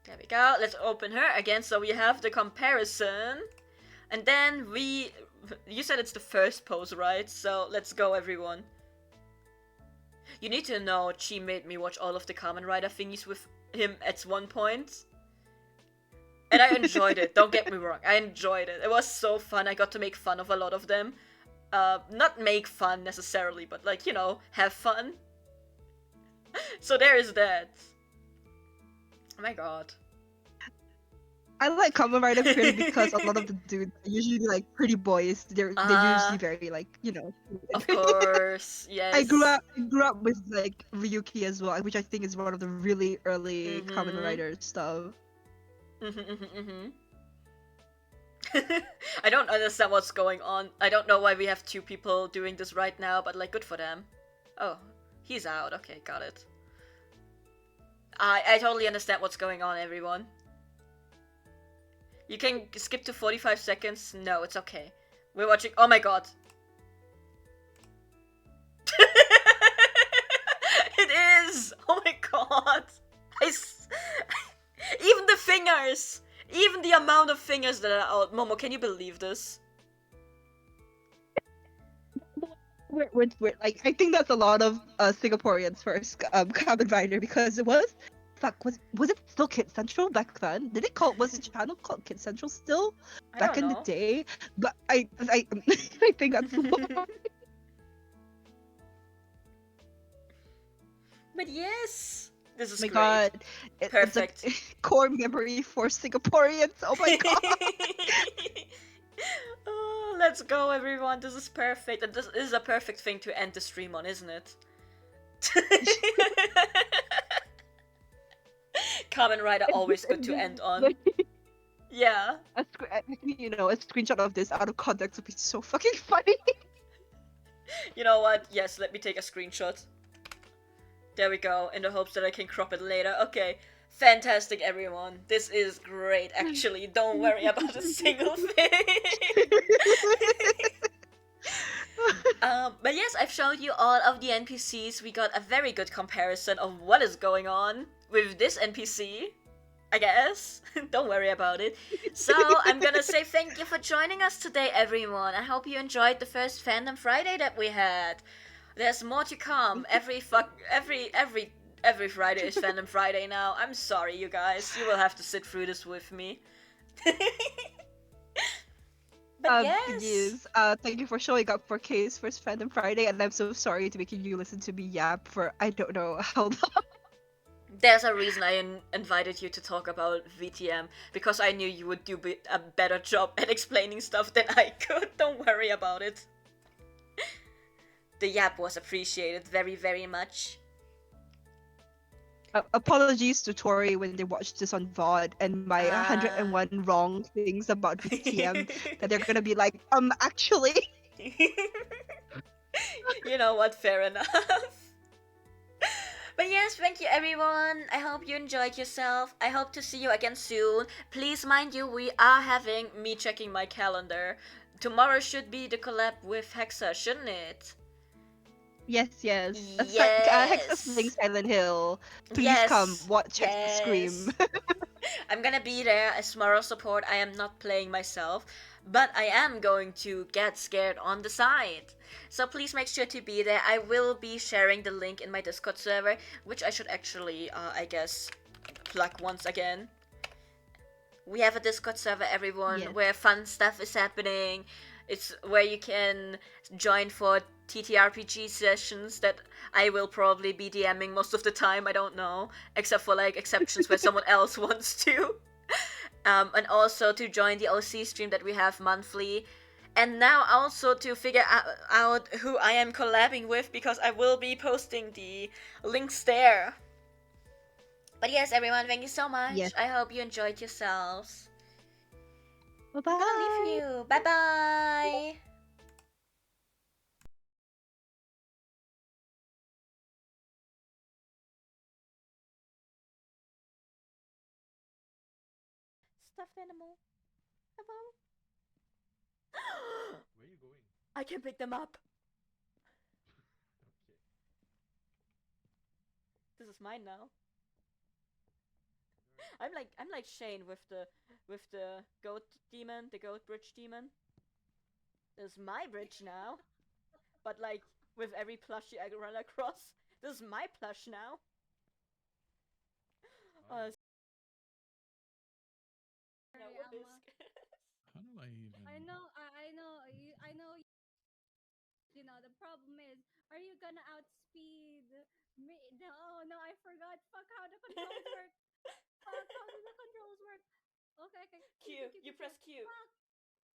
There we go. Let's open her again so we have the comparison. And then we... You said it's the first pose, right? So let's go, everyone. You need to know she made me watch all of the Kamen Rider thingies with him at one point. And I enjoyed it, don't get me wrong. I enjoyed it. It was so fun. I got to make fun of a lot of them. Not make fun necessarily, but like, you know, have fun. So there is that. Oh my god. I like Kamen Rider purely because a lot of the dudes are usually like pretty boys. They're usually very like, you know. Of course, yes. I grew up with like Ryuki as well, which I think is one of the really early Kamen Rider stuff. I don't understand what's going on. I don't know why we have two people doing this right now, but like, good for them. Oh, he's out. Okay, got it. I totally understand what's going on, everyone. You can skip to 45 seconds. No, it's okay. We're watching. Oh my god. It is! Oh my god. Even the fingers! Even the amount of fingers that are out. Momo, can you believe this? We're like, I think that's a lot of Singaporeans first Kamen Rider because it was. Fuck, was it still Kid Central back then? Was the channel called Kid Central still back in the day? But I I think that's But yes, this is my great. god, Perfect. It's a core memory for Singaporeans. Oh my god. Oh, let's go, everyone. This is perfect, and this is a perfect thing to end the stream on, isn't it? Kamen Rider always good to end on. Yeah. You know, a screenshot of this out of context would be so fucking funny. You know what? Yes, let me take a screenshot. There we go, in the hopes that I can crop it later. Okay, fantastic, everyone. This is great, actually. Don't worry about a single thing. But yes, I've shown you all of the NPCs. We got a very good comparison of what is going on with this NPC, I guess. Don't worry about it. So, I'm gonna say thank you for joining us today, everyone. I hope you enjoyed the first Fandom Friday that we had. There's more to come. Every Friday is Fandom Friday now. I'm sorry, you guys. You will have to sit through this with me. But yes. Thank you for showing up for K's first Fandom Friday, and I'm so sorry to making you listen to me yap for I don't know how long. There's a reason I invited you to talk about VTM, because I knew you would do a better job at explaining stuff than I could. Don't worry about it. The yap was appreciated very, very much. Apologies to Tori when they watched this on VoD and my 101 wrong things about VTM that they're gonna be like, actually. You know what? Fair enough. But yes, thank you, everyone. I hope you enjoyed yourself. I hope to see you again soon. Please mind you, we are having me checking my calendar. Tomorrow should be the collab with Hexa, shouldn't it? Yes. Yes. Hexa's playing Silent Hill. Please come watch Hexa scream. I'm gonna be there as moral support. I am not playing myself, but I am going to get scared on the side. So please make sure to be there. I will be sharing the link in my Discord server, which I should actually, I guess, plug once again. We have a Discord server, everyone, where fun stuff is happening. It's where you can join for TTRPG sessions that I will probably be DMing most of the time, I don't know. Except for like exceptions where someone else wants to. and also to join the OC stream that we have monthly. And now also to figure out who I am collabing with, because I will be posting the links there. But yes, everyone, thank you so much. Yes. I hope you enjoyed yourselves. Bye-bye. I'm gonna leave you. Bye-bye. Stuffed animal. Hello. Where are you going? I can pick them up. Okay. This is mine now. I'm like Shane with the goat demon, the goat bridge demon. This is my bridge now. But like with every plushie I run across, this is my plush now. How No, do I even? I know, I know. You know, the problem is, are you gonna outspeed me? No, I forgot. Fuck how the controls work. Fuck how do the controls work? Okay. Q. You press Q. Fuck.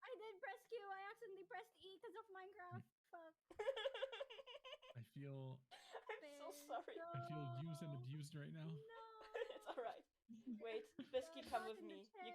I did press Q. I accidentally pressed E because of Minecraft. Fuck. I feel. I'm so sorry. I feel used and abused right now. No. It's alright. Wait, Bisky, come with me. You